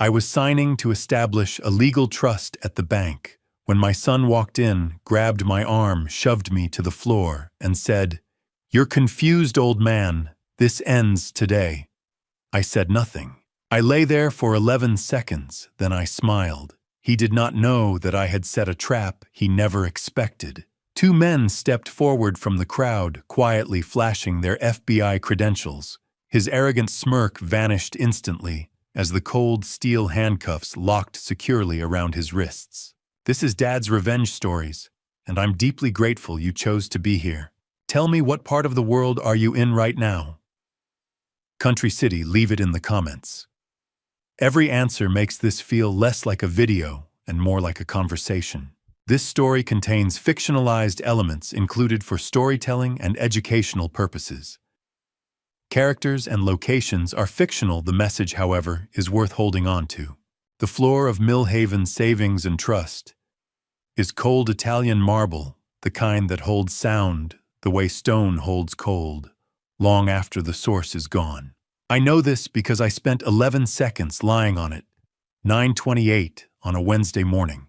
I was signing to establish a legal trust at the bank when my son walked in, grabbed my arm, shoved me to the floor, and said, "You're confused, old man. This ends today." I said nothing. I lay there for 11 seconds, then I smiled. He did not know that I had set a trap he never expected. Two men stepped forward from the crowd, quietly flashing their FBI credentials. His arrogant smirk vanished instantly as the cold steel handcuffs locked securely around his wrists. "This is Dad's revenge stories, and I'm deeply grateful you chose to be here. Tell me, what part of the world are you in right now?" Country City, leave it in the comments. Every answer makes this feel less like a video and more like a conversation. This story contains fictionalized elements included for storytelling and educational purposes. Characters and locations are fictional. The message, however, is worth holding on to. The floor of Millhaven Savings and Trust is cold Italian marble, the kind that holds sound the way stone holds cold, long after the source is gone. I know this because I spent 11 seconds lying on it, 9:28 on a Wednesday morning.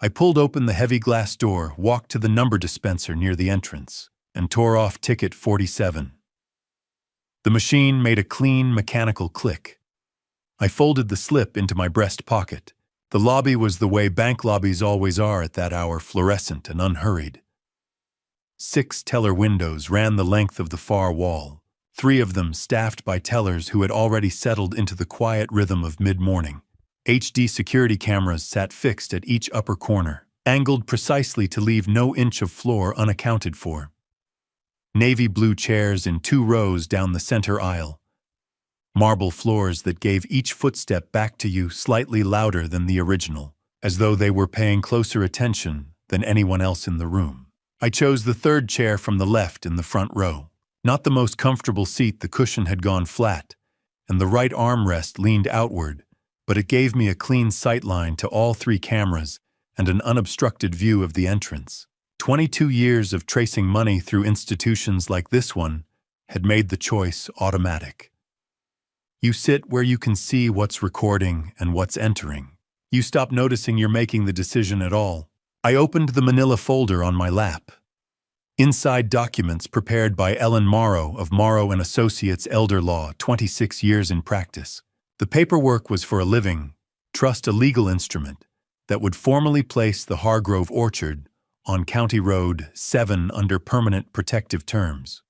I pulled open the heavy glass door, walked to the number dispenser near the entrance, and tore off ticket 47. The machine made a clean, mechanical click. I folded the slip into my breast pocket. The lobby was the way bank lobbies always are at that hour, fluorescent and unhurried. 6 teller windows ran the length of the far wall, 3 of them staffed by tellers who had already settled into the quiet rhythm of mid-morning. HD security cameras sat fixed at each upper corner, angled precisely to leave no inch of floor unaccounted for. Navy blue chairs in 2 rows down the center aisle. Marble floors that gave each footstep back to you slightly louder than the original, as though they were paying closer attention than anyone else in the room. I chose the 3rd chair from the left in the front row. Not the most comfortable seat, the cushion had gone flat, and the right armrest leaned outward, but it gave me a clean sightline to all 3 cameras and an unobstructed view of the entrance. 22 years of tracing money through institutions like this one had made the choice automatic. You sit where you can see what's recording and what's entering. You stop noticing you're making the decision at all. I opened the manila folder on my lap. Inside, documents prepared by Ellen Morrow of Morrow & Associates, Elder Law, 26 years in practice. The paperwork was for a living trust, a legal instrument that would formally place the Hargrove Orchard on County Road 7 under permanent protective terms.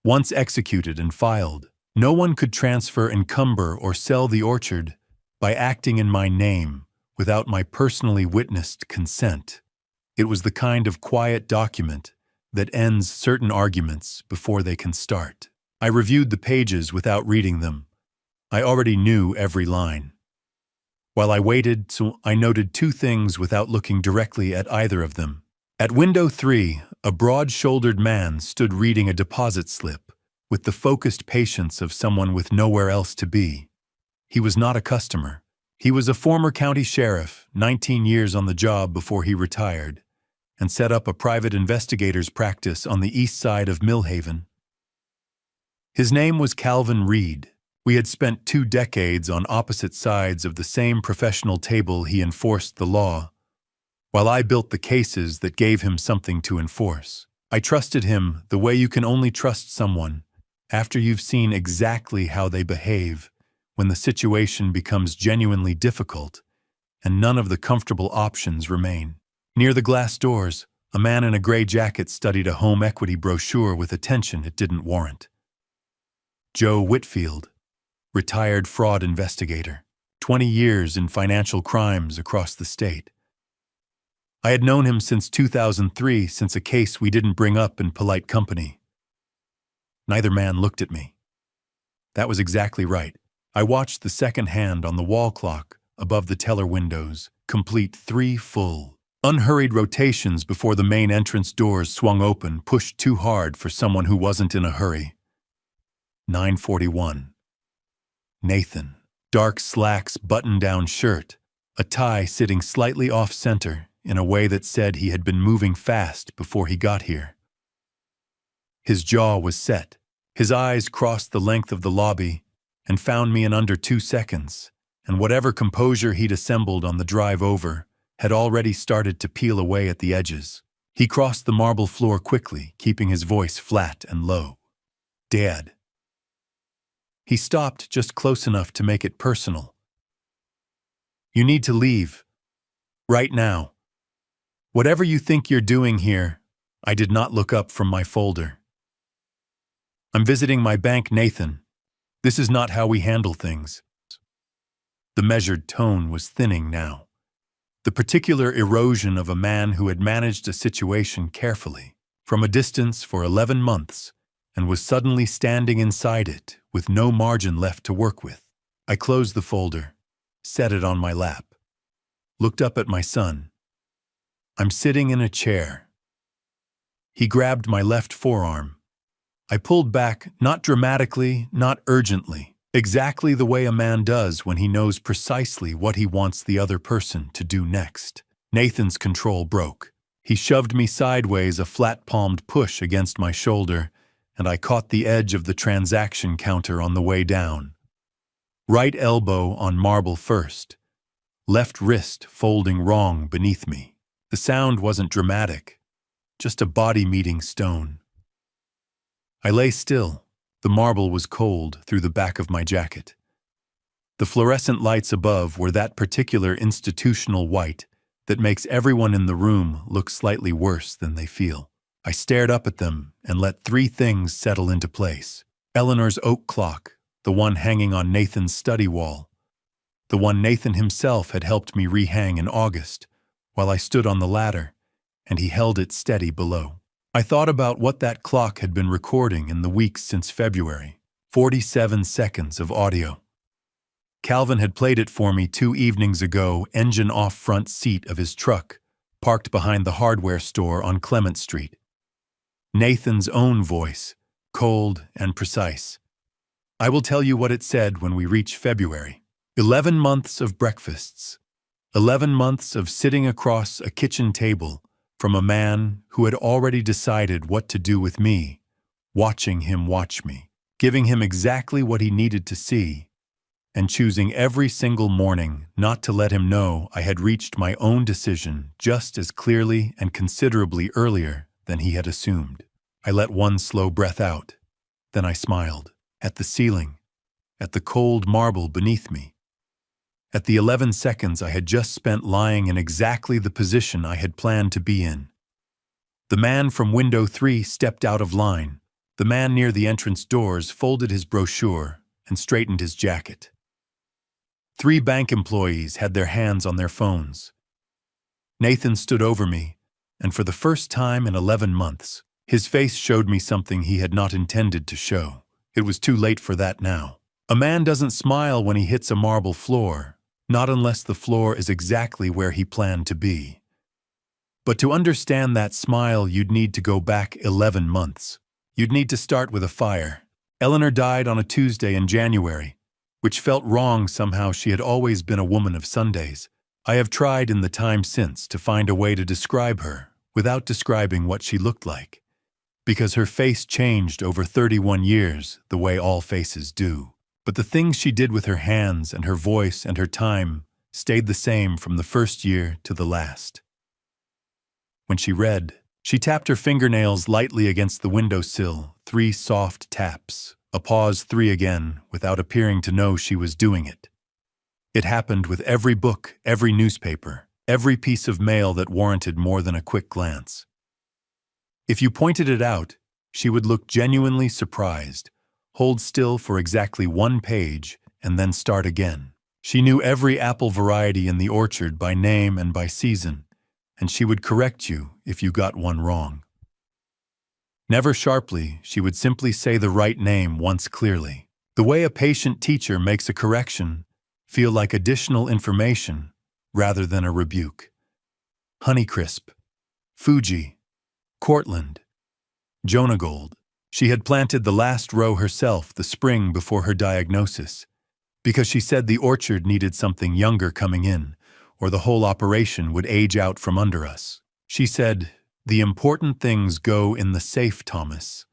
Once executed and filed, no one could transfer, encumber, or sell the orchard by acting in my name without my personally witnessed consent. It was the kind of quiet document that ends certain arguments before they can start. I reviewed the pages without reading them. I already knew every line. While I waited, I noted 2 things without looking directly at either of them. At window 3, a broad-shouldered man stood reading a deposit slip with the focused patience of someone with nowhere else to be. He was not a customer. He was a former county sheriff, 19 years on the job before he retired, and set up a private investigator's practice on the east side of Millhaven. His name was Calvin Reed. We had spent 2 decades on opposite sides of the same professional table. He enforced the law, while I built the cases that gave him something to enforce. I trusted him the way you can only trust someone after you've seen exactly how they behave when the situation becomes genuinely difficult and none of the comfortable options remain. Near the glass doors, a man in a gray jacket studied a home equity brochure with attention it didn't warrant. Joe Whitfield, retired fraud investigator, 20 years in financial crimes across the state. I had known him since 2003, since a case we didn't bring up in polite company. Neither man looked at me. That was exactly right. I watched the second hand on the wall clock above the teller windows complete 3 full, unhurried rotations before the main entrance doors swung open, pushed too hard for someone who wasn't in a hurry. 9:41. Nathan, dark slacks, button-down shirt, a tie sitting slightly off-center in a way that said he had been moving fast before he got here. His jaw was set. His eyes crossed the length of the lobby and found me in under 2 seconds. and whatever composure he'd assembled on the drive over had already started to peel away at the edges. He crossed the marble floor quickly, keeping his voice flat and low. "Dad." He stopped just close enough to make it personal. "You need to leave. Right now. Whatever you think you're doing here." I did not look up from my folder. "I'm visiting my bank, Nathan. This is not how we handle things." The measured tone was thinning now. The particular erosion of a man who had managed a situation carefully, from a distance for 11 months, and was suddenly standing inside it with no margin left to work with. I closed the folder, set it on my lap, looked up at my son. "I'm sitting in a chair." He grabbed my left forearm. I pulled back, not dramatically, not urgently, exactly the way a man does when he knows precisely what he wants the other person to do next. Nathan's control broke. He shoved me sideways, a flat-palmed push against my shoulder, and I caught the edge of the transaction counter on the way down. Right elbow on marble first, left wrist folding wrong beneath me. The sound wasn't dramatic, just a body meeting stone. I lay still. The marble was cold through the back of my jacket. The fluorescent lights above were that particular institutional white that makes everyone in the room look slightly worse than they feel. I stared up at them and let three things settle into place. Eleanor's oak clock, the one hanging on Nathan's study wall, the one Nathan himself had helped me rehang in August, while I stood on the ladder, and he held it steady below. I thought about what that clock had been recording in the weeks since February. 47 seconds of audio. Calvin had played it for me 2 evenings ago, engine off front seat of his truck, parked behind the hardware store on Clement Street. Nathan's own voice, cold and precise. I will tell you what it said when we reach February. 11 months of breakfasts. 11 months of sitting across a kitchen table from a man who had already decided what to do with me, watching him watch me, giving him exactly what he needed to see, and choosing every single morning not to let him know I had reached my own decision just as clearly and considerably earlier than he had assumed. I let one slow breath out. Then I smiled. At the ceiling, at the cold marble beneath me, at the 11 seconds I had just spent lying in exactly the position I had planned to be in. The man from window 3 stepped out of line. The man near the entrance doors folded his brochure and straightened his jacket. 3 bank employees had their hands on their phones. Nathan stood over me, and for the first time in 11 months, his face showed me something he had not intended to show. It was too late for that now. A man doesn't smile when he hits a marble floor, not unless the floor is exactly where he planned to be. But to understand that smile, you'd need to go back 11 months. You'd need to start with a fire. Eleanor died on a Tuesday in January, which felt wrong. Somehow she had always been a woman of Sundays. I have tried in the time since to find a way to describe her without describing what she looked like, because her face changed over 31 years the way all faces do. But the things she did with her hands and her voice and her time stayed the same from the first year to the last. When she read, she tapped her fingernails lightly against the windowsill, 3 soft taps, a pause, 3 again, without appearing to know she was doing it. It happened with every book, every newspaper, every piece of mail that warranted more than a quick glance. If you pointed it out, she would look genuinely surprised, hold still for exactly 1 page, and then start again. She knew every apple variety in the orchard by name and by season, and she would correct you if you got one wrong. Never sharply, she would simply say the right name once clearly. The way a patient teacher makes a correction feel like additional information rather than a rebuke. Honeycrisp, Fuji, Cortland, Jonagold. She had planted the last row herself the spring before her diagnosis, because she said the orchard needed something younger coming in, or the whole operation would age out from under us. She said, "The important things go in the safe, Thomas."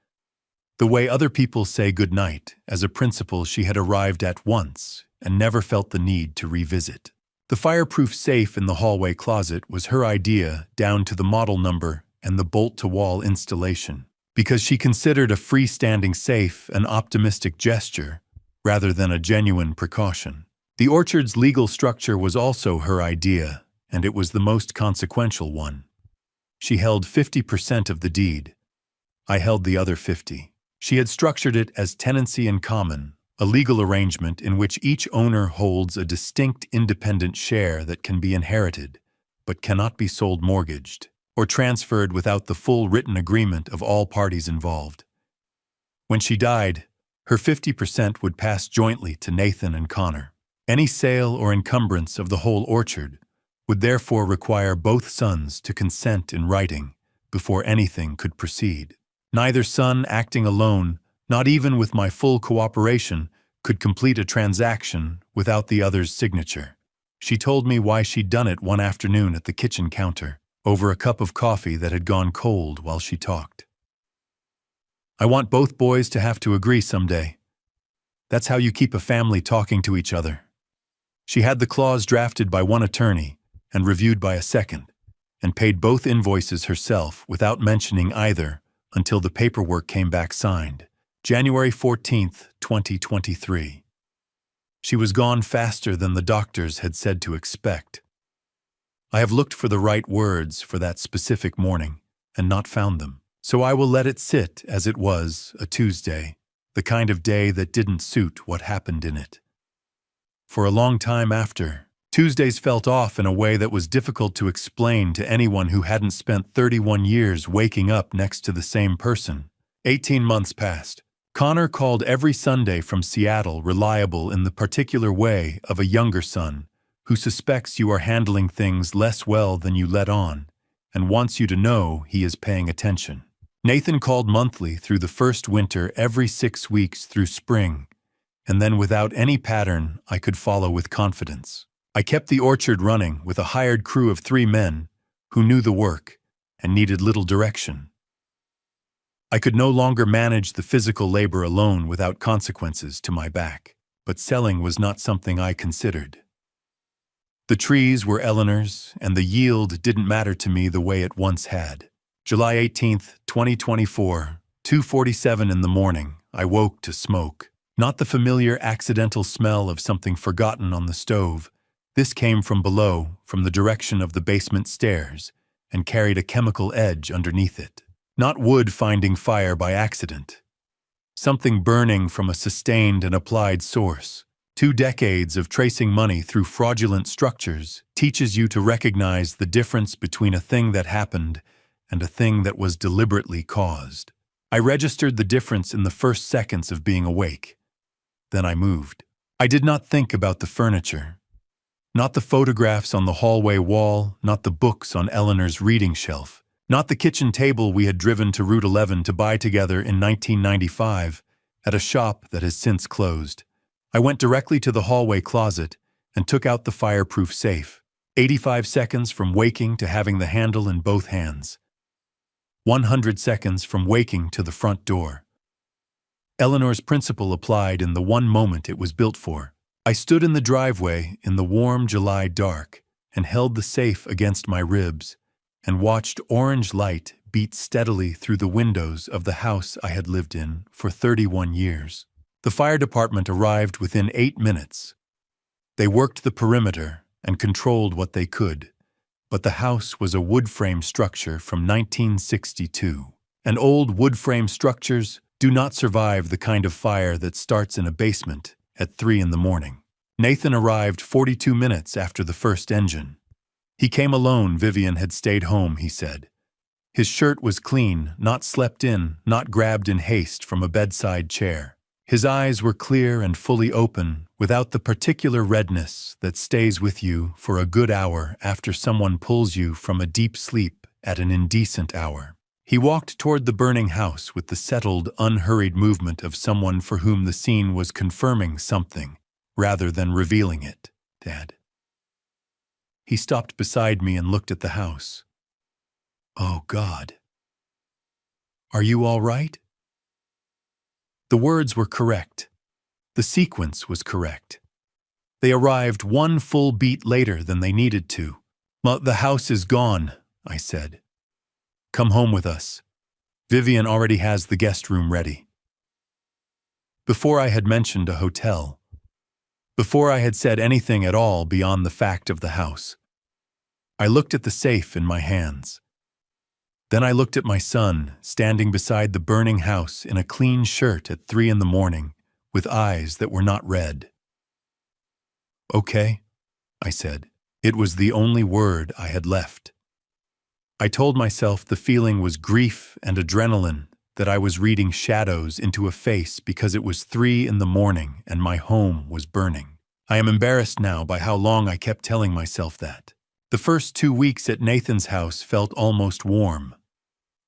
The way other people say goodnight, as a principle she had arrived at once, and never felt the need to revisit. The fireproof safe in the hallway closet was her idea, down to the model number and the bolt-to-wall installation, because she considered a freestanding safe an optimistic gesture rather than a genuine precaution. The orchard's legal structure was also her idea, and it was the most consequential one. She held 50% of the deed. I held the other 50. She had structured it as tenancy in common, a legal arrangement in which each owner holds a distinct independent share that can be inherited, but cannot be sold mortgaged, or transferred without the full written agreement of all parties involved. When she died, her 50% would pass jointly to Nathan and Connor. Any sale or encumbrance of the whole orchard would therefore require both sons to consent in writing before anything could proceed. Neither son acting alone, not even with my full cooperation, could complete a transaction without the other's signature. She told me why she'd done it one afternoon at the kitchen counter, over a cup of coffee that had gone cold while she talked. I want both boys to have to agree someday. That's how you keep a family talking to each other. She had the clause drafted by one attorney and reviewed by a second, and paid both invoices herself without mentioning either until the paperwork came back signed. January 14th, 2023. She was gone faster than the doctors had said to expect. I have looked for the right words for that specific morning and not found them, so I will let it sit as it was, a Tuesday, the kind of day that didn't suit what happened in it. For a long time after, Tuesdays felt off in a way that was difficult to explain to anyone who hadn't spent 31 years waking up next to the same person. 18 months passed. Connor called every Sunday from Seattle, reliable in the particular way of a younger son who suspects you are handling things less well than you let on and wants you to know he is paying attention. Nathan called monthly through the first winter, every 6 weeks through spring, and then without any pattern I could follow with confidence. I kept the orchard running with a hired crew of 3 men who knew the work and needed little direction. I could no longer manage the physical labor alone without consequences to my back, but selling was not something I considered. The trees were Eleanor's, and the yield didn't matter to me the way it once had. July 18th, 2024, 2:47 in the morning, I woke to smoke. Not the familiar accidental smell of something forgotten on the stove. This came from below, from the direction of the basement stairs, and carried a chemical edge underneath it. Not wood finding fire by accident. Something burning from a sustained and applied source. 2 decades of tracing money through fraudulent structures teaches you to recognize the difference between a thing that happened and a thing that was deliberately caused. I registered the difference in the first seconds of being awake. Then I moved. I did not think about the furniture. Not the photographs on the hallway wall, not the books on Eleanor's reading shelf, not the kitchen table we had driven to Route 11 to buy together in 1995 at a shop that has since closed. I went directly to the hallway closet and took out the fireproof safe. 85 seconds from waking to having the handle in both hands. 100 seconds from waking to the front door. Eleanor's principle applied in the one moment it was built for. I stood in the driveway in the warm July dark and held the safe against my ribs and watched orange light beat steadily through the windows of the house I had lived in for 31 years. The fire department arrived within 8 minutes. They worked the perimeter and controlled what they could, but the house was a wood frame structure from 1962. And old wood frame structures do not survive the kind of fire that starts in a basement at 3 in the morning. Nathan arrived 42 minutes after the first engine. He came alone. Vivian had stayed home, he said. His shirt was clean, not slept in, not grabbed in haste from a bedside chair. His eyes were clear and fully open, without the particular redness that stays with you for a good hour after someone pulls you from a deep sleep at an indecent hour. He walked toward the burning house with the settled, unhurried movement of someone for whom the scene was confirming something, rather than revealing it. Dad. He stopped beside me and looked at the house. Oh, God. Are you all right? The words were correct. The sequence was correct. They arrived one full beat later than they needed to. The house is gone, I said. Come home with us. Vivian already has the guest room ready. Before I had mentioned a hotel, before I had said anything at all beyond the fact of the house, I looked at the safe in my hands. Then I looked at my son, standing beside the burning house in a clean shirt at 3 a.m, with eyes that were not red. Okay, I said. It was the only word I had left. I told myself the feeling was grief and adrenaline, that I was reading shadows into a face because it was 3 a.m. and my home was burning. I am embarrassed now by how long I kept telling myself that. The first 2 weeks at Nathan's house felt almost warm.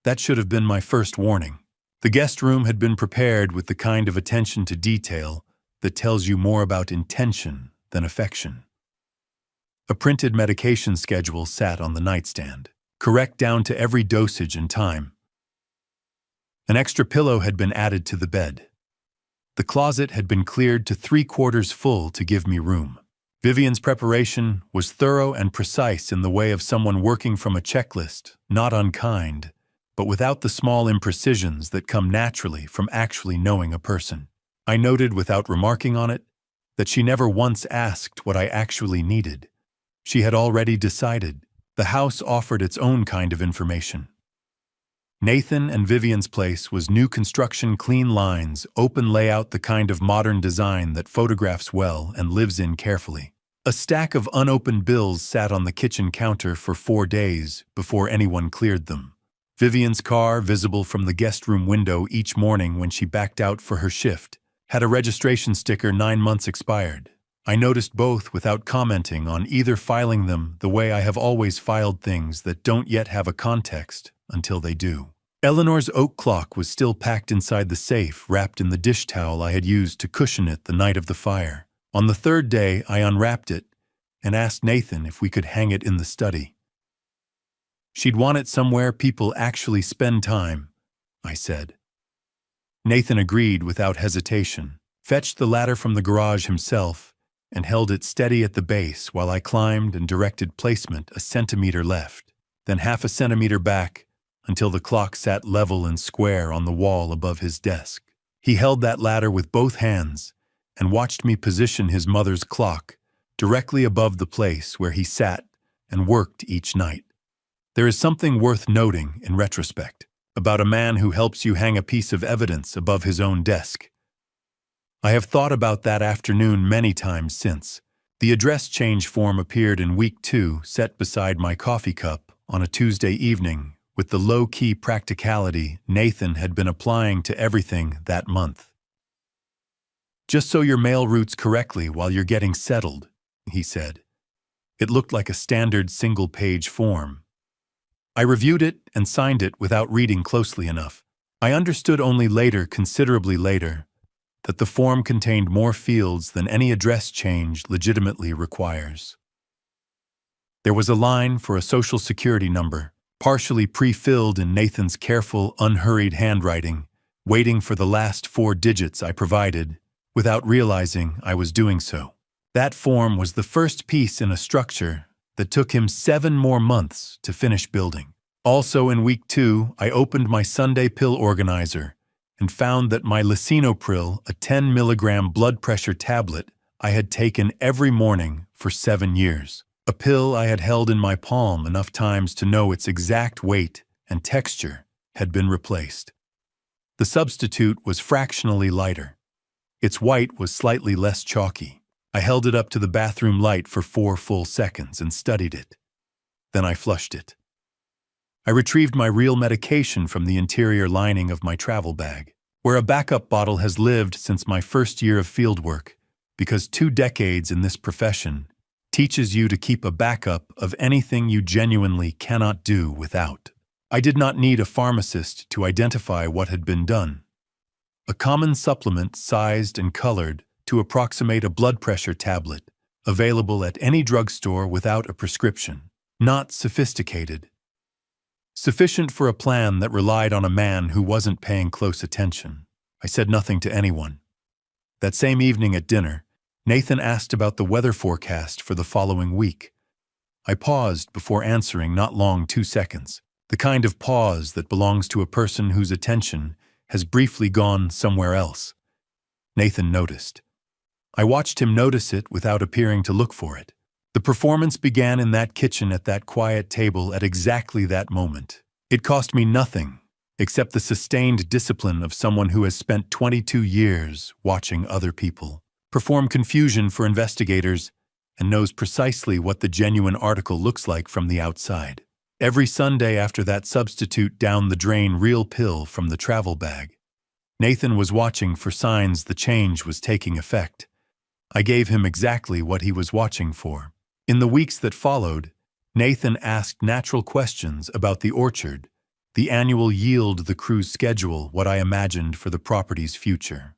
That should have been my first warning. The guest room had been prepared with the kind of attention to detail that tells you more about intention than affection. A printed medication schedule sat on the nightstand, correct down to every dosage and time. An extra pillow had been added to the bed. The closet had been cleared to 3/4 full to give me room. Vivian's preparation was thorough and precise in the way of someone working from a checklist, not unkind, but without the small imprecisions that come naturally from actually knowing a person. I noted, without remarking on it, that she never once asked what I actually needed. She had already decided. The house offered its own kind of information. Nathan and Vivian's place was new construction, clean lines, open layout, the kind of modern design that photographs well and lives in carefully. A stack of unopened bills sat on the kitchen counter for 4 days before anyone cleared them. Vivian's car, visible from the guest room window each morning when she backed out for her shift, had a registration sticker 9 months expired. I noticed both without commenting on either, filing them the way I have always filed things that don't yet have a context until they do. Eleanor's oak clock was still packed inside the safe, wrapped in the dish towel I had used to cushion it the night of the fire. On the 3rd day, I unwrapped it and asked Nathan if we could hang it in the study. She'd want it somewhere people actually spend time, I said. Nathan agreed without hesitation, fetched the ladder from the garage himself, and held it steady at the base while I climbed and directed placement a centimeter left, then half a centimeter back until the clock sat level and square on the wall above his desk. He held that ladder with both hands and watched me position his mother's clock directly above the place where he sat and worked each night. There is something worth noting in retrospect about a man who helps you hang a piece of evidence above his own desk. I have thought about that afternoon many times since. The address change form appeared in week 2, set beside my coffee cup on a Tuesday evening, with the low-key practicality Nathan had been applying to everything that month. Just so your mail routes correctly while you're getting settled, he said. It looked like a standard single-page form. I reviewed it and signed it without reading closely enough. I understood only later, considerably later, that the form contained more fields than any address change legitimately requires. There was a line for a social security number, partially pre-filled in Nathan's careful, unhurried handwriting, waiting for the last 4 digits I provided, without realizing I was doing so. That form was the first piece in a structure that took him 7 more months to finish building. Also in week 2, I opened my Sunday pill organizer and found that my lisinopril, a 10 milligram blood pressure tablet I had taken every morning for 7 years. A pill I had held in my palm enough times to know its exact weight and texture had been replaced. The substitute was fractionally lighter. Its white was slightly less chalky. I held it up to the bathroom light for 4 full seconds and studied it. Then I flushed it. I retrieved my real medication from the interior lining of my travel bag, where a backup bottle has lived since my first year of fieldwork, because 2 decades in this profession teaches you to keep a backup of anything you genuinely cannot do without. I did not need a pharmacist to identify what had been done. A common supplement sized and colored to approximate a blood pressure tablet, available at any drugstore without a prescription. Not sophisticated. Sufficient for a plan that relied on a man who wasn't paying close attention. I said nothing to anyone. That same evening at dinner, Nathan asked about the weather forecast for the following week. I paused before answering, not long, 2 seconds. The kind of pause that belongs to a person whose attention has briefly gone somewhere else. Nathan noticed. I watched him notice it without appearing to look for it. The performance began in that kitchen at that quiet table at exactly that moment. It cost me nothing except the sustained discipline of someone who has spent 22 years watching other people perform confusion for investigators and knows precisely what the genuine article looks like from the outside. Every Sunday after that substitute down the drain real pill from the travel bag, Nathan was watching for signs the change was taking effect. I gave him exactly what he was watching for. In the weeks that followed, Nathan asked natural questions about the orchard, the annual yield, the crew's schedule, what I imagined for the property's future.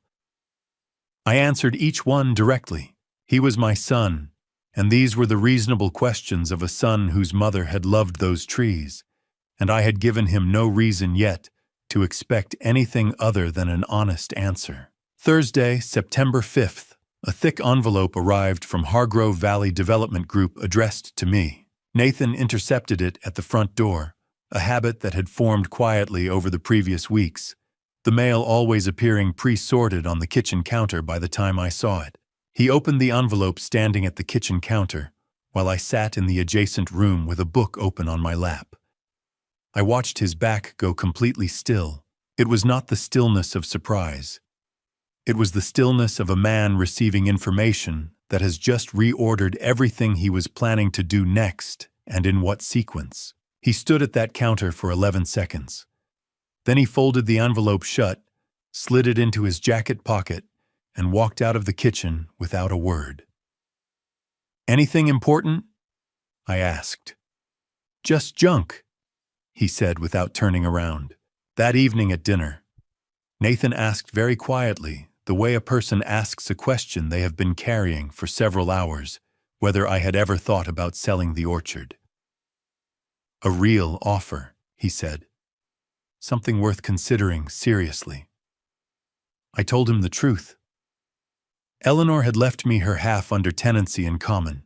I answered each one directly. He was my son, and these were the reasonable questions of a son whose mother had loved those trees, and I had given him no reason yet to expect anything other than an honest answer. Thursday, September 5th, a thick envelope arrived from Hargrove Valley Development Group addressed to me. Nathan intercepted it at the front door, a habit that had formed quietly over the previous weeks, the mail always appearing pre-sorted on the kitchen counter by the time I saw it. He opened the envelope standing at the kitchen counter, while I sat in the adjacent room with a book open on my lap. I watched his back go completely still. It was not the stillness of surprise. It was the stillness of a man receiving information that has just reordered everything he was planning to do next and in what sequence. He stood at that counter for 11 seconds. Then he folded the envelope shut, slid it into his jacket pocket, and walked out of the kitchen without a word. "Anything important?" I asked. "Just junk," he said without turning around. That evening at dinner, Nathan asked very quietly, the way a person asks a question they have been carrying for several hours, whether I had ever thought about selling the orchard. "A real offer," he said. "Something worth considering seriously." I told him the truth. Eleanor had left me her half under tenancy in common.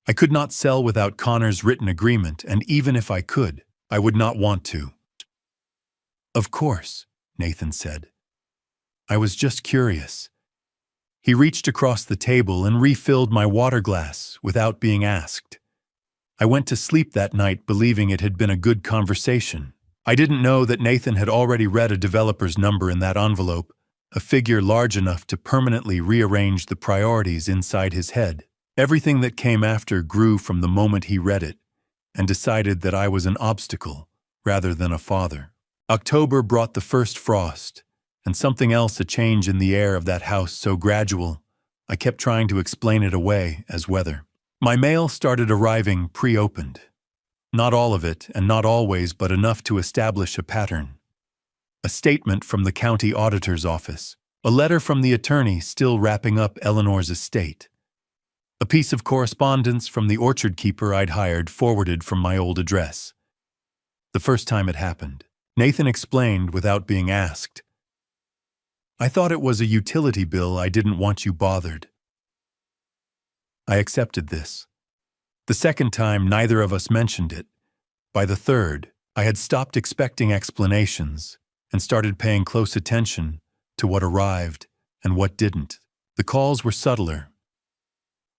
I could not sell without Connor's written agreement, and even if I could, I would not want to. "Of course," Nathan said. "I was just curious." He reached across the table and refilled my water glass without being asked. I went to sleep that night believing it had been a good conversation. I didn't know that Nathan had already read a developer's number in that envelope, a figure large enough to permanently rearrange the priorities inside his head. Everything that came after grew from the moment he read it, and decided that I was an obstacle rather than a father. October brought the first frost, and something else, a change in the air of that house so gradual, I kept trying to explain it away as weather. My mail started arriving pre-opened. Not all of it, and not always, but enough to establish a pattern. A statement from the county auditor's office, a letter from the attorney still wrapping up Eleanor's estate, a piece of correspondence from the orchard keeper I'd hired forwarded from my old address. The first time it happened, Nathan explained without being asked. "I thought it was a utility bill. I didn't want you bothered." I accepted this. The second time, neither of us mentioned it. By the third, I had stopped expecting explanations and started paying close attention to what arrived and what didn't. The calls were subtler.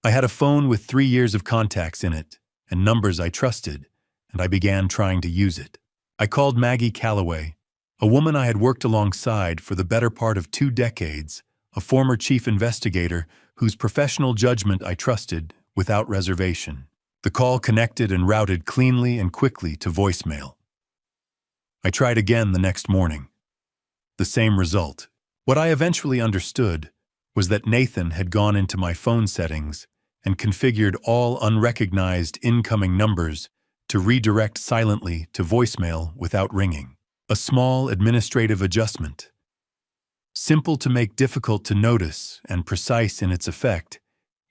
I had a phone with 3 years of contacts in it and numbers I trusted, and I began trying to use it. I called Maggie Calloway, a woman I had worked alongside for the better part of 2 decades, a former chief investigator whose professional judgment I trusted without reservation. The call connected and routed cleanly and quickly to voicemail. I tried again the next morning. The same result. What I eventually understood was that Nathan had gone into my phone settings and configured all unrecognized incoming numbers to redirect silently to voicemail without ringing. A small administrative adjustment. Simple to make difficult to notice and precise in its effect,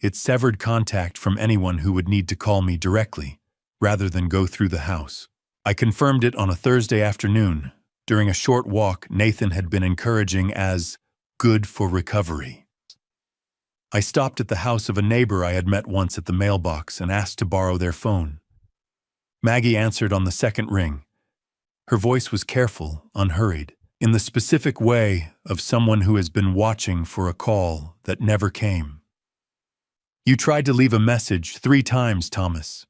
it severed contact from anyone who would need to call me directly, rather than go through the house. I confirmed it on a Thursday afternoon, during a short walk Nathan had been encouraging as good for recovery. I stopped at the house of a neighbor I had met once at the mailbox and asked to borrow their phone. Maggie answered on the second ring. Her voice was careful, unhurried, in the specific way of someone who has been watching for a call that never came. "You tried to leave a message 3 times, Thomas.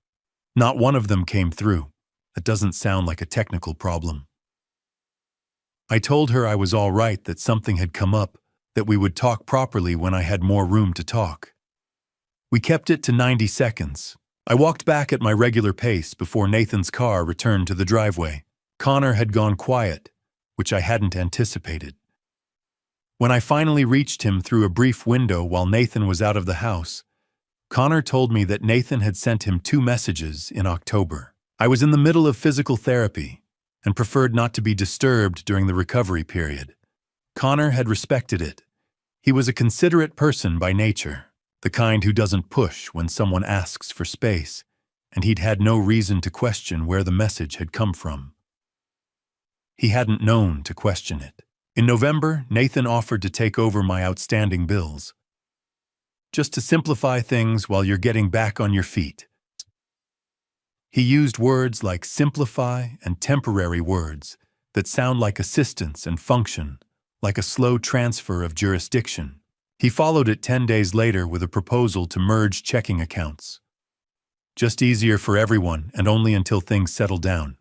Not one of them came through. That doesn't sound like a technical problem." I told her I was all right, that something had come up, that we would talk properly when I had more room to talk. We kept it to 90 seconds. I walked back at my regular pace before Nathan's car returned to the driveway. Connor had gone quiet, which I hadn't anticipated. When I finally reached him through a brief window while Nathan was out of the house, Connor told me that Nathan had sent him 2 messages in October. I was in the middle of physical therapy and preferred not to be disturbed during the recovery period. Connor had respected it. He was a considerate person by nature, the kind who doesn't push when someone asks for space, and he'd had no reason to question where the message had come from. He hadn't known to question it. In November, Nathan offered to take over my outstanding bills, just to simplify things while you're getting back on your feet. He used words like simplify and temporary words that sound like assistance and function, like a slow transfer of jurisdiction. He followed it 10 days later with a proposal to merge checking accounts. Just easier for everyone and only until things settle down.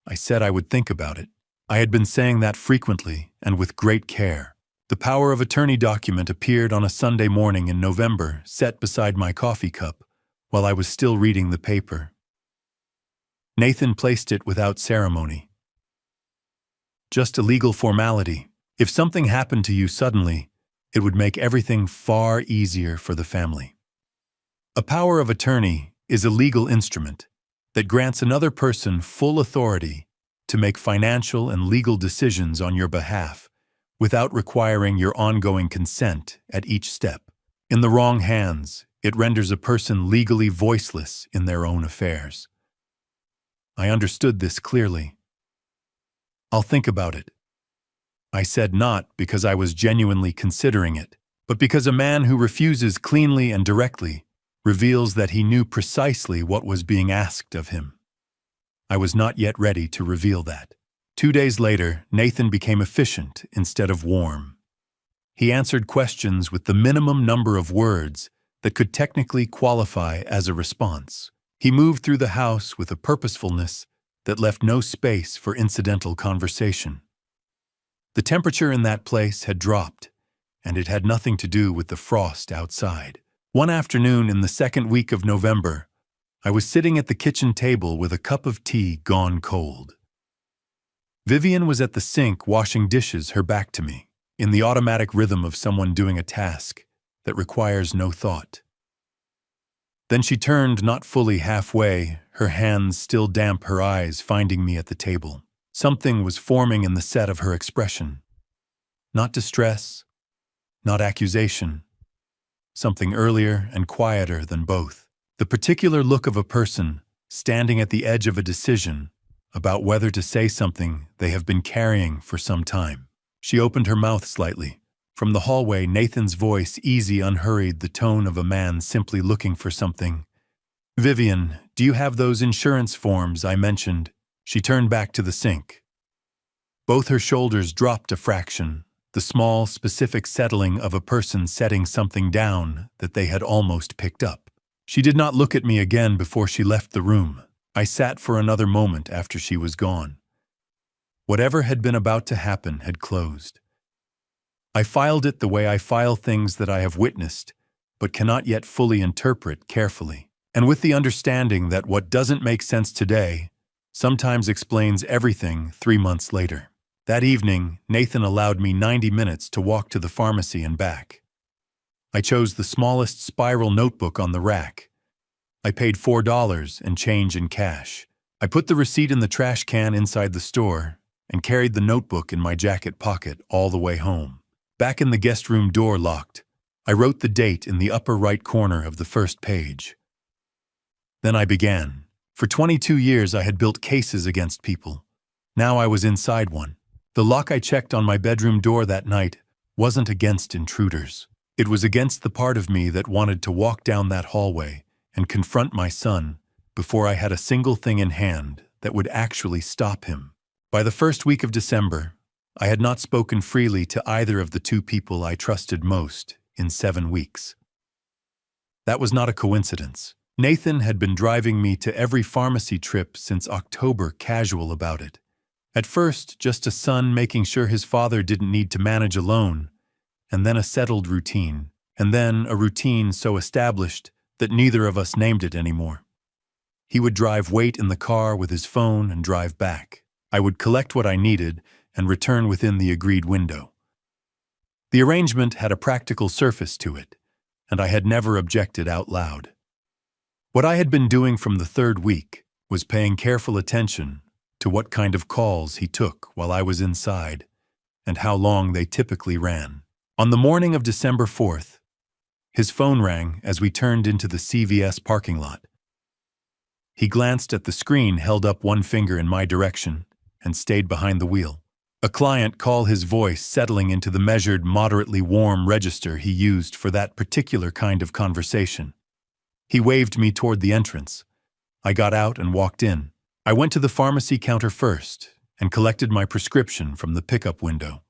I said I would think about it. I had been saying that frequently and with great care. The power of attorney document appeared on a Sunday morning in November, set beside my coffee cup, while I was still reading the paper. Nathan placed it without ceremony. Just a legal formality. If something happened to you suddenly, it would make everything far easier for the family. A power of attorney is a legal instrument that grants another person full authority to make financial and legal decisions on your behalf without requiring your ongoing consent at each step. In the wrong hands, it renders a person legally voiceless in their own affairs. I understood this clearly. "I'll think about it," I said, not because I was genuinely considering it, but because a man who refuses cleanly and directly reveals that he knew precisely what was being asked of him. I was not yet ready to reveal that. 2 days later, Nathan became efficient instead of warm. He answered questions with the minimum number of words that could technically qualify as a response. He moved through the house with a purposefulness that left no space for incidental conversation. The temperature in that place had dropped, and it had nothing to do with the frost outside. One afternoon in the second week of November, I was sitting at the kitchen table with a cup of tea gone cold. Vivian was at the sink washing dishes, her back to me, in the automatic rhythm of someone doing a task that requires no thought. Then she turned not fully halfway, her hands still damp, her eyes finding me at the table. Something was forming in the set of her expression. Not distress, not accusation. Something earlier and quieter than both. The particular look of a person standing at the edge of a decision about whether to say something they have been carrying for some time. She opened her mouth slightly. From the hallway, Nathan's voice, easy, unhurried, the tone of a man simply looking for something. "Vivian, do you have those insurance forms I mentioned?" She turned back to the sink. Both her shoulders dropped a fraction, the small, specific settling of a person setting something down that they had almost picked up. She did not look at me again before she left the room. I sat for another moment after she was gone. Whatever had been about to happen had closed. I filed it the way I file things that I have witnessed, but cannot yet fully interpret carefully, and with the understanding that what doesn't make sense today sometimes explains everything 3 months later. That evening, Nathan allowed me 90 minutes to walk to the pharmacy and back. I chose the smallest spiral notebook on the rack. I paid $4 and change in cash. I put the receipt in the trash can inside the store and carried the notebook in my jacket pocket all the way home. Back in the guest room, door locked, I wrote the date in the upper right corner of the first page. Then I began. For 22 years I had built cases against people. Now I was inside one. The lock I checked on my bedroom door that night wasn't against intruders. It was against the part of me that wanted to walk down that hallway and confront my son before I had a single thing in hand that would actually stop him. By the first week of December, I had not spoken freely to either of the two people I trusted most in 7 weeks. That was not a coincidence. Nathan had been driving me to every pharmacy trip since October, casual about it. At first, just a son making sure his father didn't need to manage alone, and then a settled routine, and then a routine so established that neither of us named it anymore. He would wait in the car with his phone and drive back. I would collect what I needed and return within the agreed window. The arrangement had a practical surface to it, and I had never objected out loud. What I had been doing from the 3rd week was paying careful attention to what kind of calls he took while I was inside and how long they typically ran. On the morning of December 4th, his phone rang as we turned into the CVS parking lot. He glanced at the screen, held up one finger in my direction, and stayed behind the wheel. A client call, his voice settling into the measured, moderately warm register he used for that particular kind of conversation. He waved me toward the entrance. I got out and walked in. I went to the pharmacy counter first and collected my prescription from the pickup window.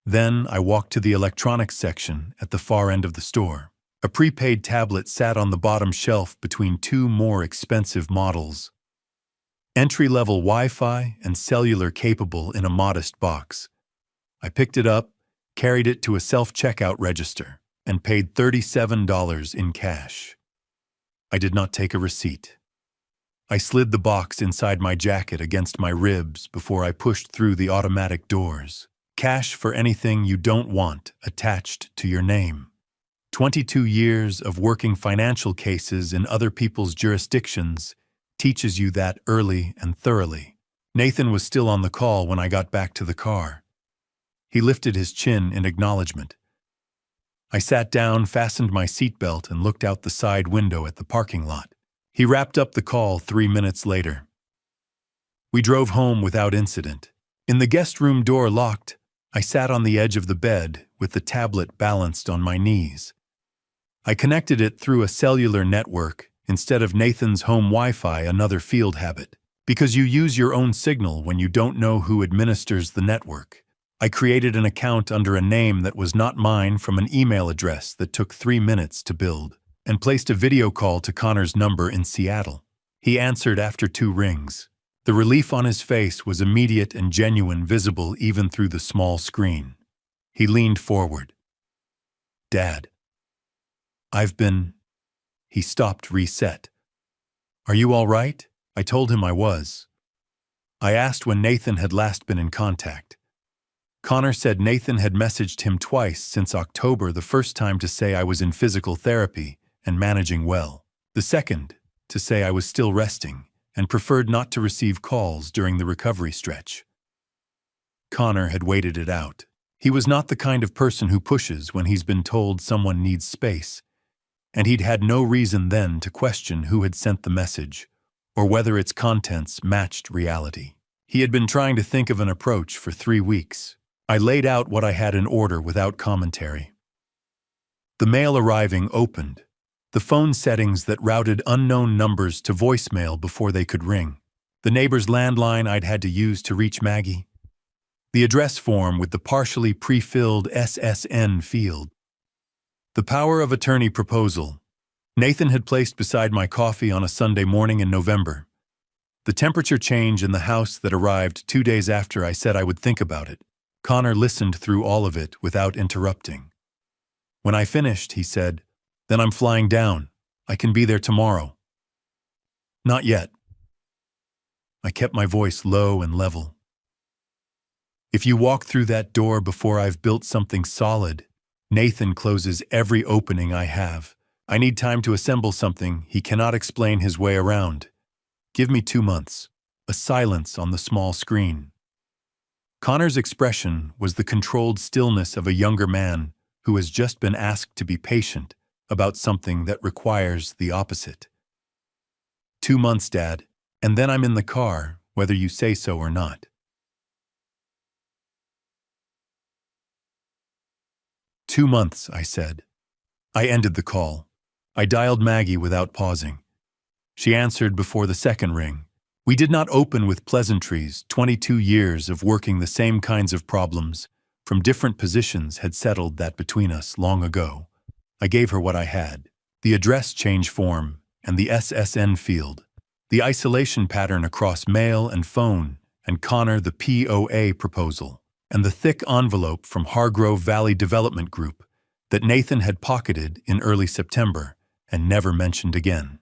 Then I walked to the electronics section at the far end of the store. A prepaid tablet sat on the bottom shelf between 2 more expensive models. Entry-level Wi-Fi and cellular capable in a modest box. I picked it up, carried it to a self-checkout register, and paid $37 in cash. I did not take a receipt. I slid the box inside my jacket against my ribs before I pushed through the automatic doors. Cash for anything you don't want attached to your name. 22 years of working financial cases in other people's jurisdictions teaches you that early and thoroughly. Nathan was still on the call when I got back to the car. He lifted his chin in acknowledgement. I sat down, fastened my seatbelt, and looked out the side window at the parking lot. He wrapped up the call 3 minutes later. We drove home without incident. In the guest room door locked, I sat on the edge of the bed with the tablet balanced on my knees. I connected it through a cellular network instead of Nathan's home Wi-Fi, another field habit. Because you use your own signal when you don't know who administers the network. I created an account under a name that was not mine from an email address that took 3 minutes to build, and placed a video call to Connor's number in Seattle. He answered after 2 rings. The relief on his face was immediate and genuine, visible even through the small screen. He leaned forward. "Dad, I've been..." He stopped, reset. "Are you all right?" I told him I was. I asked when Nathan had last been in contact. Connor said Nathan had messaged him twice since October, the first time to say I was in physical therapy and managing well. The second, to say I was still resting and preferred not to receive calls during the recovery stretch. Connor had waited it out. He was not the kind of person who pushes when he's been told someone needs space, and he'd had no reason then to question who had sent the message or whether its contents matched reality. He had been trying to think of an approach for 3 weeks. I laid out what I had in order without commentary. The mail arriving opened. The phone settings that routed unknown numbers to voicemail before they could ring. The neighbor's landline I'd had to use to reach Maggie. The address form with the partially pre-filled SSN field. The power of attorney proposal Nathan had placed beside my coffee on a Sunday morning in November. The temperature change in the house that arrived 2 days after I said I would think about it. Connor listened through all of it without interrupting. When I finished, he said, "Then I'm flying down. I can be there tomorrow." "Not yet." I kept my voice low and level. "If you walk through that door before I've built something solid, Nathan closes every opening I have. I need time to assemble something he cannot explain his way around. Give me 2 months." A silence on the small screen. Connor's expression was the controlled stillness of a younger man who has just been asked to be patient about something that requires the opposite. 2 months, Dad, and then I'm in the car, whether you say so or not. 2 months, I said. I ended the call. I dialed Maggie without pausing. She answered before the second ring. We did not open with pleasantries. 22 years of working the same kinds of problems from different positions had settled that between us long ago. I gave her what I had: the address change form and the SSN field, the isolation pattern across mail and phone, and Connor the POA proposal, and the thick envelope from Hargrove Valley Development Group that Nathan had pocketed in early September and never mentioned again.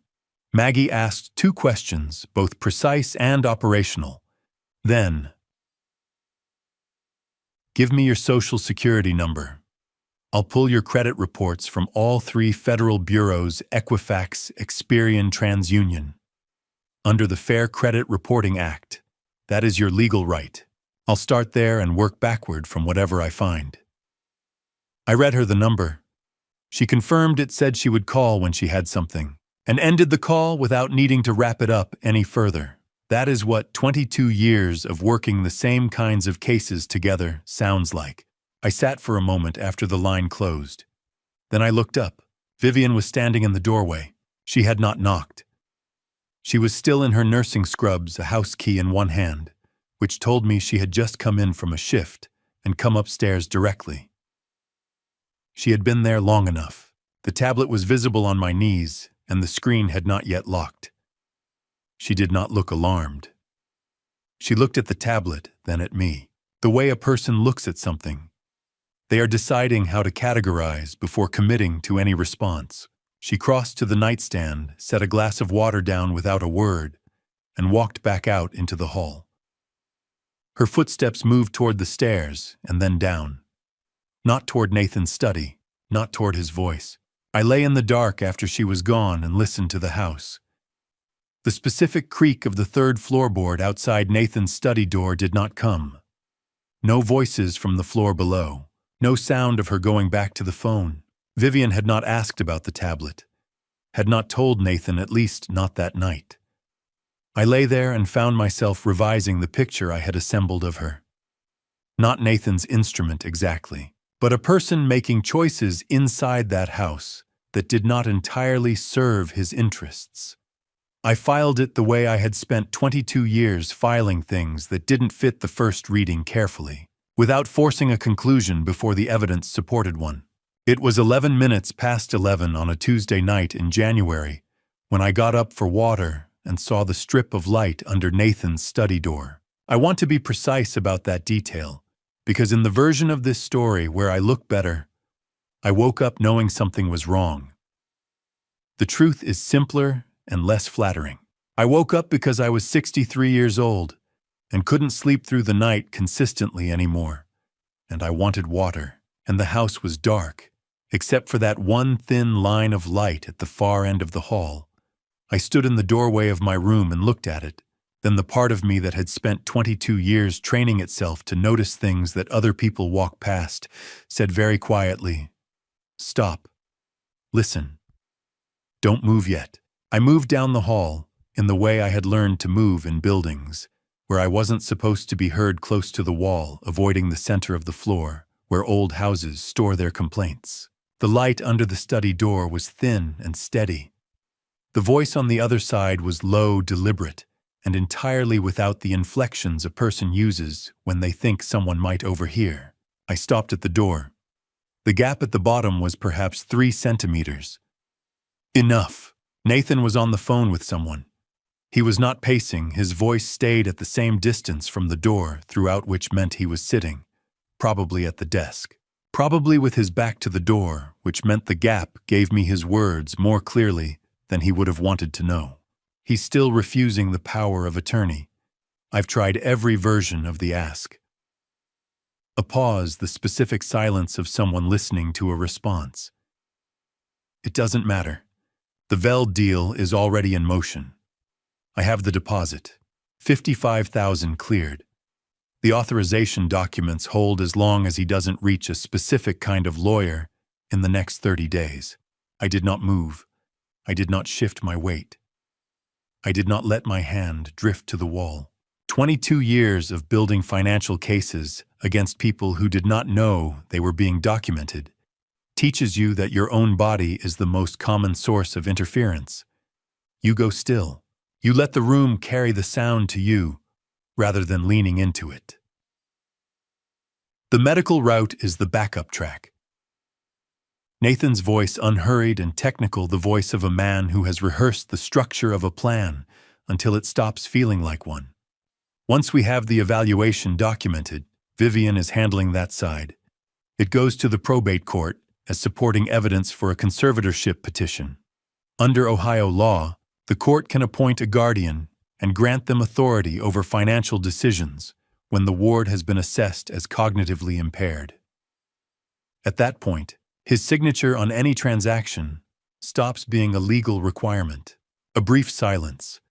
Maggie asked 2 questions, both precise and operational. Then, give me your social security number. I'll pull your credit reports from all 3 federal bureaus: Equifax, Experian, TransUnion. Under the Fair Credit Reporting Act, that is your legal right. I'll start there and work backward from whatever I find. I read her the number. She confirmed it said she would call when she had something, and ended the call without needing to wrap it up any further. That is what 22 years of working the same kinds of cases together sounds like. I sat for a moment after the line closed. Then I looked up. Vivian was standing in the doorway. She had not knocked. She was still in her nursing scrubs, a house key in one hand, which told me she had just come in from a shift and come upstairs directly. She had been there long enough. The tablet was visible on my knees, and the screen had not yet locked. She did not look alarmed. She looked at the tablet, then at me. The way a person looks at something. They are deciding how to categorize before committing to any response. She crossed to the nightstand, set a glass of water down without a word, and walked back out into the hall. Her footsteps moved toward the stairs and then down. Not toward Nathan's study, not toward his voice. I lay in the dark after she was gone and listened to the house. The specific creak of the 3rd floorboard outside Nathan's study door did not come. No voices from the floor below. No sound of her going back to the phone. Vivian had not asked about the tablet. Had not told Nathan, at least not that night. I lay there and found myself revising the picture I had assembled of her. Not Nathan's instrument exactly, but a person making choices inside that house that did not entirely serve his interests. I filed it the way I had spent 22 years filing things that didn't fit the first reading carefully, without forcing a conclusion before the evidence supported one. It was 11 minutes past 11 on a Tuesday night in January when I got up for water and saw the strip of light under Nathan's study door. I want to be precise about that detail, because in the version of this story where I look better, I woke up knowing something was wrong. The truth is simpler and less flattering. I woke up because I was 63 years old and couldn't sleep through the night consistently anymore, and I wanted water, and the house was dark, except for that one thin line of light at the far end of the hall. I stood in the doorway of my room and looked at it. Then the part of me that had spent 22 years training itself to notice things that other people walk past said very quietly, "Stop. Listen. Don't move yet." I moved down the hall in the way I had learned to move in buildings, where I wasn't supposed to be heard close to the wall, avoiding the center of the floor, where old houses store their complaints. The light under the study door was thin and steady. The voice on the other side was low, deliberate, and entirely without the inflections a person uses when they think someone might overhear. I stopped at the door. The gap at the bottom was perhaps 3 centimeters. Enough. Nathan was on the phone with someone. He was not pacing. His voice stayed at the same distance from the door, throughout, which meant he was sitting, probably at the desk. Probably with his back to the door, which meant the gap gave me his words more clearly than he would have wanted to know. He's still refusing the power of attorney. I've tried every version of the ask. A pause, the specific silence of someone listening to a response. It doesn't matter. The Veld deal is already in motion. I have the deposit. $55,000 cleared. The authorization documents hold as long as he doesn't reach a specific kind of lawyer in the next 30 days. I did not move. I did not shift my weight. I did not let my hand drift to the wall. 22 years of building financial cases against people who did not know they were being documented teaches you that your own body is the most common source of interference. You go still. You let the room carry the sound to you, rather than leaning into it. The medical route is the backup track. Nathan's voice, unhurried and technical, the voice of a man who has rehearsed the structure of a plan until it stops feeling like one. Once we have the evaluation documented, Vivian is handling that side. It goes to the probate court as supporting evidence for a conservatorship petition. Under Ohio law, the court can appoint a guardian and grant them authority over financial decisions when the ward has been assessed as cognitively impaired. At that point, his signature on any transaction stops being a legal requirement. A brief silence.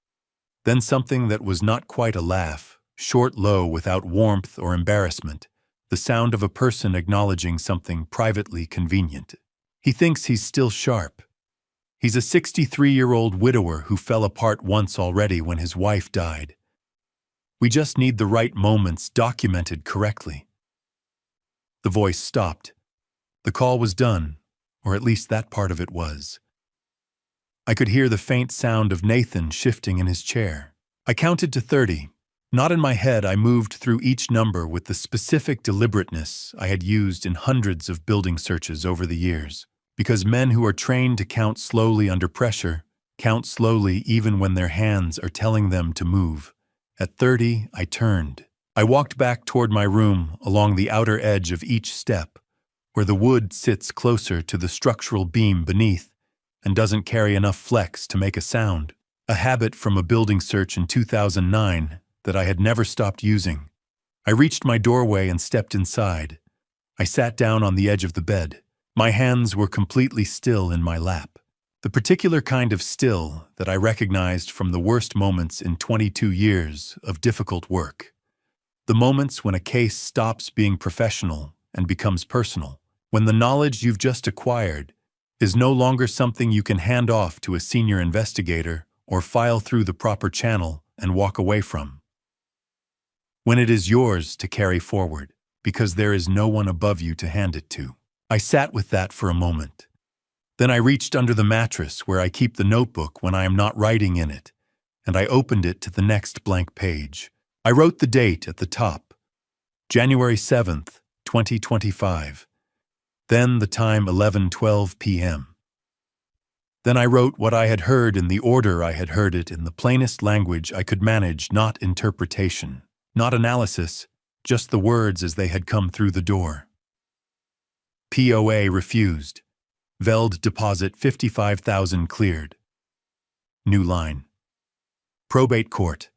Then something that was not quite a laugh, short, low, without warmth or embarrassment, the sound of a person acknowledging something privately convenient. He thinks he's still sharp. He's a 63-year-old widower who fell apart once already when his wife died. We just need the right moments documented correctly. The voice stopped. The call was done, or at least that part of it was. I could hear the faint sound of Nathan shifting in his chair. I counted to 30. Not in my head, I moved through each number with the specific deliberateness I had used in hundreds of building searches over the years. Because men who are trained to count slowly under pressure count slowly even when their hands are telling them to move. At 30, I turned. I walked back toward my room along the outer edge of each step, where the wood sits closer to the structural beam beneath and doesn't carry enough flex to make a sound, a habit from a building search in 2009 that I had never stopped using. I reached my doorway and stepped inside. I sat down on the edge of the bed. My hands were completely still in my lap, the particular kind of still that I recognized from the worst moments in 22 years of difficult work. The moments when a case stops being professional and becomes personal, when the knowledge you've just acquired is no longer something you can hand off to a senior investigator or file through the proper channel and walk away from. When it is yours to carry forward, because there is no one above you to hand it to. I sat with that for a moment. Then I reached under the mattress where I keep the notebook when I am not writing in it, and I opened it to the next blank page. I wrote the date at the top, January 7th, 2025. Then the time 11:12 p.m. Then I wrote what I had heard in the order I had heard it in the plainest language I could manage, not interpretation, not analysis, just the words as they had come through the door. POA refused. Veld deposit 55,000 cleared. New line. Probate court.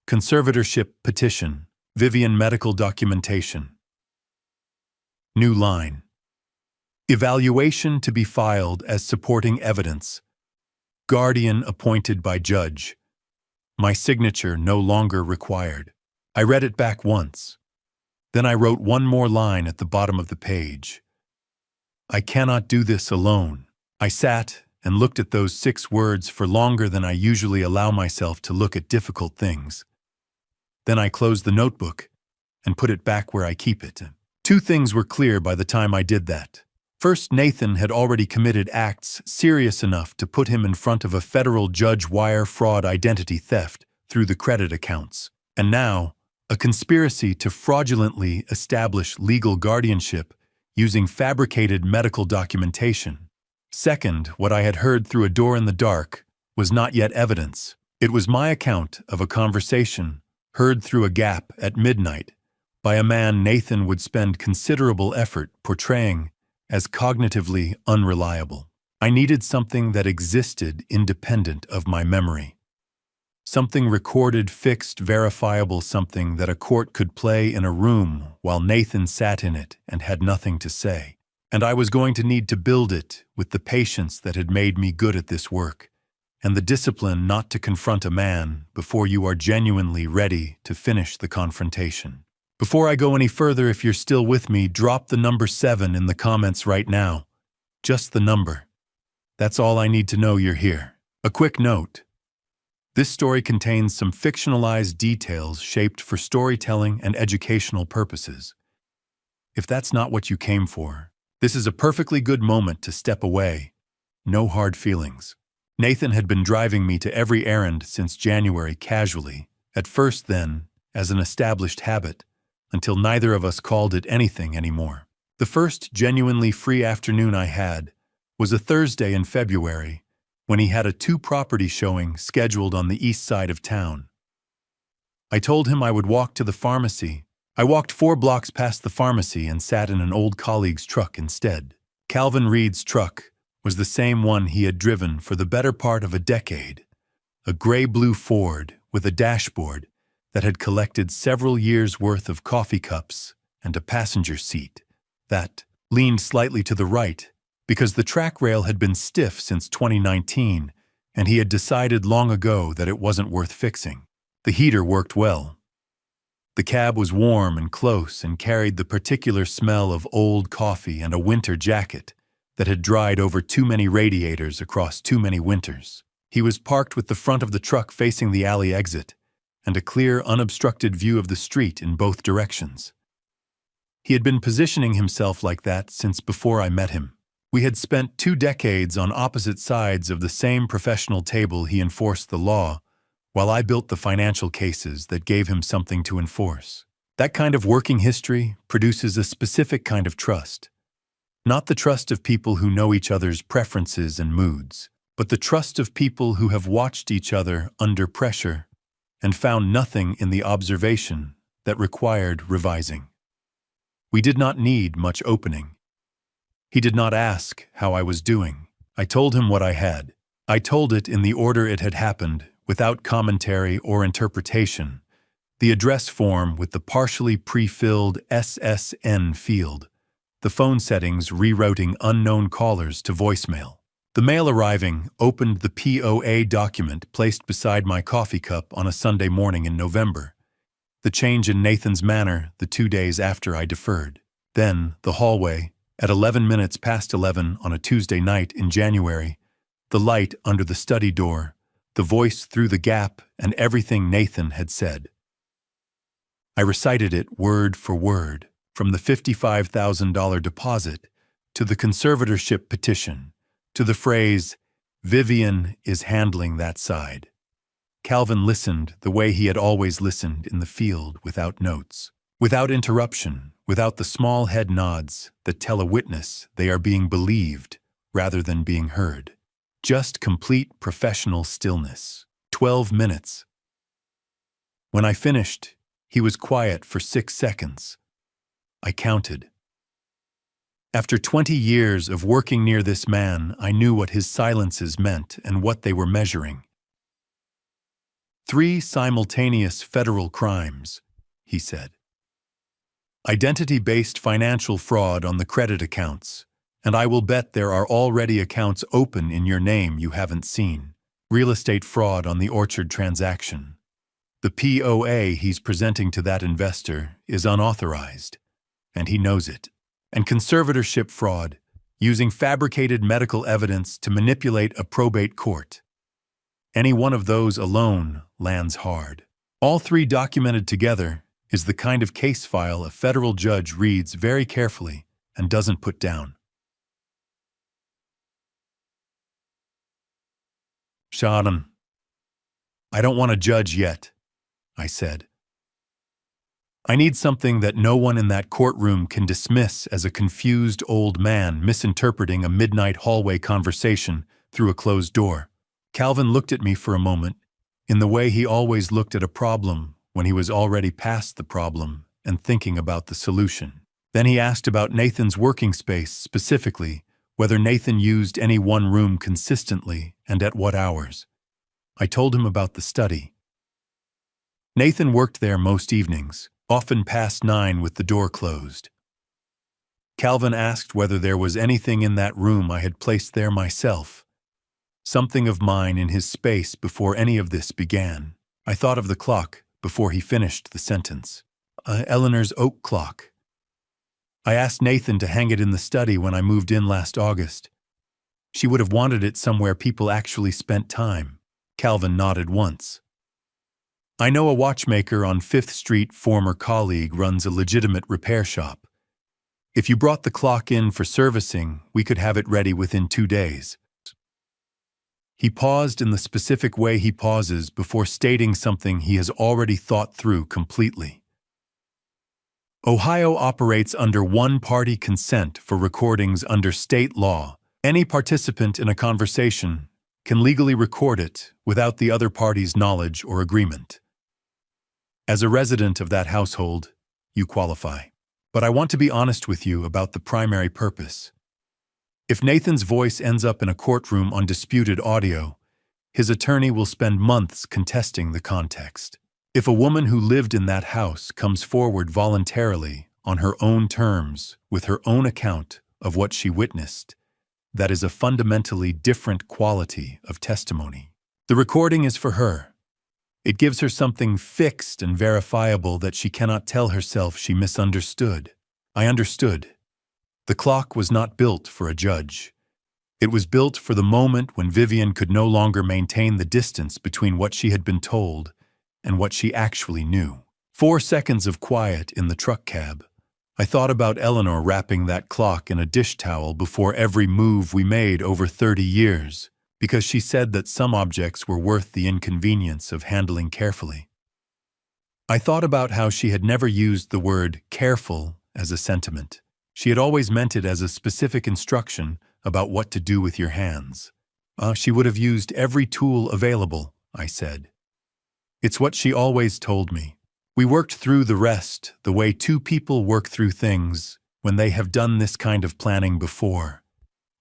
Conservatorship petition. Vivian medical documentation. New line. Evaluation to be filed as supporting evidence. Guardian appointed by judge. My signature no longer required. I read it back once. Then I wrote one more line at the bottom of the page. I cannot do this alone. I sat and looked at those 6 words for longer than I usually allow myself to look at difficult things. Then I closed the notebook and put it back where I keep it. 2 things were clear by the time I did that. First, Nathan had already committed acts serious enough to put him in front of a federal judge, wire fraud, identity theft through the credit accounts. And now, a conspiracy to fraudulently establish legal guardianship using fabricated medical documentation. Second, what I had heard through a door in the dark was not yet evidence. It was my account of a conversation heard through a gap at midnight by a man Nathan would spend considerable effort portraying as cognitively unreliable. I needed something that existed independent of my memory. Something recorded, fixed, verifiable, something that a court could play in a room while Nathan sat in it and had nothing to say. And I was going to need to build it with the patience that had made me good at this work, and the discipline not to confront a man before you are genuinely ready to finish the confrontation. Before I go any further, if you're still with me, drop the number 7 in the comments right now. Just the number. That's all I need to know you're here. A quick note. This story contains some fictionalized details shaped for storytelling and educational purposes. If that's not what you came for, This is a perfectly good moment to step away. No hard feelings. Nathan had been driving me to every errand since January casually, at first then, as an established habit, until neither of us called it anything anymore. The first genuinely free afternoon I had was a Thursday in February, when he had a 2-property showing scheduled on the east side of town. I told him I would walk to the pharmacy. I walked 4 blocks past the pharmacy and sat in an old colleague's truck instead. Calvin Reed's truck was the same one he had driven for the better part of a decade, a gray-blue Ford with a dashboard that had collected several years' worth of coffee cups and a passenger seat that leaned slightly to the right because the track rail had been stiff since 2019 and he had decided long ago that it wasn't worth fixing. The heater worked well. The cab was warm and close and carried the particular smell of old coffee and a winter jacket that had dried over too many radiators across too many winters. He was parked with the front of the truck facing the alley exit and a clear, unobstructed view of the street in both directions. He had been positioning himself like that since before I met him. We had spent 2 decades on opposite sides of the same professional table he enforced the law, while I built the financial cases that gave him something to enforce. That kind of working history produces a specific kind of trust. Not the trust of people who know each other's preferences and moods, but the trust of people who have watched each other under pressure and found nothing in the observation that required revising. We did not need much opening. He did not ask how I was doing. I told him what I had. I told it in the order it had happened, without commentary or interpretation, the address form with the partially pre-filled SSN field, the phone settings rerouting unknown callers to voicemail. The mail arriving opened the POA document placed beside my coffee cup on a Sunday morning in November, the change in Nathan's manner the 2 days after I deferred. Then, the hallway, at 11 minutes past 11 on a Tuesday night in January, the light under the study door, the voice through the gap, and everything Nathan had said. I recited it word for word, from the $55,000 deposit to the conservatorship petition, to the phrase, "Vivian is handling that side." Calvin listened the way he had always listened in the field, without notes, without interruption, without the small head nods that tell a witness they are being believed rather than being heard. Just complete professional stillness. 12 minutes. When I finished, he was quiet for 6 seconds. I counted. After 20 years of working near this man, I knew what his silences meant and what they were measuring. 3 simultaneous federal crimes, he said. Identity-based financial fraud on the credit accounts, and I will bet there are already accounts open in your name you haven't seen. Real estate fraud on the Orchard transaction. The POA he's presenting to that investor is unauthorized, and he knows it. And conservatorship fraud, using fabricated medical evidence to manipulate a probate court. Any one of those alone lands hard. All 3 documented together is the kind of case file a federal judge reads very carefully and doesn't put down. Sharon, I don't want to judge yet, I said. I need something that no one in that courtroom can dismiss as a confused old man misinterpreting a midnight hallway conversation through a closed door. Calvin looked at me for a moment, in the way he always looked at a problem when he was already past the problem and thinking about the solution. Then he asked about Nathan's working space specifically, whether Nathan used any one room consistently and at what hours. I told him about the study. Nathan worked there most evenings, often past 9 with the door closed. Calvin asked whether there was anything in that room I had placed there myself, something of mine in his space before any of this began. I thought of the clock before he finished the sentence. Eleanor's oak clock. I asked Nathan to hang it in the study when I moved in last August. She would have wanted it somewhere people actually spent time. Calvin nodded once. I know a watchmaker on 5th Street, former colleague, runs a legitimate repair shop. If you brought the clock in for servicing, we could have it ready within 2 days. He paused in the specific way he pauses before stating something he has already thought through completely. Ohio operates under one-party consent for recordings under state law. Any participant in a conversation can legally record it without the other party's knowledge or agreement. As a resident of that household, you qualify. But I want to be honest with you about the primary purpose. If Nathan's voice ends up in a courtroom on disputed audio, his attorney will spend months contesting the context. If a woman who lived in that house comes forward voluntarily on her own terms with her own account of what she witnessed, that is a fundamentally different quality of testimony. The recording is for her. It gives her something fixed and verifiable that she cannot tell herself she misunderstood. I understood. The clock was not built for a judge. It was built for the moment when Vivian could no longer maintain the distance between what she had been told and what she actually knew. 4 seconds of quiet in the truck cab. I thought about Eleanor wrapping that clock in a dish towel before every move we made over 30 years, because she said that some objects were worth the inconvenience of handling carefully. I thought about how she had never used the word careful as a sentiment. She had always meant it as a specific instruction about what to do with your hands. She would have used every tool available, I said. It's what she always told me. We worked through the rest the way two people work through things when they have done this kind of planning before,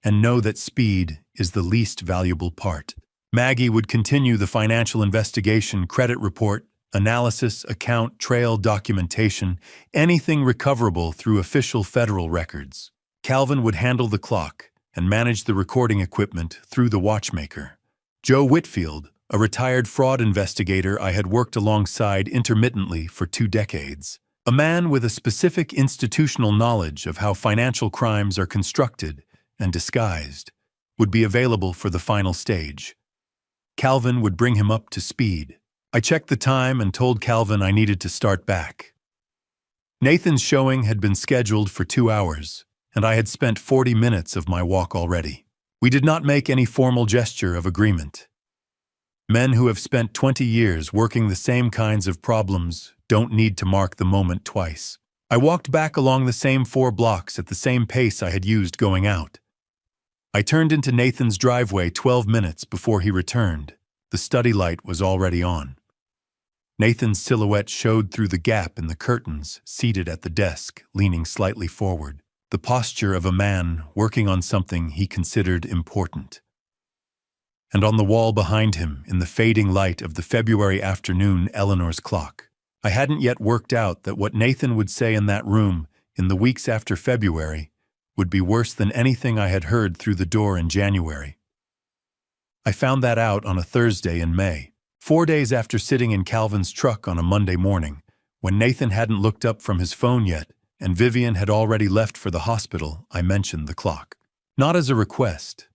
and know that speed is the least valuable part. Maggie would continue the financial investigation, credit report, analysis, account, trail, documentation, anything recoverable through official federal records. Calvin would handle the clock and manage the recording equipment through the watchmaker. Joe Whitfield, a retired fraud investigator I had worked alongside intermittently for 2 decades, a man with a specific institutional knowledge of how financial crimes are constructed and disguised, would be available for the final stage. Calvin would bring him up to speed. I checked the time and told Calvin I needed to start back. Nathan's showing had been scheduled for 2 hours, and I had spent 40 minutes of my walk already. We did not make any formal gesture of agreement. Men who have spent 20 years working the same kinds of problems don't need to mark the moment twice. I walked back along the same 4 blocks at the same pace I had used going out. I turned into Nathan's driveway 12 minutes before he returned. The study light was already on. Nathan's silhouette showed through the gap in the curtains, seated at the desk, leaning slightly forward, the posture of a man working on something he considered important. And on the wall behind him, in the fading light of the February afternoon, Eleanor's clock. I hadn't yet worked out that what Nathan would say in that room in the weeks after February would be worse than anything I had heard through the door in January. I found that out on a Thursday in May, 4 days after sitting in Calvin's truck on a Monday morning, when Nathan hadn't looked up from his phone yet and Vivian had already left for the hospital. I mentioned the clock. Not as a request.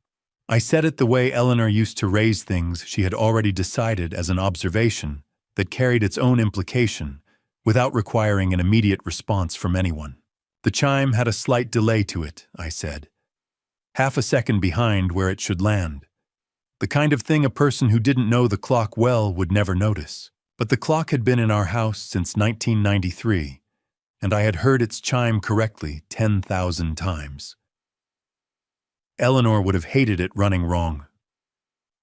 I said it the way Eleanor used to raise things she had already decided as an observation that carried its own implication without requiring an immediate response from anyone. The chime had a slight delay to it, I said. Half a second behind where it should land. The kind of thing a person who didn't know the clock well would never notice. But the clock had been in our house since 1993, and I had heard its chime correctly 10,000 times. Eleanor would have hated it running wrong.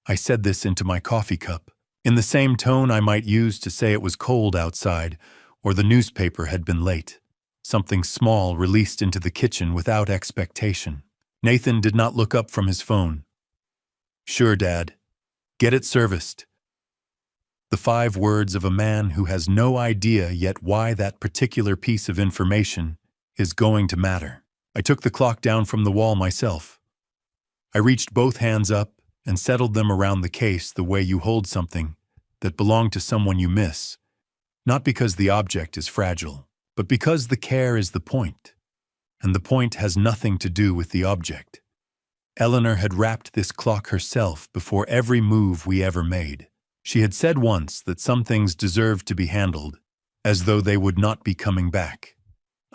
I said this into my coffee cup, in the same tone I might use to say it was cold outside or the newspaper had been late. Something small released into the kitchen without expectation. Nathan did not look up from his phone. Sure, Dad. Get it serviced. The 5 words of a man who has no idea yet why that particular piece of information is going to matter. I took the clock down from the wall myself. I reached both hands up and settled them around the case the way you hold something that belonged to someone you miss, not because the object is fragile, but because the care is the point, and the point has nothing to do with the object. Eleanor had wrapped this clock herself before every move we ever made. She had said once that some things deserved to be handled as though they would not be coming back.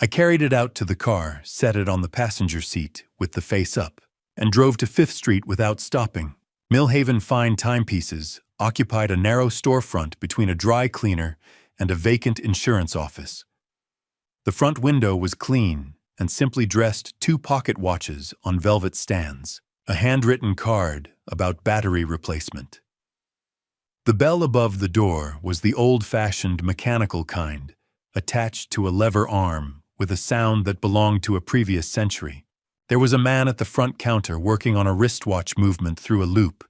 I carried it out to the car, set it on the passenger seat with the face up, and drove to 5th Street without stopping. Millhaven Fine Timepieces occupied a narrow storefront between a dry cleaner and a vacant insurance office. The front window was clean and simply dressed 2 pocket watches on velvet stands, a handwritten card about battery replacement. The bell above the door was the old-fashioned mechanical kind, attached to a lever arm with a sound that belonged to a previous century. There was a man at the front counter working on a wristwatch movement through a loop,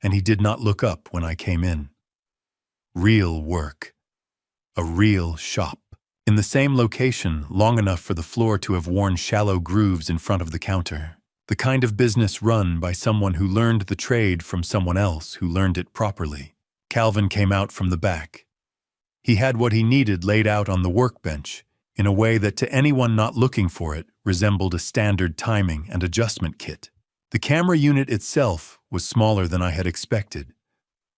and he did not look up when I came in. Real work. A real shop. In the same location, long enough for the floor to have worn shallow grooves in front of the counter. The kind of business run by someone who learned the trade from someone else who learned it properly. Calvin came out from the back. He had what he needed laid out on the workbench in a way that to anyone not looking for it resembled a standard timing and adjustment kit. The camera unit itself was smaller than I had expected,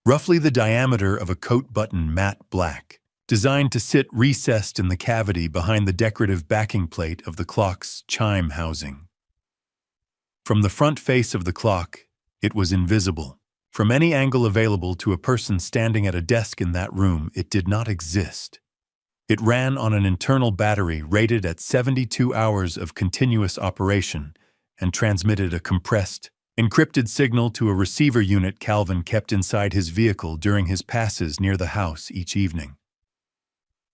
roughly the diameter of a coat button matte black, designed to sit recessed in the cavity behind the decorative backing plate of the clock's chime housing. From the front face of the clock, it was invisible. From any angle available to a person standing at a desk in that room, it did not exist. It ran on an internal battery rated at 72 hours of continuous operation and transmitted a compressed, encrypted signal to a receiver unit Calvin kept inside his vehicle during his passes near the house each evening.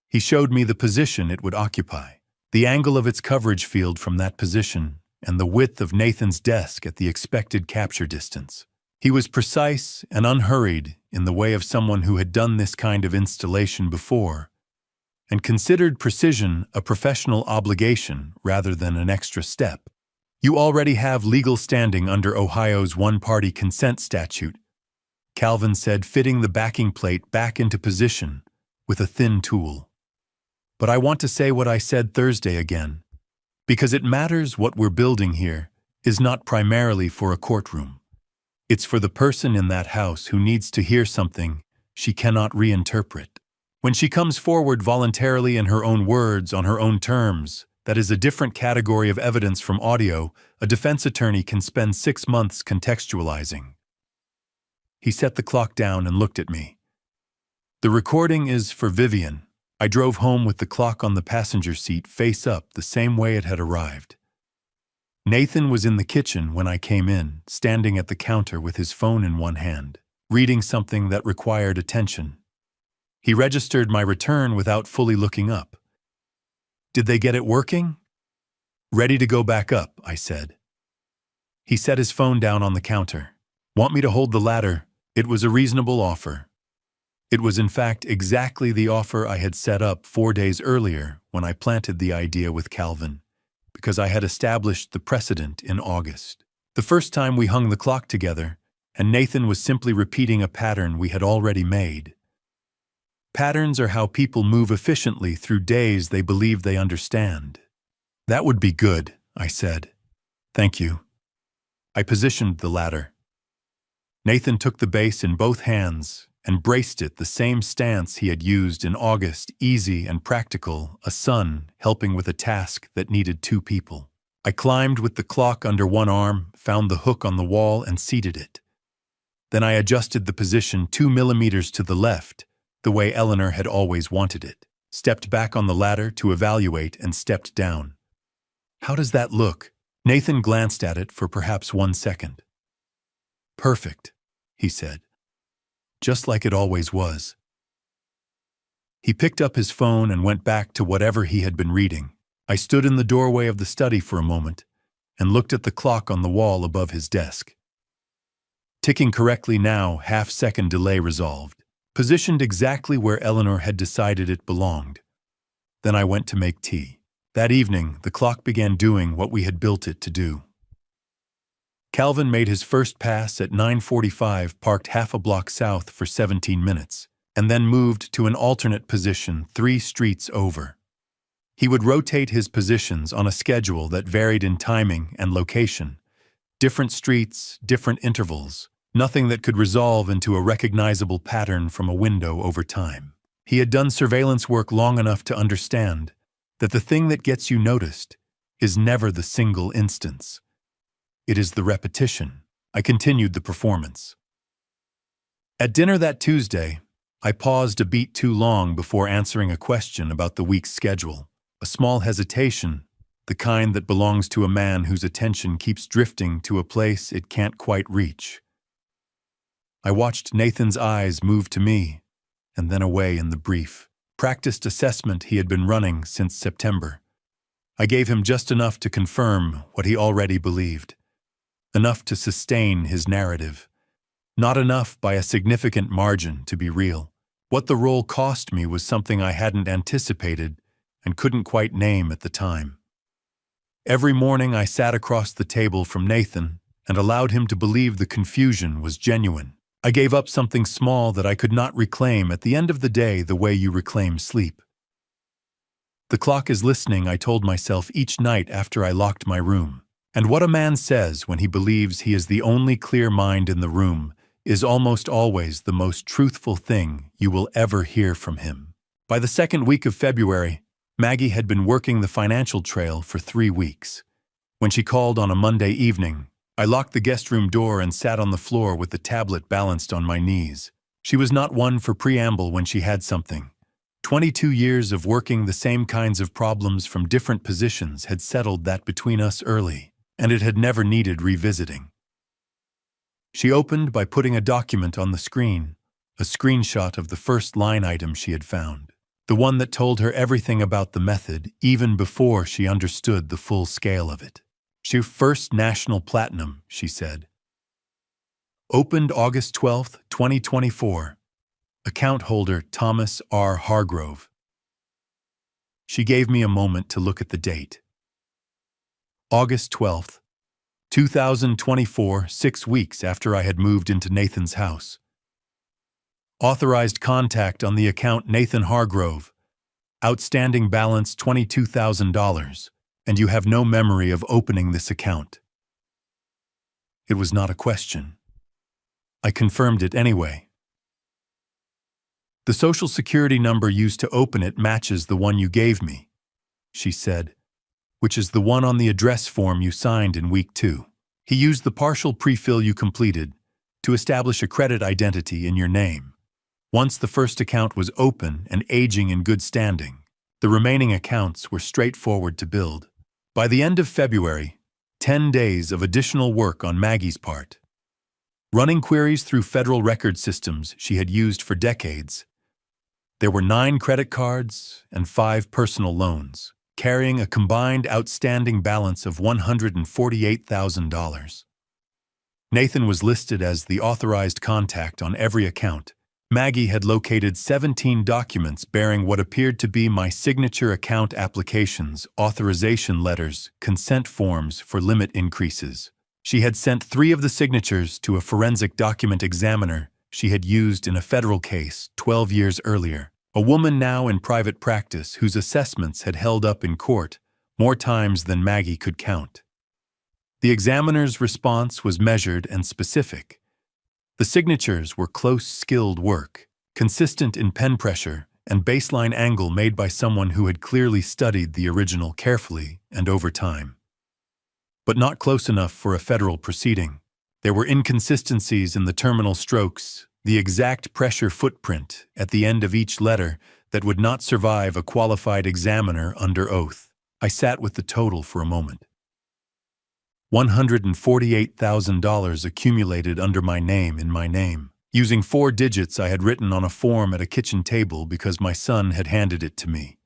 He showed me the position it would occupy, the angle of its coverage field from that position, and the width of Nathan's desk at the expected capture distance. He was precise and unhurried in the way of someone who had done this kind of installation before, and considered precision a professional obligation rather than an extra step. You already have legal standing under Ohio's one-party consent statute, Calvin said, fitting the backing plate back into position with a thin tool. But I want to say what I said Thursday again, because it matters. What we're building here is not primarily for a courtroom. It's for the person in that house who needs to hear something she cannot reinterpret. When she comes forward voluntarily in her own words, on her own terms, that is a different category of evidence from audio. A defense attorney can spend 6 months contextualizing. He set the clock down and looked at me. The recording is for Vivian. I drove home with the clock on the passenger seat face up the same way it had arrived. Nathan was in the kitchen when I came in, standing at the counter with his phone in one hand, reading something that required attention. He registered my return without fully looking up. Did they get it working? Ready to go back up, I said. He set his phone down on the counter. Want me to hold the ladder? It was a reasonable offer. It was in fact exactly the offer I had set up 4 days earlier when I planted the idea with Calvin, because I had established the precedent in August. The first time we hung the clock together, and Nathan was simply repeating a pattern we had already made. Patterns are how people move efficiently through days they believe they understand. That would be good, I said. Thank you. I positioned the ladder. Nathan took the base in both hands and braced it the same stance he had used in August, easy and practical, a son helping with a task that needed 2 people. I climbed with the clock under one arm, found the hook on the wall and seated it. Then I adjusted the position 2 millimeters to the left, the way Eleanor had always wanted it, stepped back on the ladder to evaluate and stepped down. How does that look? Nathan glanced at it for perhaps 1 second. Perfect, he said. Just like it always was. He picked up his phone and went back to whatever he had been reading. I stood in the doorway of the study for a moment and looked at the clock on the wall above his desk. Ticking correctly now, half-second delay resolved. Positioned exactly where Eleanor had decided it belonged. Then I went to make tea. That evening, the clock began doing what we had built it to do. Calvin made his first pass at 9:45, parked half a block south for 17 minutes, and then moved to an alternate position 3 streets over. He would rotate his positions on a schedule that varied in timing and location. Different streets, different intervals, nothing that could resolve into a recognizable pattern from a window over time. He had done surveillance work long enough to understand that the thing that gets you noticed is never the single instance. It is the repetition. I continued the performance. At dinner that Tuesday, I paused a beat too long before answering a question about the week's schedule. A small hesitation, the kind that belongs to a man whose attention keeps drifting to a place it can't quite reach. I watched Nathan's eyes move to me, and then away in the brief, practiced assessment he had been running since September. I gave him just enough to confirm what he already believed, enough to sustain his narrative, not enough by a significant margin to be real. What the role cost me was something I hadn't anticipated and couldn't quite name at the time. Every morning I sat across the table from Nathan and allowed him to believe the confusion was genuine. I gave up something small that I could not reclaim at the end of the day the way you reclaim sleep. The clock is listening, I told myself each night after I locked my room. And what a man says when he believes he is the only clear mind in the room is almost always the most truthful thing you will ever hear from him. By the second week of February, Maggie had been working the financial trail for 3 weeks. When she called on a Monday evening, I locked the guest room door and sat on the floor with the tablet balanced on my knees. She was not one for preamble when she had something. 22 years of working the same kinds of problems from different positions had settled that between us early, and it had never needed revisiting. She opened by putting a document on the screen, a screenshot of the first line item she had found, the one that told her everything about the method even before she understood the full scale of it. She first national platinum, she said. Opened August 12, 2024. Account holder Thomas R. Hargrove. She gave me a moment to look at the date. August 12th, 2024, 6 weeks after I had moved into Nathan's house. Authorized contact on the account Nathan Hargrove. Outstanding balance $22,000, and you have no memory of opening this account. It was not a question. I confirmed it anyway. The Social Security number used to open it matches the one you gave me, she said, which is the one on the address form you signed in week 2. He used the partial pre-fill you completed to establish a credit identity in your name. Once the first account was open and aging in good standing, the remaining accounts were straightforward to build. By the end of February, 10 days of additional work on Maggie's part. Running queries through federal record systems she had used for decades. There were 9 credit cards and 5 personal loans, carrying a combined outstanding balance of $148,000. Nathan was listed as the authorized contact on every account. Maggie had located 17 documents bearing what appeared to be my signature account applications, authorization letters, consent forms for limit increases. She had sent 3 of the signatures to a forensic document examiner she had used in a federal case 12 years earlier, a woman now in private practice whose assessments had held up in court more times than Maggie could count. The examiner's response was measured and specific. The signatures were close, skilled work, consistent in pen pressure and baseline angle made by someone who had clearly studied the original carefully and over time. But not close enough for a federal proceeding. There were inconsistencies in the terminal strokes, the exact pressure footprint at the end of each letter that would not survive a qualified examiner under oath. I sat with the total for a moment. $148,000 accumulated under my name in my name, using 4 digits I had written on a form at a kitchen table because my son had handed it to me.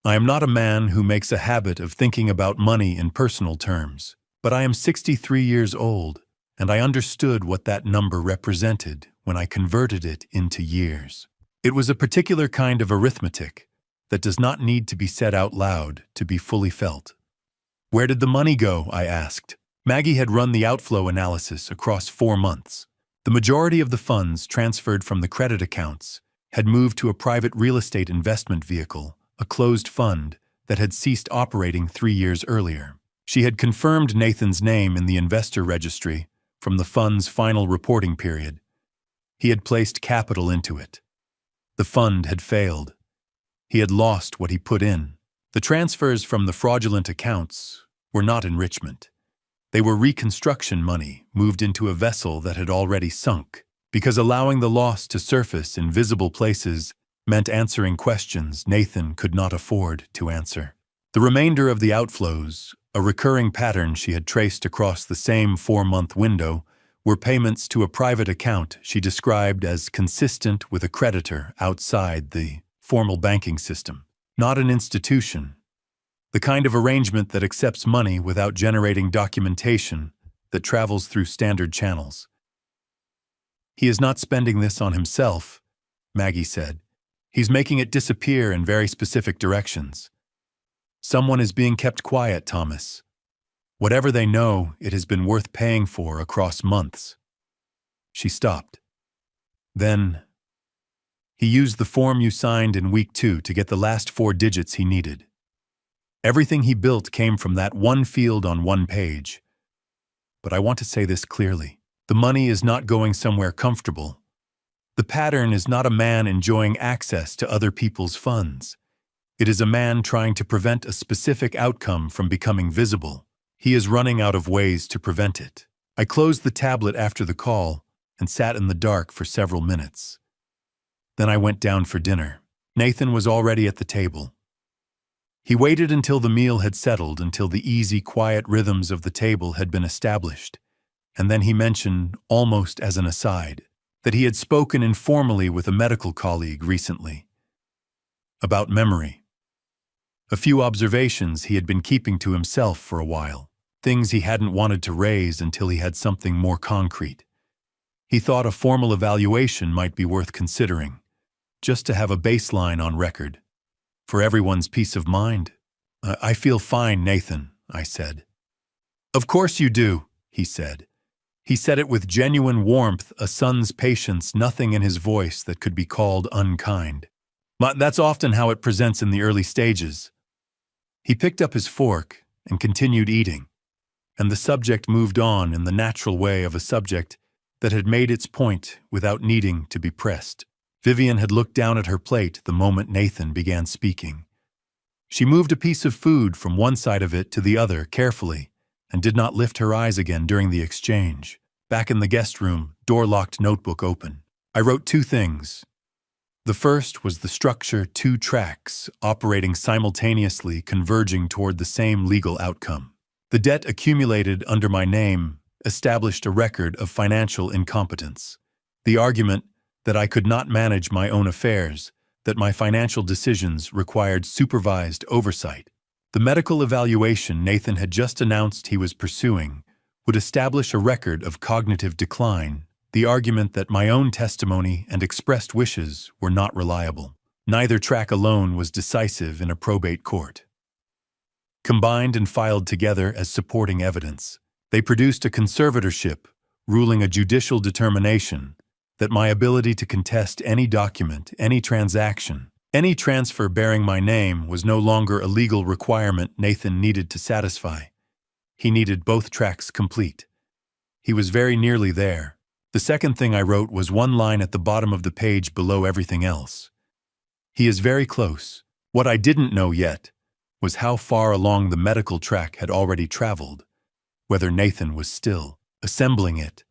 I am not a man who makes a habit of thinking about money in personal terms, but I am 63 years old, and I understood what that number represented when I converted it into years. It was a particular kind of arithmetic that does not need to be said out loud to be fully felt. Where did the money go? I asked. Maggie had run the outflow analysis across 4 months. The majority of the funds transferred from the credit accounts had moved to a private real estate investment vehicle, a closed fund that had ceased operating 3 years earlier. She had confirmed Nathan's name in the investor registry from the fund's final reporting period. He had placed capital into it. The fund had failed. He had lost what he put in. The transfers from the fraudulent accounts were not enrichment. They were reconstruction money moved into a vessel that had already sunk, because allowing the loss to surface in visible places meant answering questions Nathan could not afford to answer. The remainder of the outflows, a recurring pattern she had traced across the same 4-month window, were payments to a private account she described as consistent with a creditor outside the formal banking system, not an institution. The kind of arrangement that accepts money without generating documentation that travels through standard channels. "He is not spending this on himself," Maggie said. "He's making it disappear in very specific directions. Someone is being kept quiet, Thomas. Whatever they know, it has been worth paying for across months." She stopped. "Then, he used the form you signed in week 2 to get the last 4 digits he needed. Everything he built came from that one field on one page. But I want to say this clearly. The money is not going somewhere comfortable. The pattern is not a man enjoying access to other people's funds. It is a man trying to prevent a specific outcome from becoming visible. He is running out of ways to prevent it." I closed the tablet after the call and sat in the dark for several minutes. Then I went down for dinner. Nathan was already at the table. He waited until the meal had settled, until the easy, quiet rhythms of the table had been established, and then he mentioned, almost as an aside, that he had spoken informally with a medical colleague recently about memory. A few observations he had been keeping to himself for a while, things he hadn't wanted to raise until he had something more concrete. He thought a formal evaluation might be worth considering, just to have a baseline on record. For everyone's peace of mind. "I feel fine, Nathan," I said. "Of course you do," he said. He said it with genuine warmth, a son's patience, nothing in his voice that could be called unkind. But that's often how it presents in the early stages. He picked up his fork and continued eating, and the subject moved on in the natural way of a subject that had made its point without needing to be pressed. Vivian had looked down at her plate the moment Nathan began speaking. She moved a piece of food from one side of it to the other carefully, and did not lift her eyes again during the exchange. Back in the guest room, door-locked notebook open. I wrote 2 things. The first was the structure, 2 tracks, operating simultaneously, converging toward the same legal outcome. The debt accumulated under my name established a record of financial incompetence. The argument that I could not manage my own affairs, that my financial decisions required supervised oversight. The medical evaluation Nathan had just announced he was pursuing would establish a record of cognitive decline, the argument that my own testimony and expressed wishes were not reliable. Neither track alone was decisive in a probate court. Combined and filed together as supporting evidence, they produced a conservatorship, ruling a judicial determination that my ability to contest any document, any transaction, any transfer bearing my name was no longer a legal requirement Nathan needed to satisfy. He needed both tracks complete. He was very nearly there. The second thing I wrote was one line at the bottom of the page below everything else. He is very close. What I didn't know yet was how far along the medical track had already traveled, whether Nathan was still assembling it,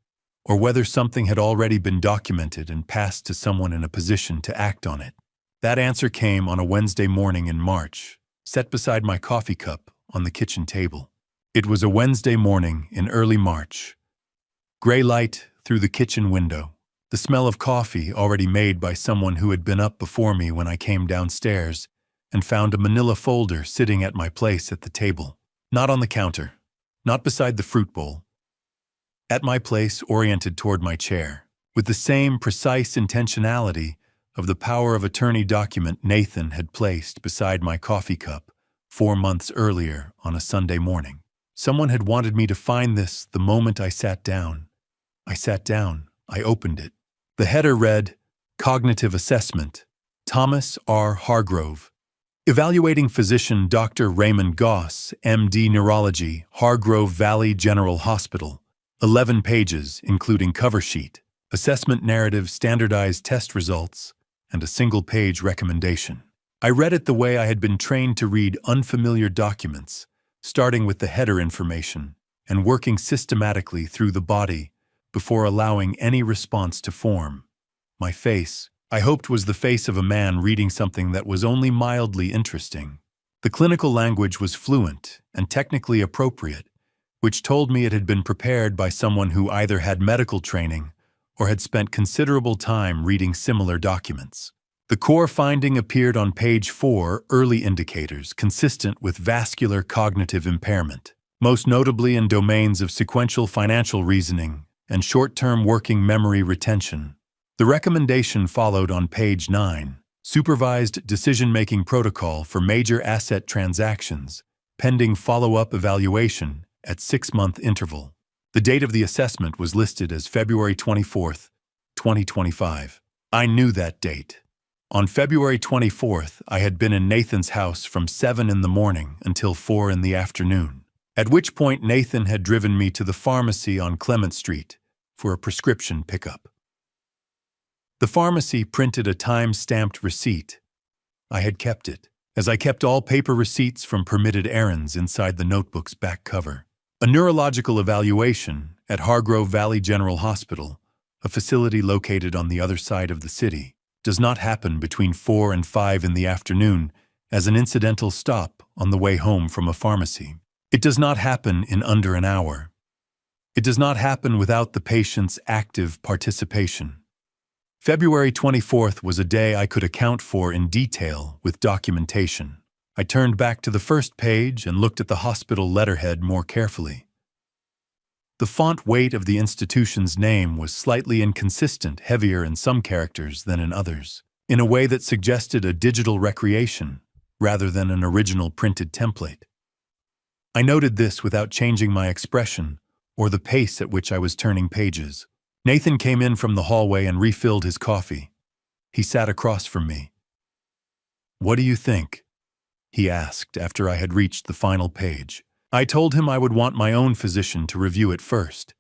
or whether something had already been documented and passed to someone in a position to act on it. That answer came on a Wednesday morning in March, set beside my coffee cup on the kitchen table. It was a Wednesday morning in early March. Gray light through the kitchen window, the smell of coffee already made by someone who had been up before me when I came downstairs and found a manila folder sitting at my place at the table. Not on the counter, not beside the fruit bowl. At my place, oriented toward my chair, with the same precise intentionality of the power of attorney document Nathan had placed beside my coffee cup 4 months earlier on a Sunday morning. Someone had wanted me to find this the moment I sat down. I sat down. I opened it. The header read, Cognitive Assessment, Thomas R. Hargrove. Evaluating physician Dr. Raymond Goss, M.D. Neurology, Hargrove Valley General Hospital. 11 pages, including cover sheet, assessment narrative, standardized test results, and a single-page recommendation. I read it the way I had been trained to read unfamiliar documents, starting with the header information and working systematically through the body before allowing any response to form. My face, I hoped, was the face of a man reading something that was only mildly interesting. The clinical language was fluent and technically appropriate, which told me it had been prepared by someone who either had medical training or had spent considerable time reading similar documents. The core finding appeared on page 4: early indicators consistent with vascular cognitive impairment, most notably in domains of sequential financial reasoning and short-term working memory retention. The recommendation followed on page 9: supervised decision-making protocol for major asset transactions, pending follow-up evaluation at 6-month interval. The date of the assessment was listed as February 24th, 2025. I knew that date. On February 24th, I had been in Nathan's house from 7 in the morning until 4 in the afternoon, at which point Nathan had driven me to the pharmacy on Clement Street for a prescription pickup. The pharmacy printed a time-stamped receipt. I had kept it, as I kept all paper receipts from permitted errands inside the notebook's back cover. A neurological evaluation at Hargrove Valley General Hospital, a facility located on the other side of the city, does not happen between 4 and 5 in the afternoon as an incidental stop on the way home from a pharmacy. It does not happen in under an hour. It does not happen without the patient's active participation. February 24th was a day I could account for in detail with documentation. I turned back to the first page and looked at the hospital letterhead more carefully. The font weight of the institution's name was slightly inconsistent, heavier in some characters than in others, in a way that suggested a digital recreation rather than an original printed template. I noted this without changing my expression or the pace at which I was turning pages. Nathan came in from the hallway and refilled his coffee. He sat across from me. "What do you think?" he asked after I had reached the final page. I told him I would want my own physician to review it first.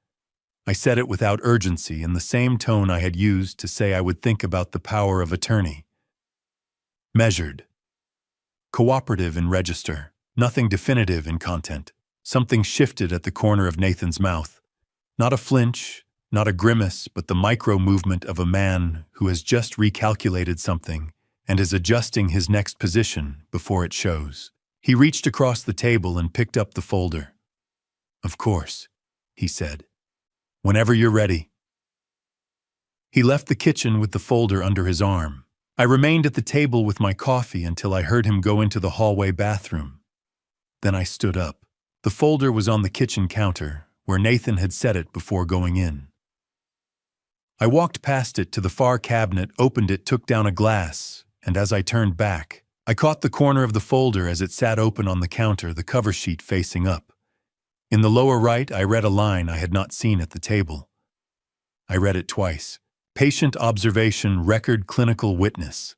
I said it without urgency, in the same tone I had used to say I would think about the power of attorney. Measured. Cooperative in register. Nothing definitive in content. Something shifted at the corner of Nathan's mouth. Not a flinch, not a grimace, but the micro-movement of a man who has just recalculated something and is adjusting his next position before it shows. He reached across the table and picked up the folder. "Of course," he said. "Whenever you're ready." He left the kitchen with the folder under his arm. I remained at the table with my coffee until I heard him go into the hallway bathroom. Then I stood up. The folder was on the kitchen counter, where Nathan had set it before going in. I walked past it to the far cabinet, opened it, took down a glass, and as I turned back, I caught the corner of the folder as it sat open on the counter, the cover sheet facing up. In the lower right, I read a line I had not seen at the table. I read it twice. Patient observation, record clinical witness.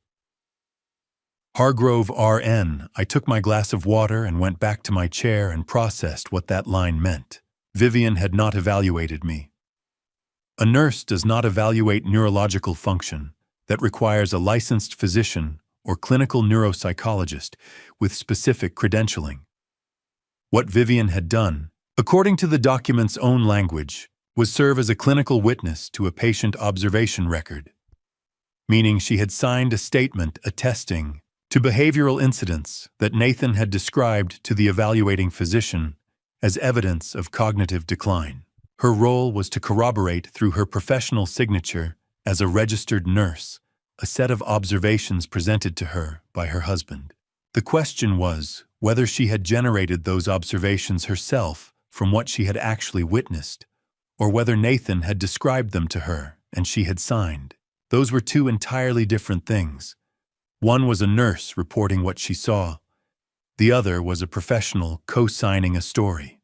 Hargrove RN. I took my glass of water and went back to my chair and processed what that line meant. Vivian had not evaluated me. A nurse does not evaluate neurological function. That requires a licensed physician or clinical neuropsychologist with specific credentialing. What Vivian had done, according to the document's own language, was serve as a clinical witness to a patient observation record, meaning she had signed a statement attesting to behavioral incidents that Nathan had described to the evaluating physician as evidence of cognitive decline. Her role was to corroborate through her professional signature as a registered nurse a set of observations presented to her by her husband. The question was whether she had generated those observations herself from what she had actually witnessed, or whether Nathan had described them to her and she had signed. Those were two entirely different things. One was a nurse reporting what she saw. The other was a professional co-signing a story.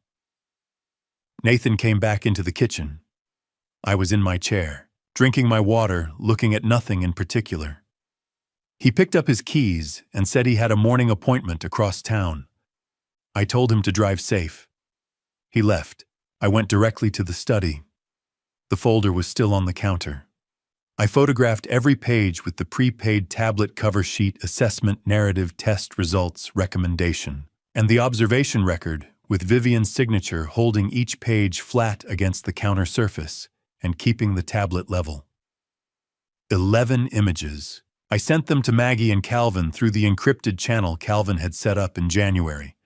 Nathan came back into the kitchen. I was in my chair, drinking my water, looking at nothing in particular. He picked up his keys and said he had a morning appointment across town. I told him to drive safe. He left. I went directly to the study. The folder was still on the counter. I photographed every page with the prepaid tablet cover sheet, assessment, narrative, test results, recommendation, and the observation record with Vivian's signature holding each page flat against the counter surface and keeping the tablet level. 11 images. I sent them to Maggie and Calvin through the encrypted channel Calvin had set up in January.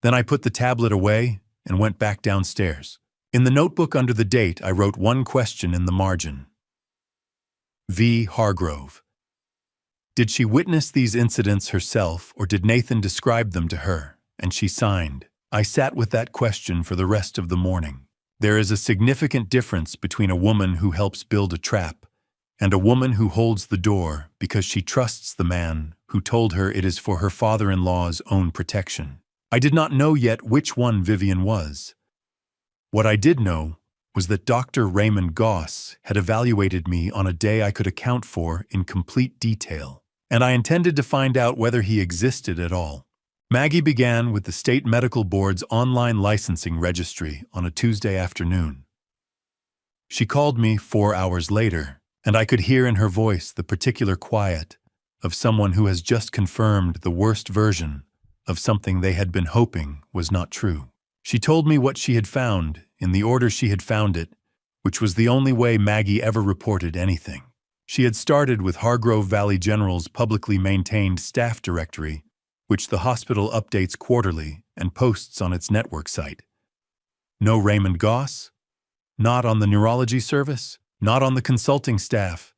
Then I put the tablet away and went back downstairs. In the notebook under the date, I wrote one question in the margin. V. Hargrove. Did she witness these incidents herself, or did Nathan describe them to her? And she signed. I sat with that question for the rest of the morning. There is a significant difference between a woman who helps build a trap and a woman who holds the door because she trusts the man who told her it is for her father-in-law's own protection. I did not know yet which one Vivian was. What I did know was that Dr. Raymond Goss had evaluated me on a day I could account for in complete detail, and I intended to find out whether he existed at all. Maggie began with the State Medical Board's online licensing registry on a Tuesday afternoon. She called me 4 hours later, and I could hear in her voice the particular quiet of someone who has just confirmed the worst version of something they had been hoping was not true. She told me what she had found in the order she had found it, which was the only way Maggie ever reported anything. She had started with Hargrove Valley General's publicly maintained staff directory, which the hospital updates quarterly and posts on its network site. No Raymond Goss? Not on the neurology service? Not on the consulting staff?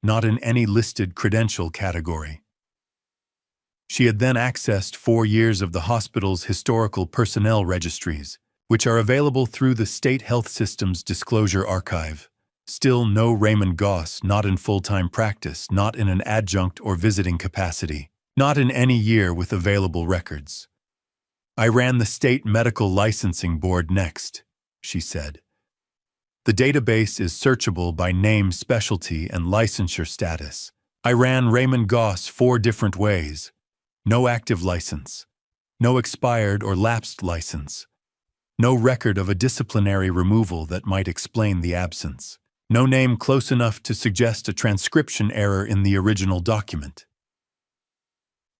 Not in any listed credential category. She had then accessed 4 years of the hospital's historical personnel registries, which are available through the State Health System's Disclosure Archive. Still no Raymond Goss, not in full-time practice, not in an adjunct or visiting capacity, not in any year with available records. I ran the State Medical Licensing Board next, she said. The database is searchable by name, specialty, and licensure status. I ran Raymond Goss 4 different ways. No active license. No expired or lapsed license. No record of a disciplinary removal that might explain the absence. No name close enough to suggest a transcription error in the original document.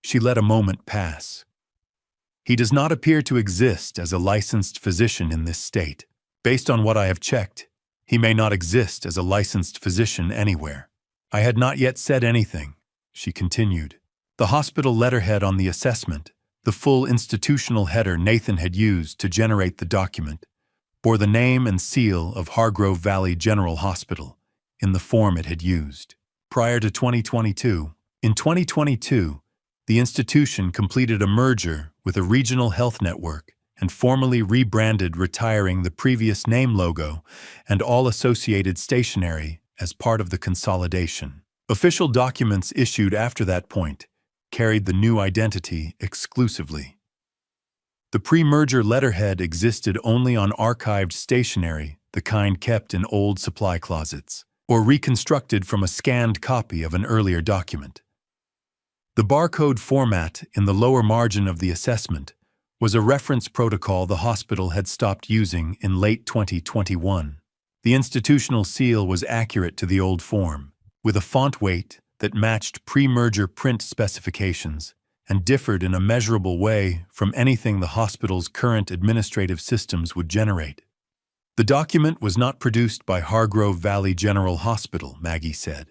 She let a moment pass. He does not appear to exist as a licensed physician in this state. Based on what I have checked, he may not exist as a licensed physician anywhere. I had not yet said anything, she continued. The hospital letterhead on the assessment, the full institutional header Nathan had used to generate the document, bore the name and seal of Hargrove Valley General Hospital in the form it had used. Prior to 2022, in 2022, the institution completed a merger with a regional health network and formally rebranded, retiring the previous name logo and all associated stationery as part of the consolidation. Official documents issued after that point carried the new identity exclusively. The pre-merger letterhead existed only on archived stationery, the kind kept in old supply closets, or reconstructed from a scanned copy of an earlier document. The barcode format in the lower margin of the assessment was a reference protocol the hospital had stopped using in late 2021. The institutional seal was accurate to the old form, with a font weight that matched pre-merger print specifications and differed in a measurable way from anything the hospital's current administrative systems would generate. The document was not produced by Hargrove Valley General Hospital, Maggie said.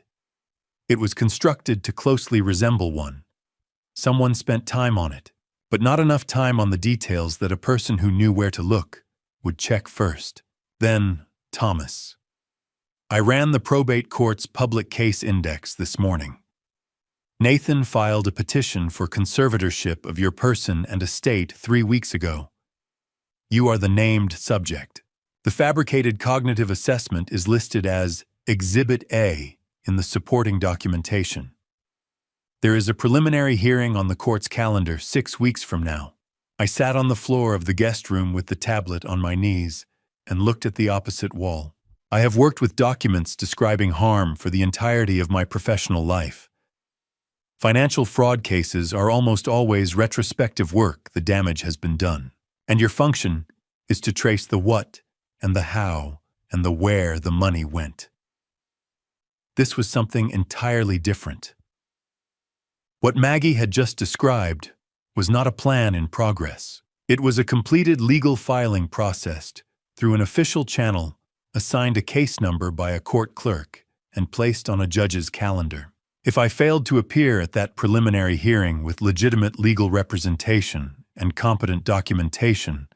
It was constructed to closely resemble one. Someone spent time on it, but not enough time on the details that a person who knew where to look would check first. Then, Thomas. I ran the probate court's public case index this morning. Nathan filed a petition for conservatorship of your person and estate 3 weeks ago. You are the named subject. The fabricated cognitive assessment is listed as Exhibit A in the supporting documentation. There is a preliminary hearing on the court's calendar 6 weeks from now. I sat on the floor of the guest room with the tablet on my knees and looked at the opposite wall. I have worked with documents describing harm for the entirety of my professional life. Financial fraud cases are almost always retrospective work. The damage has been done, and your function is to trace the what and the how and the where the money went. This was something entirely different. What Maggie had just described was not a plan in progress. It was a completed legal filing processed through an official channel, assigned a case number by a court clerk, and placed on a judge's calendar. If I failed to appear at that preliminary hearing with legitimate legal representation and competent documentation,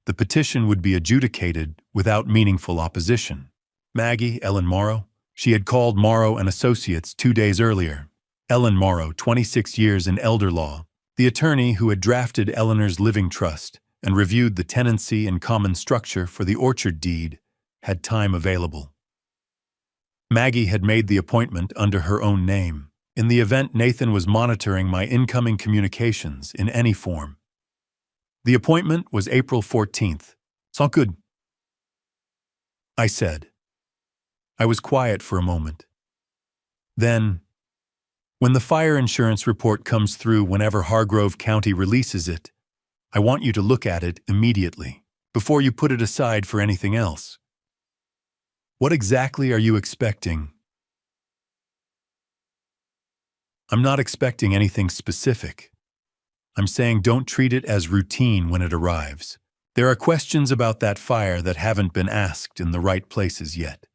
the petition would be adjudicated without meaningful opposition. Maggie, Ellen Morrow? She had called Morrow and Associates 2 days earlier. Ellen Morrow, 26 years in elder law, the attorney who had drafted Eleanor's living trust and reviewed the tenancy and common structure for the orchard deed, had time available. Maggie had made the appointment under her own name, in the event Nathan was monitoring my incoming communications in any form. The appointment was April 14th. "C'est good," I said. I was quiet for a moment. Then, "When the fire insurance report comes through whenever Hargrove County releases it, I want you to look at it immediately, before you put it aside for anything else." "What exactly are you expecting?" "I'm not expecting anything specific. I'm saying don't treat it as routine when it arrives. There are questions about that fire that haven't been asked in the right places yet."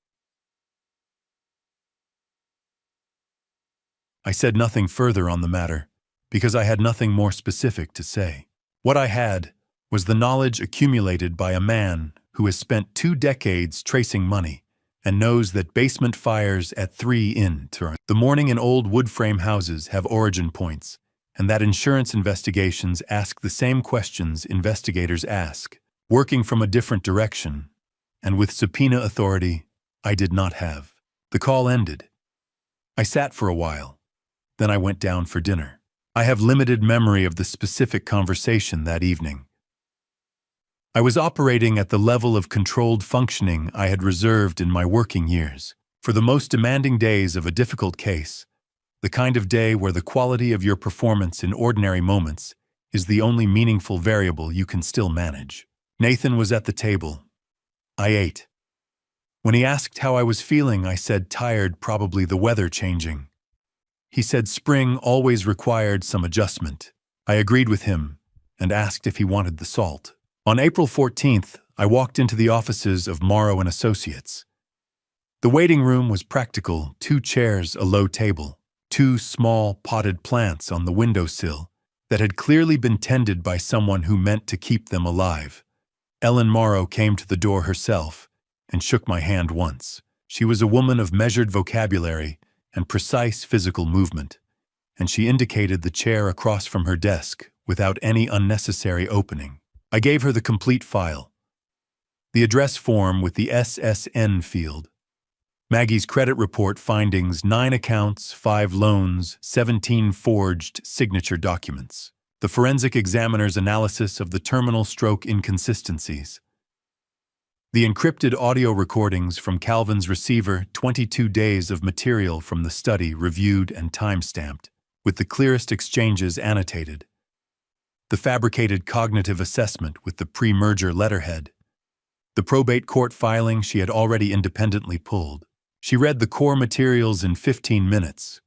I said nothing further on the matter, because I had nothing more specific to say. What I had was the knowledge accumulated by a man who has spent 2 decades tracing money and knows that basement fires at 3 in the morning in old wood frame houses have origin points, and that insurance investigations ask the same questions investigators ask, working from a different direction, and with subpoena authority I did not have. The call ended. I sat for a while. Then I went down for dinner. I have limited memory of the specific conversation that evening. I was operating at the level of controlled functioning I had reserved in my working years for the most demanding days of a difficult case, the kind of day where the quality of your performance in ordinary moments is the only meaningful variable you can still manage. Nathan was at the table. I ate. When he asked how I was feeling, I said tired, probably the weather changing. He said spring always required some adjustment. I agreed with him and asked if he wanted the salt. On April 14th, I walked into the offices of Morrow and Associates. The waiting room was practical: 2 chairs, a low table, 2 small potted plants on the windowsill that had clearly been tended by someone who meant to keep them alive. Ellen Morrow came to the door herself and shook my hand once. She was a woman of measured vocabulary and precise physical movement, and she indicated the chair across from her desk without any unnecessary opening. I gave her the complete file. The address form with the SSN field. Maggie's credit report findings: 9 accounts, 5 loans, 17 forged signature documents. The forensic examiner's analysis of the terminal stroke inconsistencies. The encrypted audio recordings from Calvin's receiver, 22 days of material from the study reviewed and time-stamped, with the clearest exchanges annotated. The fabricated cognitive assessment with the pre-merger letterhead. The probate court filing she had already independently pulled. She read the core materials in 15 minutes,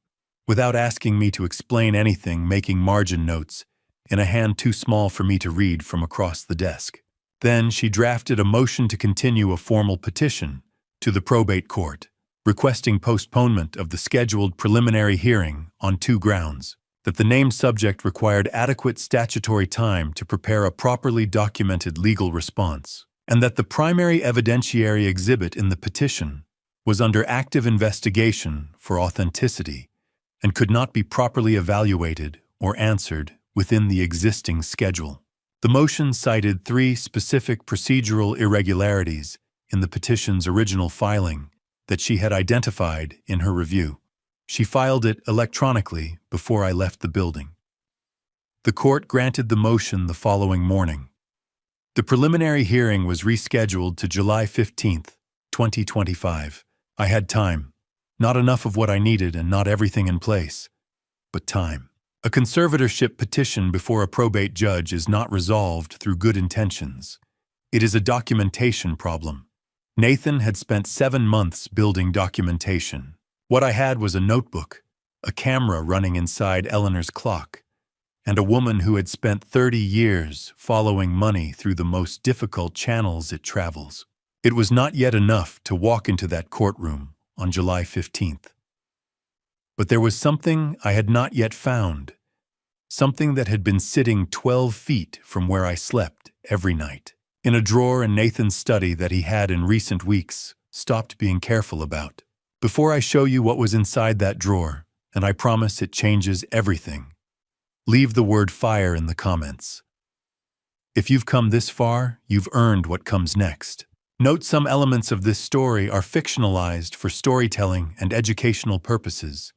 without asking me to explain anything, making margin notes in a hand too small for me to read from across the desk. Then she drafted a motion to continue a formal petition to the probate court, requesting postponement of the scheduled preliminary hearing on 2 grounds: that the named subject required adequate statutory time to prepare a properly documented legal response, and that the primary evidentiary exhibit in the petition was under active investigation for authenticity and could not be properly evaluated or answered within the existing schedule. The motion cited 3 specific procedural irregularities in the petition's original filing that she had identified in her review. She filed it electronically before I left the building. The court granted the motion the following morning. The preliminary hearing was rescheduled to July 15th, 2025. I had time. Not enough of what I needed and not everything in place, but time. A conservatorship petition before a probate judge is not resolved through good intentions. It is a documentation problem. Nathan had spent 7 months building documentation. What I had was a notebook, a camera running inside Eleanor's clock, and a woman who had spent 30 years following money through the most difficult channels it travels. It was not yet enough to walk into that courtroom on July 15th. But there was something I had not yet found, something that had been sitting 12 feet from where I slept every night, in a drawer in Nathan's study that he had in recent weeks stopped being careful about. Before I show you what was inside that drawer, and I promise it changes everything, leave the word fire in the comments. If you've come this far, you've earned what comes next. Note some elements of this story are fictionalized for storytelling and educational purposes.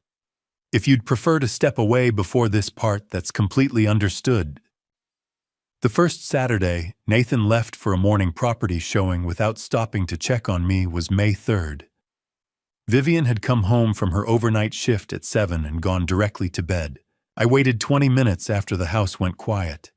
If you'd prefer to step away before this part, that's completely understood. The first Saturday Nathan left for a morning property showing without stopping to check on me was May 3rd. Vivian had come home from her overnight shift at 7 and gone directly to bed. I waited 20 minutes after the house went quiet.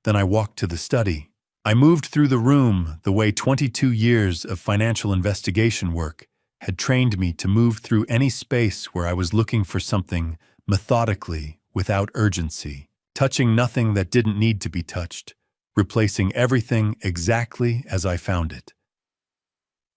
Then I walked to the study. I moved through the room the way 22 years of financial investigation work had trained me to move through any space where I was looking for something methodically, without urgency, touching nothing that didn't need to be touched, replacing everything exactly as I found it.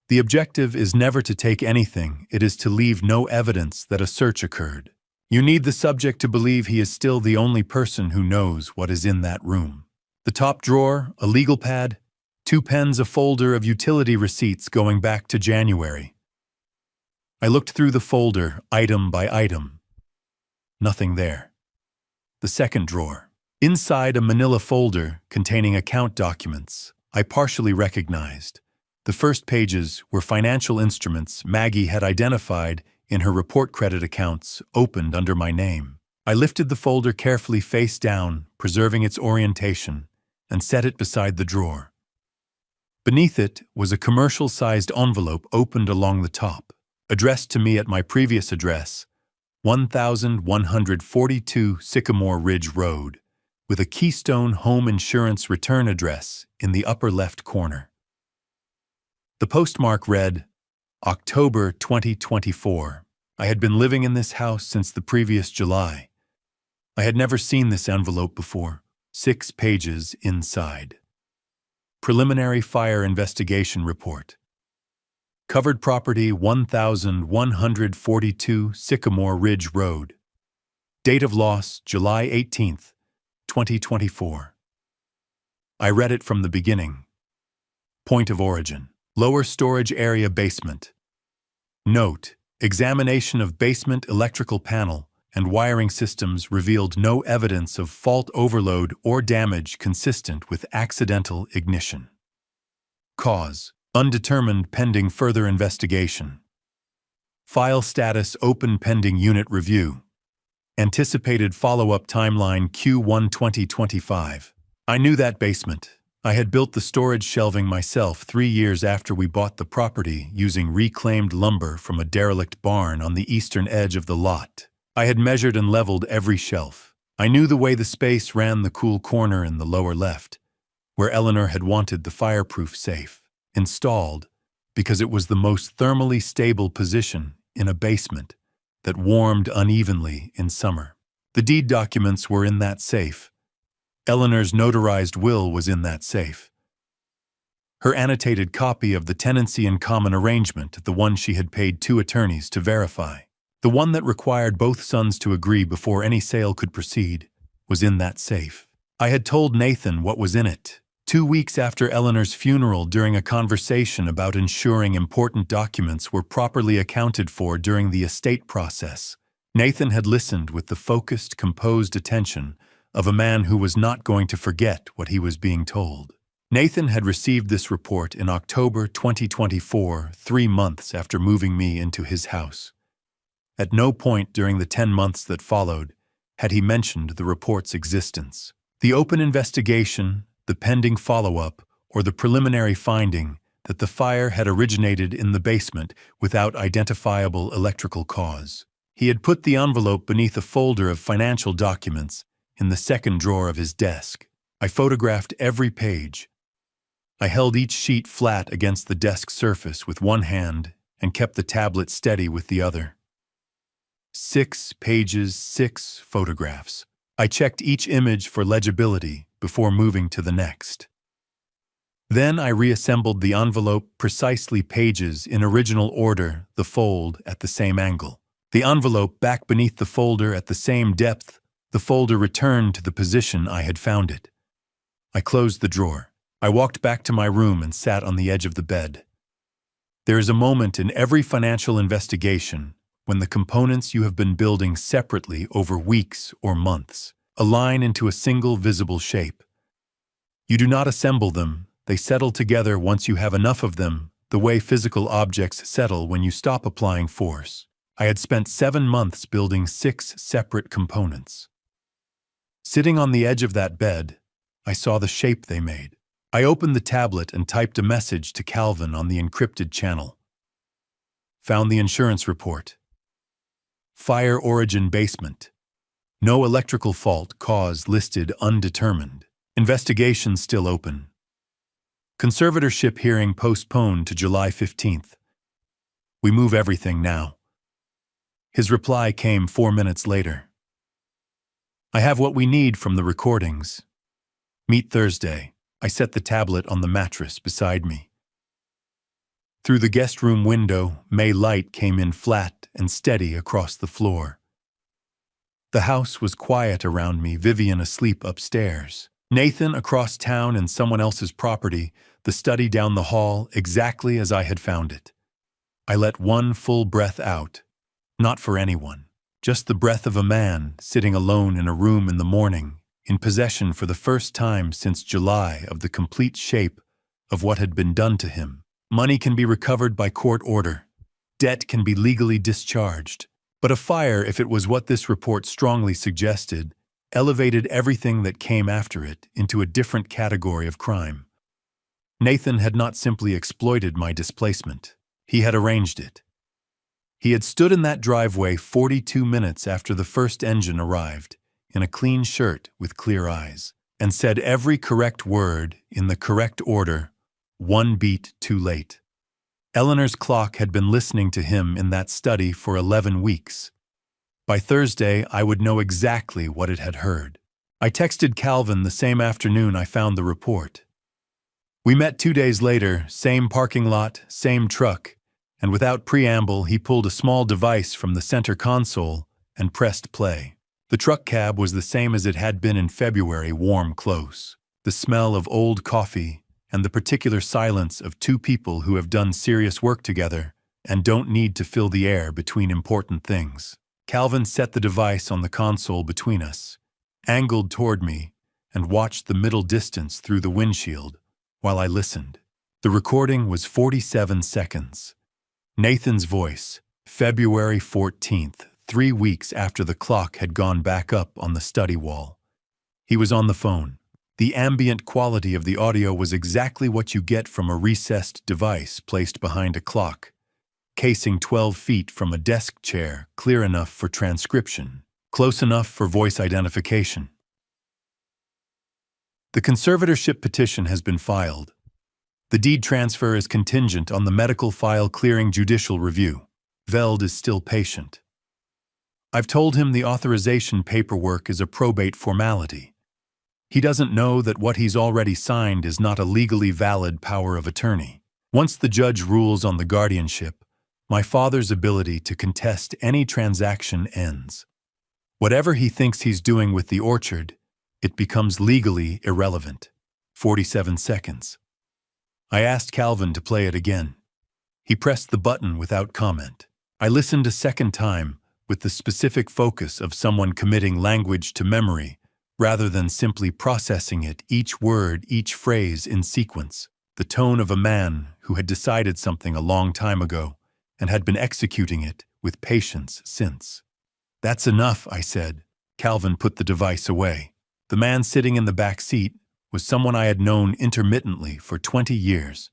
The objective is never to take anything, it is to leave no evidence that a search occurred. You need the subject to believe he is still the only person who knows what is in that room. The top drawer, a legal pad, 2 pens, a folder of utility receipts going back to January. I looked through the folder, item by item. Nothing there. The second drawer. Inside a manila folder containing account documents, I partially recognized. The first pages were financial instruments Maggie had identified in her report credit accounts opened under my name. I lifted the folder carefully face down, preserving its orientation, and set it beside the drawer. Beneath it was a commercial-sized envelope opened along the top, addressed to me at my previous address, 1142 Sycamore Ridge Road, with a Keystone Home Insurance return address in the upper left corner. The postmark read, October 2024. I had been living in this house since the previous July. I had never seen this envelope before. 6 pages inside. Preliminary Fire Investigation Report. Covered property 1142 Sycamore Ridge Road. Date of loss July 18th, 2024. I read it from the beginning. Point of origin. Lower storage area basement. Note, examination of basement electrical panel and wiring systems revealed no evidence of fault overload or damage consistent with accidental ignition. Cause, undetermined pending further investigation. File status open pending unit review. Anticipated follow-up timeline Q1 2025. I knew that basement. I had built the storage shelving myself 3 years after we bought the property using reclaimed lumber from a derelict barn on the eastern edge of the lot. I had measured and leveled every shelf. I knew the way the space ran the cool corner in the lower left, where Eleanor had wanted the fireproof safe installed because it was the most thermally stable position in a basement that warmed unevenly in summer. The deed documents were in that safe. Eleanor's notarized will was in that safe. Her annotated copy of the tenancy in common arrangement, the one she had paid 2 attorneys to verify, the one that required both sons to agree before any sale could proceed, was in that safe. I had told Nathan what was in it 2 weeks after Eleanor's funeral during a conversation about ensuring important documents were properly accounted for during the estate process. Nathan had listened with the focused, composed attention of a man who was not going to forget what he was being told. Nathan had received this report in October 2024, 3 months after moving me into his house. At no point during the 10 months that followed had he mentioned the report's existence. The open investigation, the pending follow-up, or the preliminary finding that the fire had originated in the basement without identifiable electrical cause. He had put the envelope beneath a folder of financial documents in the second drawer of his desk. I photographed every page. I held each sheet flat against the desk surface with one hand and kept the tablet steady with the other. 6 pages, 6 photographs. I checked each image for legibility before moving to the next. Then I reassembled the envelope, precisely pages in original order, the fold at the same angle. The envelope back beneath the folder at the same depth, the folder returned to the position I had found it. I closed the drawer. I walked back to my room and sat on the edge of the bed. There is a moment in every financial investigation when the components you have been building separately over weeks or months align into a single visible shape. You do not assemble them, they settle together once you have enough of them, the way physical objects settle when you stop applying force. I had spent 7 months building 6 separate components. Sitting on the edge of that bed, I saw the shape they made. I opened the tablet and typed a message to Calvin on the encrypted channel. Found the insurance report. Fire origin basement. No electrical fault, cause listed undetermined. Investigation still open. Conservatorship hearing postponed to July 15th. We move everything now. His reply came 4 minutes later. I have what we need from the recordings. Meet Thursday. I set the tablet on the mattress beside me. Through the guest room window, May light came in flat and steady across the floor. The house was quiet around me, Vivian asleep upstairs. Nathan across town in someone else's property, the study down the hall exactly as I had found it. I let one full breath out, not for anyone, just the breath of a man sitting alone in a room in the morning, in possession for the first time since July of the complete shape of what had been done to him. Money can be recovered by court order. Debt can be legally discharged. But a fire, if it was what this report strongly suggested, elevated everything that came after it into a different category of crime. Nathan had not simply exploited my displacement. He had arranged it. He had stood in that driveway 42 minutes after the first engine arrived, in a clean shirt with clear eyes, and said every correct word in the correct order, 1 beat too late. Eleanor's clock had been listening to him in that study for 11 weeks. By Thursday, I would know exactly what it had heard. I texted Calvin the same afternoon I found the report. We met 2 days later, same parking lot, same truck, and without preamble, he pulled a small device from the center console and pressed play. The truck cab was the same as it had been in February, warm close. The smell of old coffee and the particular silence of 2 people who have done serious work together and don't need to fill the air between important things. Calvin set the device on the console between us, angled toward me, and watched the middle distance through the windshield while I listened. The recording was 47 seconds. Nathan's voice, February 14th, 3 weeks after the clock had gone back up on the study wall. He was on the phone. The ambient quality of the audio was exactly what you get from a recessed device placed behind a clock, casing 12 feet from a desk chair, clear enough for transcription, close enough for voice identification. The conservatorship petition has been filed. The deed transfer is contingent on the medical file clearing judicial review. Veld is still patient. I've told him the authorization paperwork is a probate formality. He doesn't know that what he's already signed is not a legally valid power of attorney. Once the judge rules on the guardianship, my father's ability to contest any transaction ends. Whatever he thinks he's doing with the orchard, it becomes legally irrelevant. 47 seconds. I asked Calvin to play it again. He pressed the button without comment. I listened a second time with the specific focus of someone committing language to memory rather than simply processing it, each word, each phrase in sequence, the tone of a man who had decided something a long time ago and had been executing it with patience since. That's enough, I said. Calvin put the device away. The man sitting in the back seat was someone I had known intermittently for 20 years.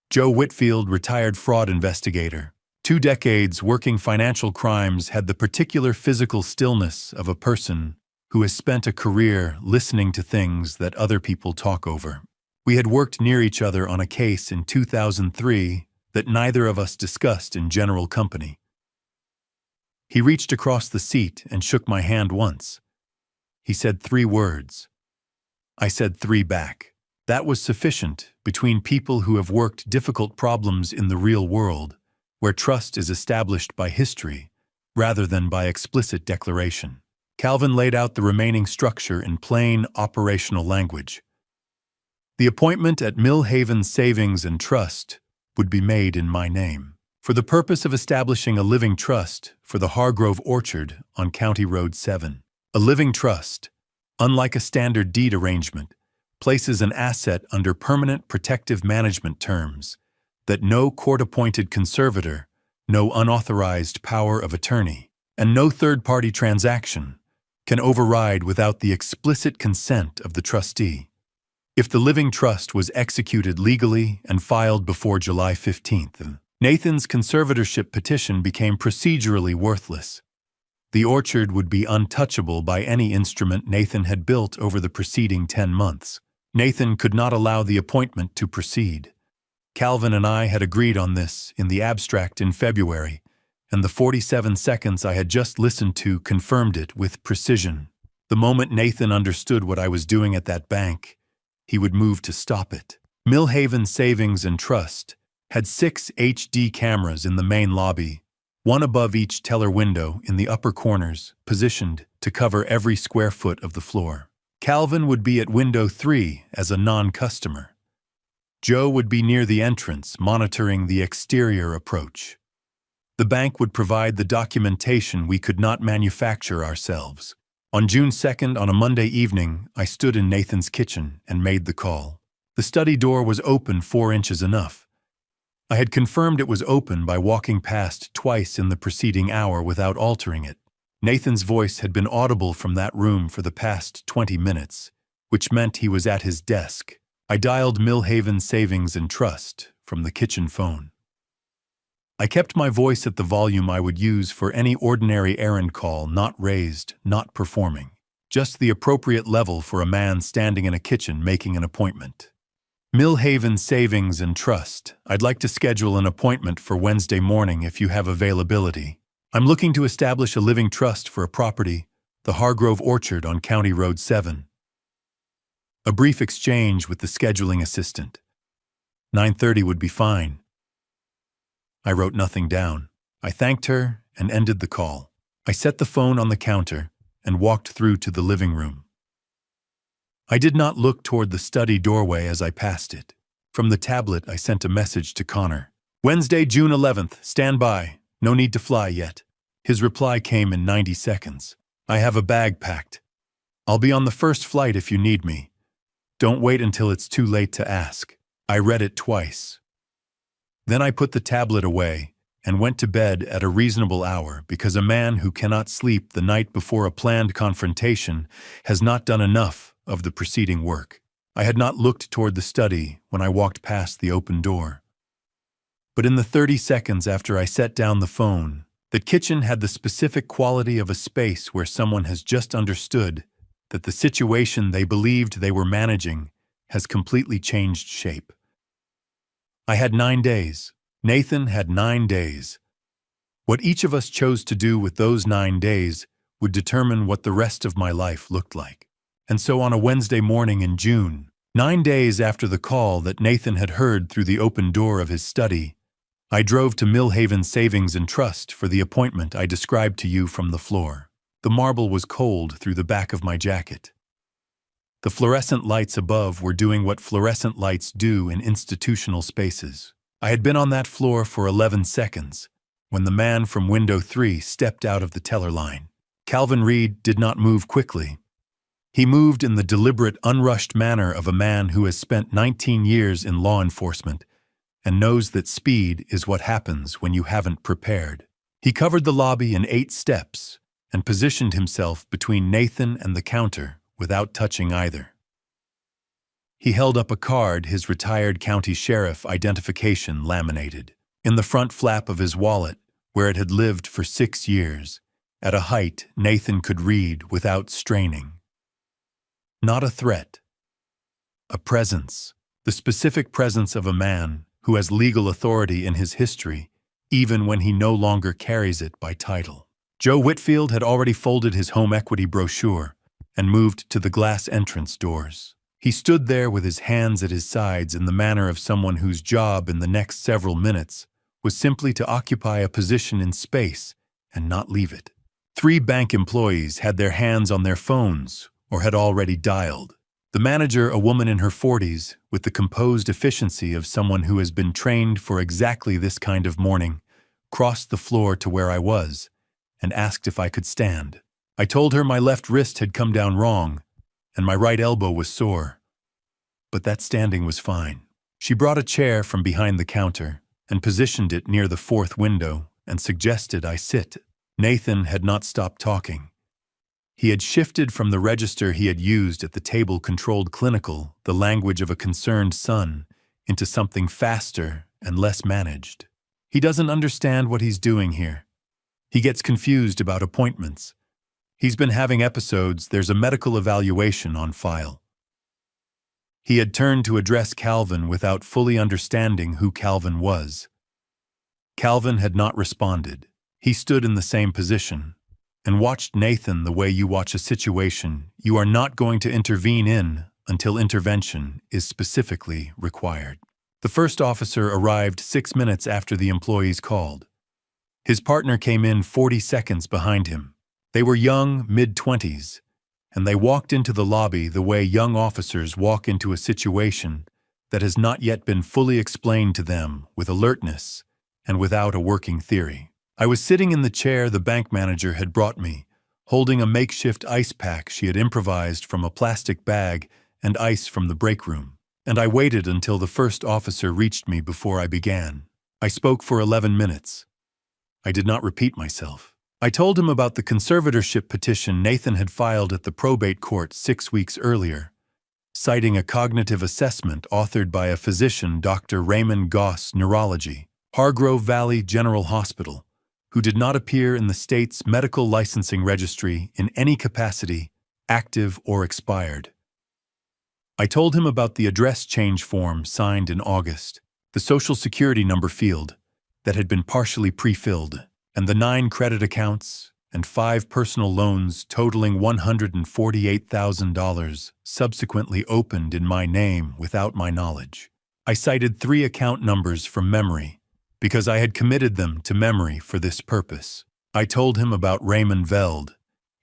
Joe Whitfield, retired fraud investigator. 2 decades working financial crimes, had the particular physical stillness of a person who has spent a career listening to things that other people talk over. We had worked near each other on a case in 2003 that neither of us discussed in general company. He reached across the seat and shook my hand once. He said 3 words. I said 3 back. That was sufficient between people who have worked difficult problems in the real world, where trust is established by history rather than by explicit declaration. Calvin laid out the remaining structure in plain, operational language. The appointment at Mill Haven Savings and Trust would be made in my name, for the purpose of establishing a living trust for the Hargrove Orchard on County Road 7. A living trust, unlike a standard deed arrangement, places an asset under permanent protective management terms that no court-appointed conservator, no unauthorized power of attorney, and no third-party transaction can override without the explicit consent of the trustee. If the living trust was executed legally and filed before July 15th, Nathan's conservatorship petition became procedurally worthless. The orchard would be untouchable by any instrument Nathan had built over the preceding 10 months. Nathan could not allow the appointment to proceed. Calvin and I had agreed on this in the abstract in February, and the 47 seconds I had just listened to confirmed it with precision. The moment Nathan understood what I was doing at that bank, he would move to stop it. Mill Haven Savings and Trust had 6 HD cameras in the main lobby, one above each teller window in the upper corners, positioned to cover every square foot of the floor. Calvin would be at window 3 as a non-customer. Joe would be near the entrance, monitoring the exterior approach. The bank would provide the documentation we could not manufacture ourselves. On June 2nd, on a Monday evening, I stood in Nathan's kitchen and made the call. The study door was open 4 inches enough. I had confirmed it was open by walking past twice in the preceding hour without altering it. Nathan's voice had been audible from that room for the past 20 minutes, which meant he was at his desk. I dialed Mill Haven Savings and Trust from the kitchen phone. I kept my voice at the volume I would use for any ordinary errand call, not raised, not performing, just the appropriate level for a man standing in a kitchen making an appointment. Mill Haven Savings and Trust, I'd like to schedule an appointment for Wednesday morning if you have availability. I'm looking to establish a living trust for a property, the Hargrove Orchard on County Road 7. A brief exchange with the scheduling assistant. 9:30 would be fine. I wrote nothing down. I thanked her and ended the call. I set the phone on the counter and walked through to the living room. I did not look toward the study doorway as I passed it. From the tablet, I sent a message to Connor. Wednesday, June 11th, stand by. No need to fly yet. His reply came in 90 seconds. I have a bag packed. I'll be on the first flight if you need me. Don't wait until it's too late to ask. I read it twice. Then I put the tablet away and went to bed at a reasonable hour because a man who cannot sleep the night before a planned confrontation has not done enough of the preceding work. I had not looked toward the study when I walked past the open door. But in the 30 seconds after I set down the phone, the kitchen had the specific quality of a space where someone has just understood that the situation they believed they were managing has completely changed shape. I had 9 days. Nathan had 9 days. What each of us chose to do with those 9 days would determine what the rest of my life looked like. And so on a Wednesday morning in June, 9 days after the call that Nathan had heard through the open door of his study, I drove to Mill Haven Savings and Trust for the appointment I described to you from the floor. The marble was cold through the back of my jacket. The fluorescent lights above were doing what fluorescent lights do in institutional spaces. I had been on that floor for 11 seconds when the man from window 3 stepped out of the teller line. Calvin Reed did not move quickly. He moved in the deliberate, unrushed manner of a man who has spent 19 years in law enforcement and knows that speed is what happens when you haven't prepared. He covered the lobby in 8 steps and positioned himself between Nathan and the counter without touching either. He held up a card his retired county sheriff identification laminated in the front flap of his wallet, where it had lived for 6 years, at a height Nathan could read without straining. Not a threat. A presence. The specific presence of a man who has legal authority in his history, even when he no longer carries it by title. Joe Whitfield had already folded his home equity brochure and moved to the glass entrance doors. He stood there with his hands at his sides in the manner of someone whose job in the next several minutes was simply to occupy a position in space and not leave it. 3 bank employees had their hands on their phones or had already dialed. The manager, a woman in her 40s, with the composed efficiency of someone who has been trained for exactly this kind of morning, crossed the floor to where I was and asked if I could stand. I told her my left wrist had come down wrong and my right elbow was sore, but that standing was fine. She brought a chair from behind the counter and positioned it near the 4th window and suggested I sit. Nathan had not stopped talking. He had shifted from the register he had used at the table-controlled clinical, the language of a concerned son, into something faster and less managed. He doesn't understand what he's doing here. He gets confused about appointments. He's been having episodes, there's a medical evaluation on file. He had turned to address Calvin without fully understanding who Calvin was. Calvin had not responded. He stood in the same position and watched Nathan the way you watch a situation you are not going to intervene in until intervention is specifically required. The first officer arrived 6 minutes after the employees called. His partner came in 40 seconds behind him. They were young, mid-20s, and they walked into the lobby the way young officers walk into a situation that has not yet been fully explained to them, with alertness and without a working theory. I was sitting in the chair the bank manager had brought me, holding a makeshift ice pack she had improvised from a plastic bag and ice from the break room, and I waited until the first officer reached me before I began. I spoke for 11 minutes. I did not repeat myself. I told him about the conservatorship petition Nathan had filed at the probate court 6 weeks earlier, citing a cognitive assessment authored by a physician, Dr. Raymond Goss, Neurology, Hargrove Valley General Hospital, who did not appear in the state's medical licensing registry in any capacity, active or expired. I told him about the address change form signed in August, the Social Security number field that had been partially pre-filled, and the 9 credit accounts and 5 personal loans totaling $148,000 subsequently opened in my name without my knowledge. I cited 3 account numbers from memory because I had committed them to memory for this purpose. I told him about Raymond Veld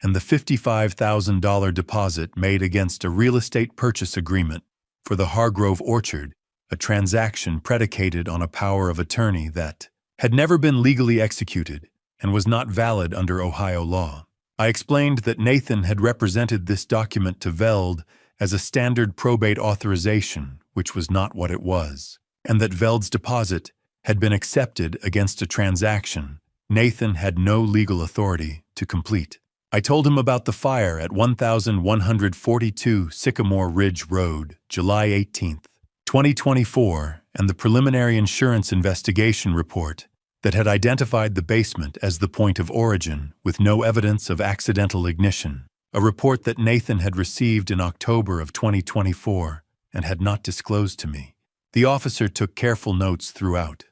and the $55,000 deposit made against a real estate purchase agreement for the Hargrove Orchard, a transaction predicated on a power of attorney that had never been legally executed and was not valid under Ohio law. I explained that Nathan had represented this document to Veld as a standard probate authorization, which was not what it was, and that Veld's deposit had been accepted against a transaction Nathan had no legal authority to complete. I told him about the fire at 1142 Sycamore Ridge Road, July 18, 2024, and the preliminary insurance investigation report that had identified the basement as the point of origin with no evidence of accidental ignition, a report that Nathan had received in October of 2024 and had not disclosed to me. The officer took careful notes throughout.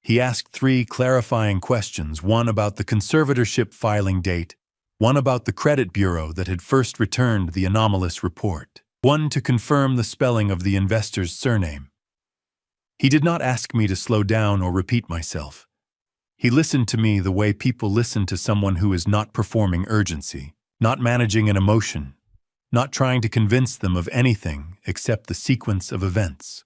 He asked 3 clarifying questions, one about the conservatorship filing date, one about the credit bureau that had first returned the anomalous report, one to confirm the spelling of the investor's surname. He did not ask me to slow down or repeat myself. He listened to me the way people listen to someone who is not performing urgency, not managing an emotion, not trying to convince them of anything except the sequence of events.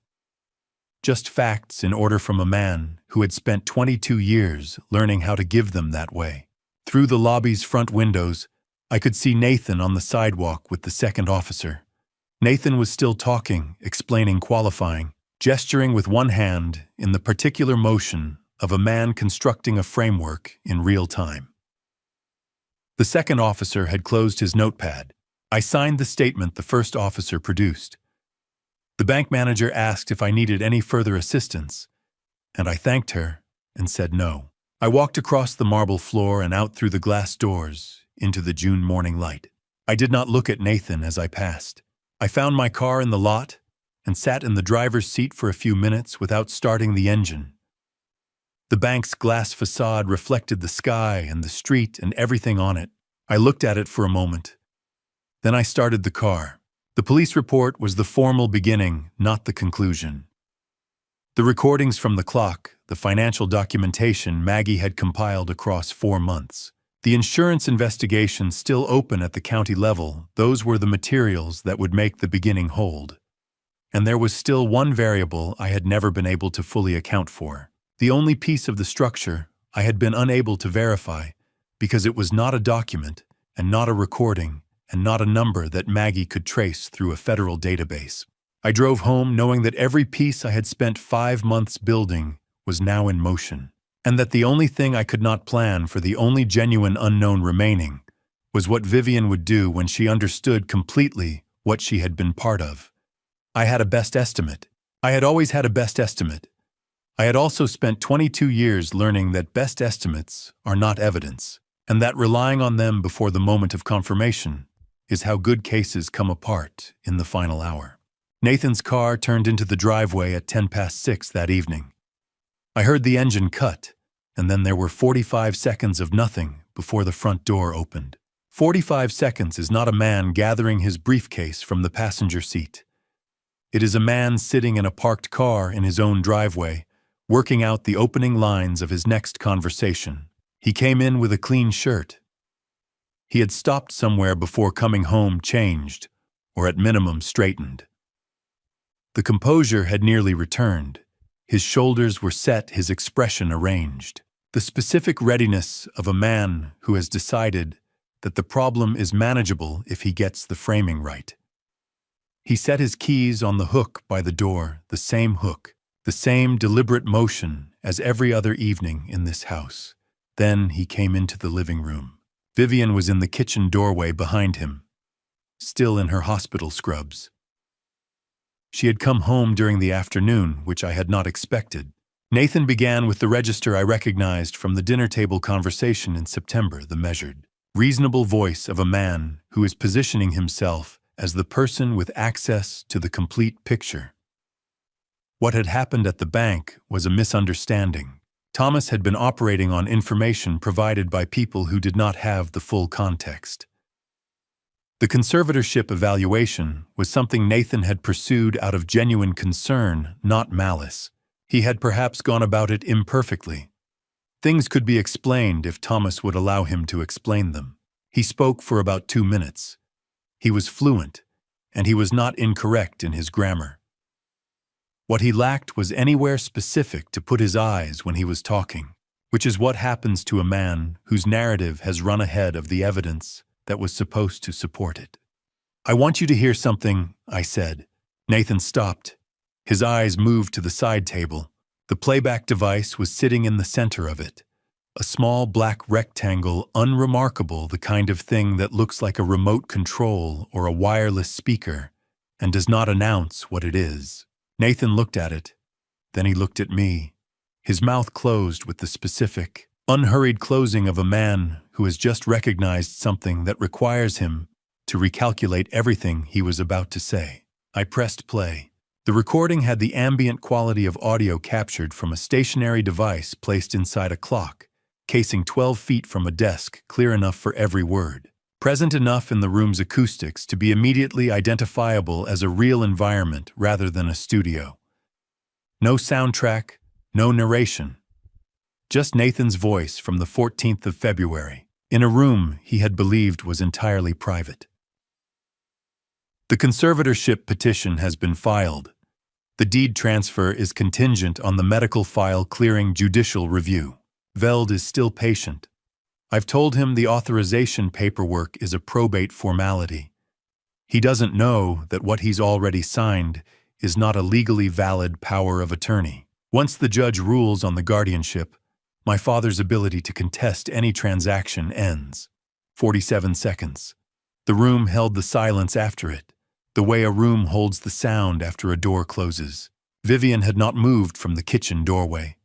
Just facts in order from a man who had spent 22 years learning how to give them that way. Through the lobby's front windows, I could see Nathan on the sidewalk with the second officer. Nathan was still talking, explaining, qualifying, gesturing with one hand in the particular motion of a man constructing a framework in real time. The second officer had closed his notepad. I signed the statement the first officer produced. The bank manager asked if I needed any further assistance, and I thanked her and said no. I walked across the marble floor and out through the glass doors into the June morning light. I did not look at Nathan as I passed. I found my car in the lot and sat in the driver's seat for a few minutes without starting the engine. The bank's glass facade reflected the sky and the street and everything on it. I looked at it for a moment. Then I started the car. The police report was the formal beginning, not the conclusion. The recordings from the clock, the financial documentation Maggie had compiled across 4 months. The insurance investigation still open at the county level, those were the materials that would make the beginning hold. And there was still one variable I had never been able to fully account for. The only piece of the structure I had been unable to verify, because it was not a document, and not a recording, and not a number that Maggie could trace through a federal database. I drove home knowing that every piece I had spent 5 months building was now in motion, and that the only thing I could not plan for the only genuine unknown remaining was what Vivian would do when she understood completely what she had been part of. I had a best estimate. I had always had a best estimate. I had also spent 22 years learning that best estimates are not evidence, and that relying on them before the moment of confirmation is how good cases come apart in the final hour. Nathan's car turned into the driveway at 6:10 that evening. I heard the engine cut, and then there were 45 seconds of nothing before the front door opened. 45 seconds is not a man gathering his briefcase from the passenger seat. It is a man sitting in a parked car in his own driveway, working out the opening lines of his next conversation. He came in with a clean shirt. He had stopped somewhere before coming home changed, or at minimum straightened. The composure had nearly returned. His shoulders were set, his expression arranged. The specific readiness of a man who has decided that the problem is manageable if he gets the framing right. He set his keys on the hook by the door, the same hook, the same deliberate motion as every other evening in this house. Then he came into the living room. Vivian was in the kitchen doorway behind him, still in her hospital scrubs. She had come home during the afternoon, which I had not expected. Nathan began with the register I recognized from the dinner table conversation in September, the measured, reasonable voice of a man who is positioning himself as the person with access to the complete picture. What had happened at the bank was a misunderstanding. Thomas had been operating on information provided by people who did not have the full context. The conservatorship evaluation was something Nathan had pursued out of genuine concern, not malice. He had perhaps gone about it imperfectly. Things could be explained if Thomas would allow him to explain them. He spoke for about 2 minutes. He was fluent, and he was not incorrect in his grammar. What he lacked was anywhere specific to put his eyes when he was talking, which is what happens to a man whose narrative has run ahead of the evidence that was supposed to support it. "I want you to hear something," I said. Nathan stopped. His eyes moved to the side table. The playback device was sitting in the center of it. A small black rectangle, unremarkable, the kind of thing that looks like a remote control or a wireless speaker and does not announce what it is. Nathan looked at it. Then he looked at me. His mouth closed with the specific, unhurried closing of a man who has just recognized something that requires him to recalculate everything he was about to say. I pressed play. The recording had the ambient quality of audio captured from a stationary device placed inside a clock, casing 12 feet from a desk, clear enough for every word, present enough in the room's acoustics to be immediately identifiable as a real environment rather than a studio. No soundtrack, no narration. Just Nathan's voice from the 14th of February, in a room he had believed was entirely private. "The conservatorship petition has been filed. The deed transfer is contingent on the medical file clearing judicial review. Veld is still patient. I've told him the authorization paperwork is a probate formality. He doesn't know that what he's already signed is not a legally valid power of attorney. Once the judge rules on the guardianship, my father's ability to contest any transaction ends." 47 seconds. The room held the silence after it, the way a room holds the sound after a door closes. Vivian had not moved from the kitchen doorway.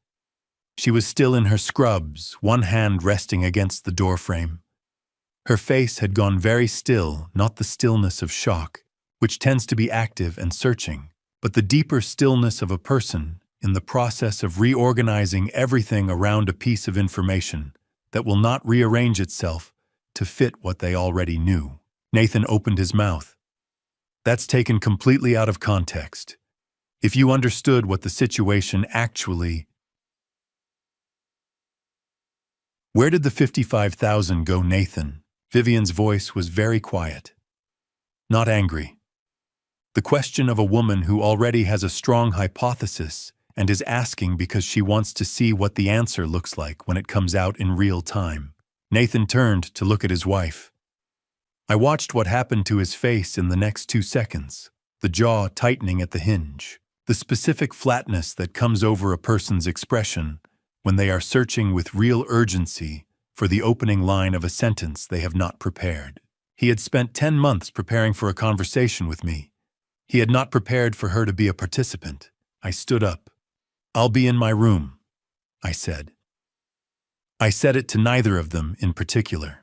She was still in her scrubs, one hand resting against the doorframe. Her face had gone very still, not the stillness of shock, which tends to be active and searching, but the deeper stillness of a person in the process of reorganizing everything around a piece of information that will not rearrange itself to fit what they already knew. Nathan opened his mouth. That's taken completely out of context. If you understood what the situation actually... Where did the $55,000 go, Nathan? Vivian's voice was very quiet. Not angry. The question of a woman who already has a strong hypothesis and is asking because she wants to see what the answer looks like when it comes out in real time. Nathan turned to look at his wife. I watched what happened to his face in the next 2 seconds, the jaw tightening at the hinge, the specific flatness that comes over a person's expression when they are searching with real urgency for the opening line of a sentence they have not prepared. He had spent 10 months preparing for a conversation with me. He had not prepared for her to be a participant. I stood up. I'll be in my room, I said. I said it to neither of them in particular.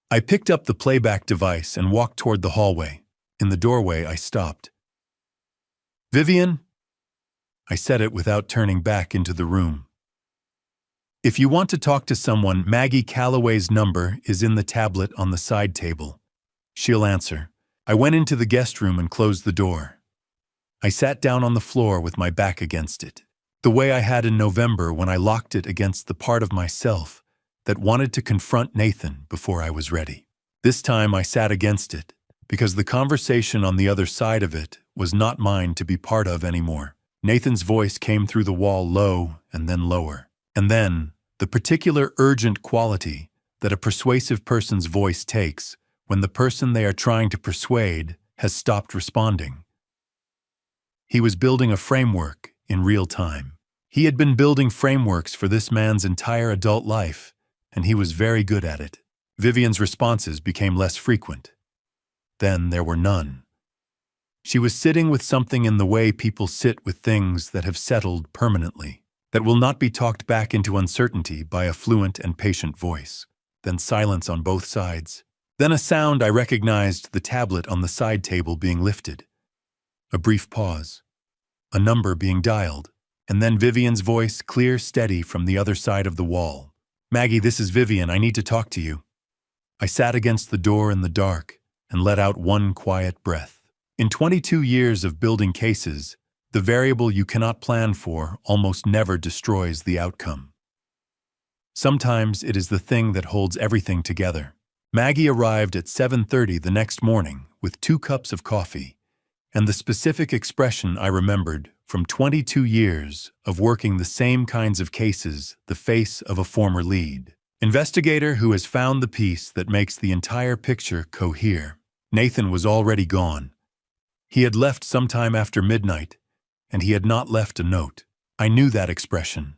I picked up the playback device and walked toward the hallway. In the doorway, I stopped. Vivian? I said it without turning back into the room. If you want to talk to someone, Maggie Calloway's number is in the tablet on the side table. She'll answer. I went into the guest room and closed the door. I sat down on the floor with my back against it, the way I had in November when I locked it against the part of myself that wanted to confront Nathan before I was ready. This time I sat against it because the conversation on the other side of it was not mine to be part of anymore. Nathan's voice came through the wall low and then lower. And then, the particular urgent quality that a persuasive person's voice takes when the person they are trying to persuade has stopped responding. He was building a framework in real time. He had been building frameworks for this man's entire adult life, and he was very good at it. Vivian's responses became less frequent. Then there were none. She was sitting with something in the way people sit with things that have settled permanently, that will not be talked back into uncertainty by a fluent and patient voice. Then silence on both sides. Then a sound I recognized, the tablet on the side table being lifted. A brief pause. A number being dialed. And then Vivian's voice, clear, steady from the other side of the wall. Maggie, this is Vivian. I need to talk to you. I sat against the door in the dark and let out one quiet breath. In 22 years of building cases, the variable you cannot plan for almost never destroys the outcome. Sometimes it is the thing that holds everything together. Maggie arrived at 7:30 the next morning with 2 cups of coffee, and the specific expression I remembered from 22 years of working the same kinds of cases, the face of a former lead investigator who has found the piece that makes the entire picture cohere. Nathan was already gone. He had left sometime after midnight, and he had not left a note. I knew that expression.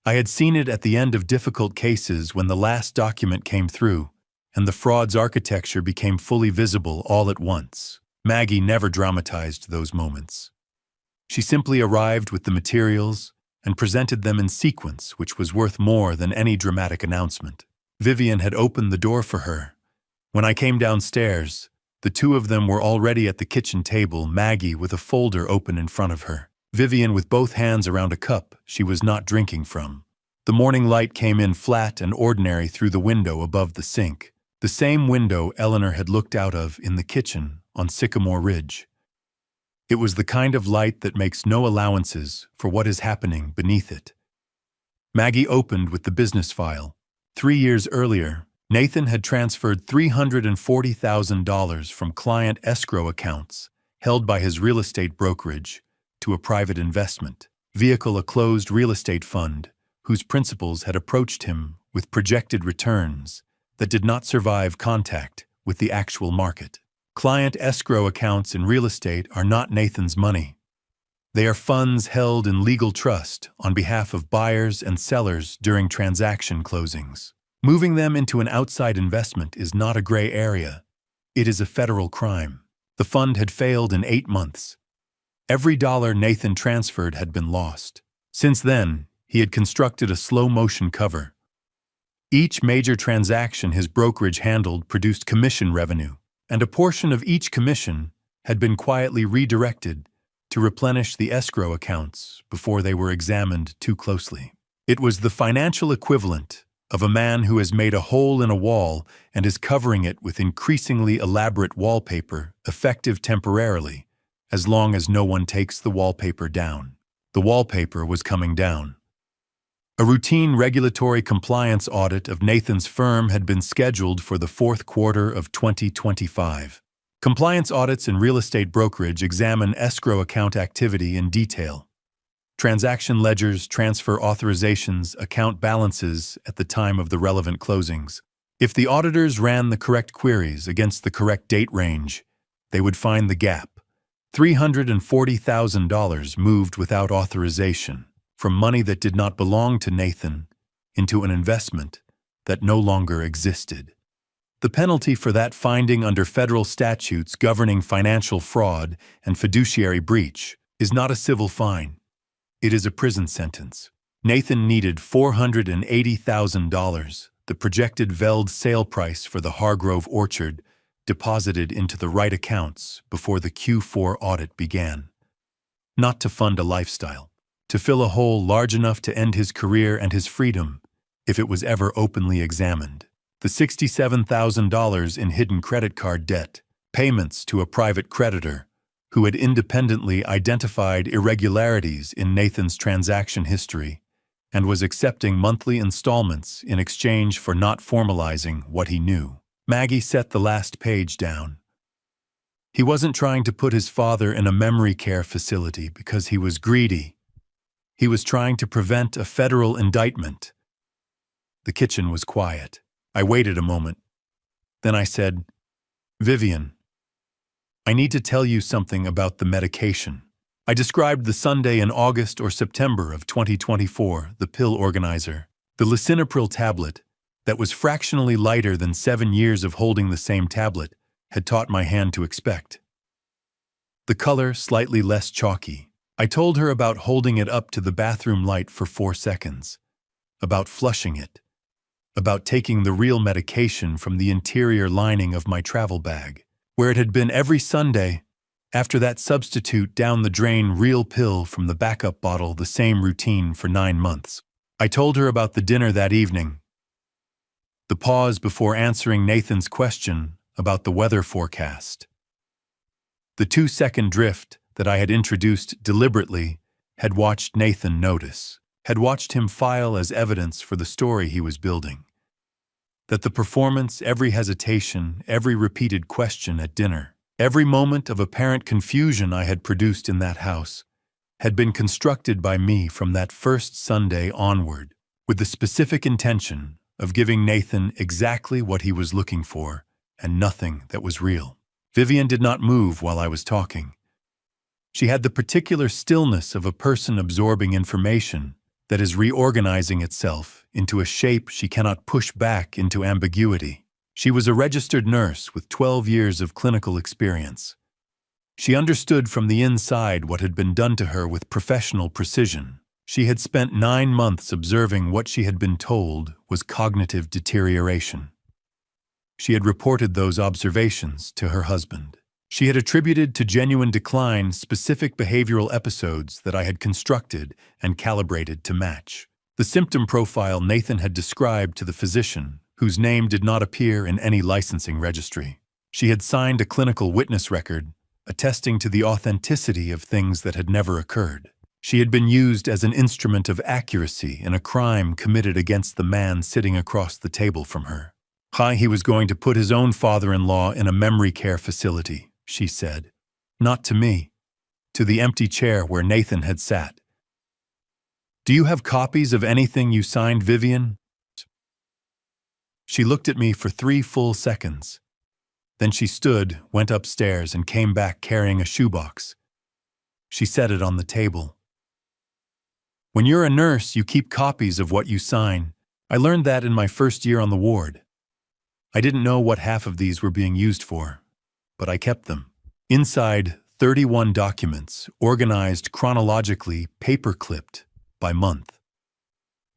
I had seen it at the end of difficult cases when the last document came through, and the fraud's architecture became fully visible all at once. Maggie never dramatized those moments. She simply arrived with the materials and presented them in sequence, which was worth more than any dramatic announcement. Vivian had opened the door for her. When I came downstairs, the 2 of them were already at the kitchen table, Maggie with a folder open in front of her. Vivian with both hands around a cup she was not drinking from. The morning light came in flat and ordinary through the window above the sink, the same window Eleanor had looked out of in the kitchen on Sycamore Ridge. It was the kind of light that makes no allowances for what is happening beneath it. Maggie opened with the business file. 3 years earlier, Nathan had transferred $340,000 from client escrow accounts held by his real estate brokerage to a private investment vehicle, a closed real estate fund whose principals had approached him with projected returns that did not survive contact with the actual market. Client escrow accounts in real estate are not Nathan's money. They are funds held in legal trust on behalf of buyers and sellers during transaction closings. Moving them into an outside investment is not a gray area. It is a federal crime. The fund had failed in 8 months. Every dollar Nathan transferred had been lost. Since then, he had constructed a slow-motion cover. Each major transaction his brokerage handled produced commission revenue, and a portion of each commission had been quietly redirected to replenish the escrow accounts before they were examined too closely. It was the financial equivalent of a man who has made a hole in a wall and is covering it with increasingly elaborate wallpaper, effective temporarily, as long as no one takes the wallpaper down. The wallpaper was coming down. A routine regulatory compliance audit of Nathan's firm had been scheduled for the fourth quarter of 2025. Compliance audits in real estate brokerage examine escrow account activity in detail. Transaction ledgers, transfer authorizations, account balances at the time of the relevant closings. If the auditors ran the correct queries against the correct date range, they would find the gap. $340,000 moved without authorization, from money that did not belong to Nathan into an investment that no longer existed. The penalty for that finding under federal statutes governing financial fraud and fiduciary breach is not a civil fine. It is a prison sentence. Nathan needed $480,000, the projected Veld sale price for the Hargrove Orchard, deposited into the right accounts before the Q4 audit began. Not to fund a lifestyle, to fill a hole large enough to end his career and his freedom if it was ever openly examined. The $67,000 in hidden credit card debt, payments to a private creditor who had independently identified irregularities in Nathan's transaction history and was accepting monthly installments in exchange for not formalizing what he knew. Maggie set the last page down. He wasn't trying to put his father in a memory care facility because he was greedy. He was trying to prevent a federal indictment. The kitchen was quiet. I waited a moment. Then I said, "Vivian, I need to tell you something about the medication." I described the Sunday in August or September of 2024, the pill organizer, the lisinopril tablet that was fractionally lighter than 7 years of holding the same tablet had taught my hand to expect. The color slightly less chalky. I told her about holding it up to the bathroom light for 4 seconds, about flushing it, about taking the real medication from the interior lining of my travel bag, where it had been every Sunday, after that substitute down the drain real pill from the backup bottle, the same routine for 9 months. I told her about the dinner that evening, the pause before answering Nathan's question about the weather forecast. The 2-second drift that I had introduced deliberately had watched Nathan notice, had watched him file as evidence for the story he was building. That the performance, every hesitation, every repeated question at dinner, every moment of apparent confusion I had produced in that house, had been constructed by me from that first Sunday onward, with the specific intention of giving Nathan exactly what he was looking for and nothing that was real. Vivian did not move while I was talking. She had the particular stillness of a person absorbing information that is reorganizing itself into a shape she cannot push back into ambiguity. She was a registered nurse with 12 years of clinical experience. She understood from the inside what had been done to her with professional precision. She had spent 9 months observing what she had been told was cognitive deterioration. She had reported those observations to her husband. She had attributed to genuine decline specific behavioral episodes that I had constructed and calibrated to match. The symptom profile Nathan had described to the physician, whose name did not appear in any licensing registry. She had signed a clinical witness record, attesting to the authenticity of things that had never occurred. She had been used as an instrument of accuracy in a crime committed against the man sitting across the table from her. He was going to put his own father-in-law in a memory care facility, she said. Not to me, to the empty chair where Nathan had sat. "Do you have copies of anything you signed, Vivian?" She looked at me for 3 full seconds. Then she stood, went upstairs, and came back carrying a shoebox. She set it on the table. "When you're a nurse, you keep copies of what you sign. I learned that in my first year on the ward. I didn't know what half of these were being used for, but I kept them. Inside, 31 documents, organized chronologically, paper-clipped by month.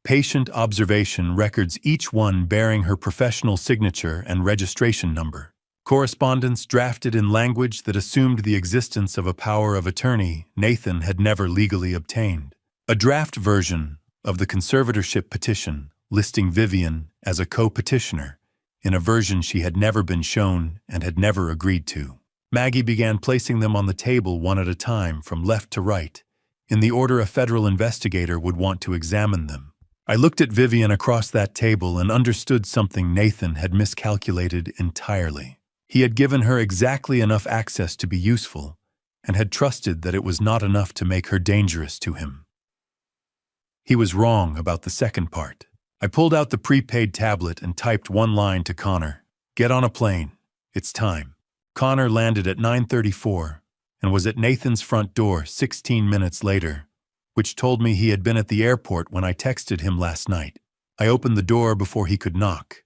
Patient observation records, each one bearing her professional signature and registration number. Correspondence drafted in language that assumed the existence of a power of attorney Nathan had never legally obtained. A draft version of the conservatorship petition listing Vivian as a co-petitioner in a version she had never been shown and had never agreed to. Maggie began placing them on the table one at a time from left to right, in the order a federal investigator would want to examine them. I looked at Vivian across that table and understood something Nathan had miscalculated entirely. He had given her exactly enough access to be useful, and had trusted that it was not enough to make her dangerous to him. He was wrong about the second part. I pulled out the prepaid tablet and typed one line to Connor. "Get on a plane. It's time." Connor landed at 9:34 and was at Nathan's front door 16 minutes later, which told me he had been at the airport when I texted him last night. I opened the door before he could knock.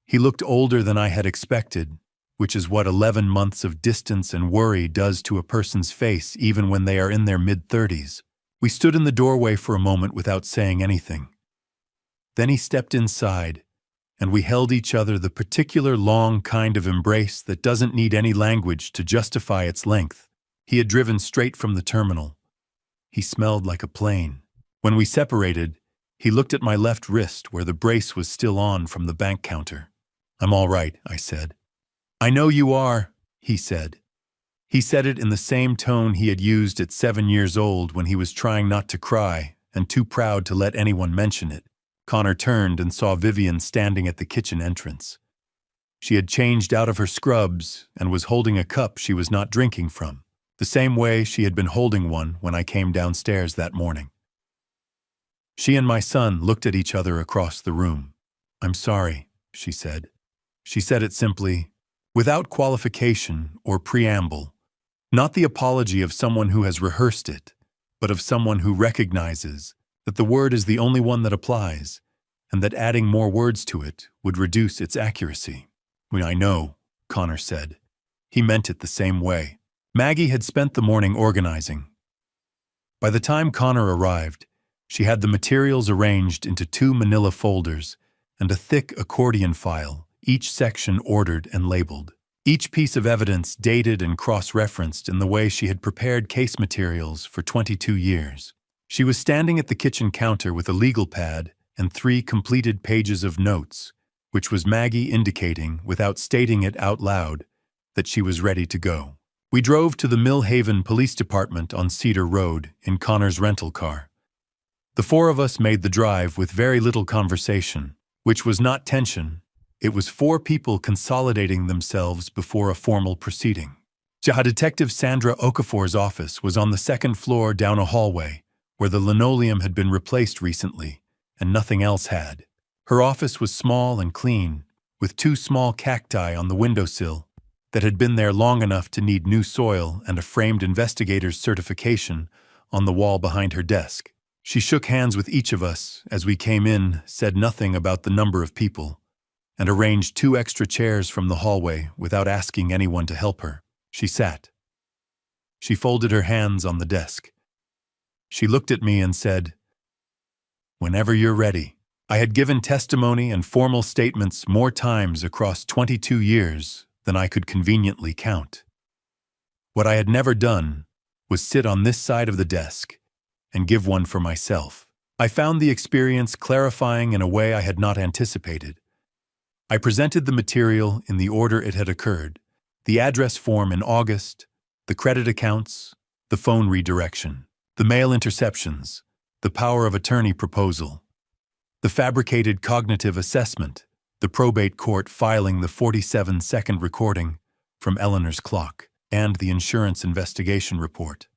He looked older than I had expected, which is what 11 months of distance and worry does to a person's face even when they are in their mid-30s. We stood in the doorway for a moment without saying anything. Then he stepped inside, and we held each other, the particular long kind of embrace that doesn't need any language to justify its length. He had driven straight from the terminal. He smelled like a plane. When we separated, he looked at my left wrist where the brace was still on from the bank counter. "I'm all right," I said. "I know you are," he said. He said it in the same tone he had used at 7 years old when he was trying not to cry and too proud to let anyone mention it. Connor turned and saw Vivian standing at the kitchen entrance. She had changed out of her scrubs and was holding a cup she was not drinking from, the same way she had been holding one when I came downstairs that morning. She and my son looked at each other across the room. "I'm sorry," she said. She said it simply, without qualification or preamble. Not the apology of someone who has rehearsed it, but of someone who recognizes that the word is the only one that applies, and that adding more words to it would reduce its accuracy. "I know," Connor said. He meant it the same way. Maggie had spent the morning organizing. By the time Connor arrived, she had the materials arranged into 2 manila folders and a thick accordion file, each section ordered and labeled. Each piece of evidence dated and cross-referenced in the way she had prepared case materials for 22 years. She was standing at the kitchen counter with a legal pad and 3 completed pages of notes, which was Maggie indicating, without stating it out loud, that she was ready to go. We drove to the Mill Haven Police Department on Cedar Road in Connor's rental car. The 4 of us made the drive with very little conversation, which was not tension. It was 4 people consolidating themselves before a formal proceeding. Detective Sandra Okafor's office was on the 2nd floor down a hallway, where the linoleum had been replaced recently, and nothing else had. Her office was small and clean, with 2 small cacti on the windowsill that had been there long enough to need new soil and a framed investigator's certification on the wall behind her desk. She shook hands with each of us as we came in, said nothing about the number of people, and arranged 2 extra chairs from the hallway without asking anyone to help her. She sat. She folded her hands on the desk. She looked at me and said, "Whenever you're ready." I had given testimony and formal statements more times across 22 years than I could conveniently count. What I had never done was sit on this side of the desk and give one for myself. I found the experience clarifying in a way I had not anticipated. I presented the material in the order it had occurred: the address form in August, the credit accounts, the phone redirection, the mail interceptions, the power of attorney proposal, the fabricated cognitive assessment, the probate court filing the 47-second recording from Eleanor's clock, and the insurance investigation report.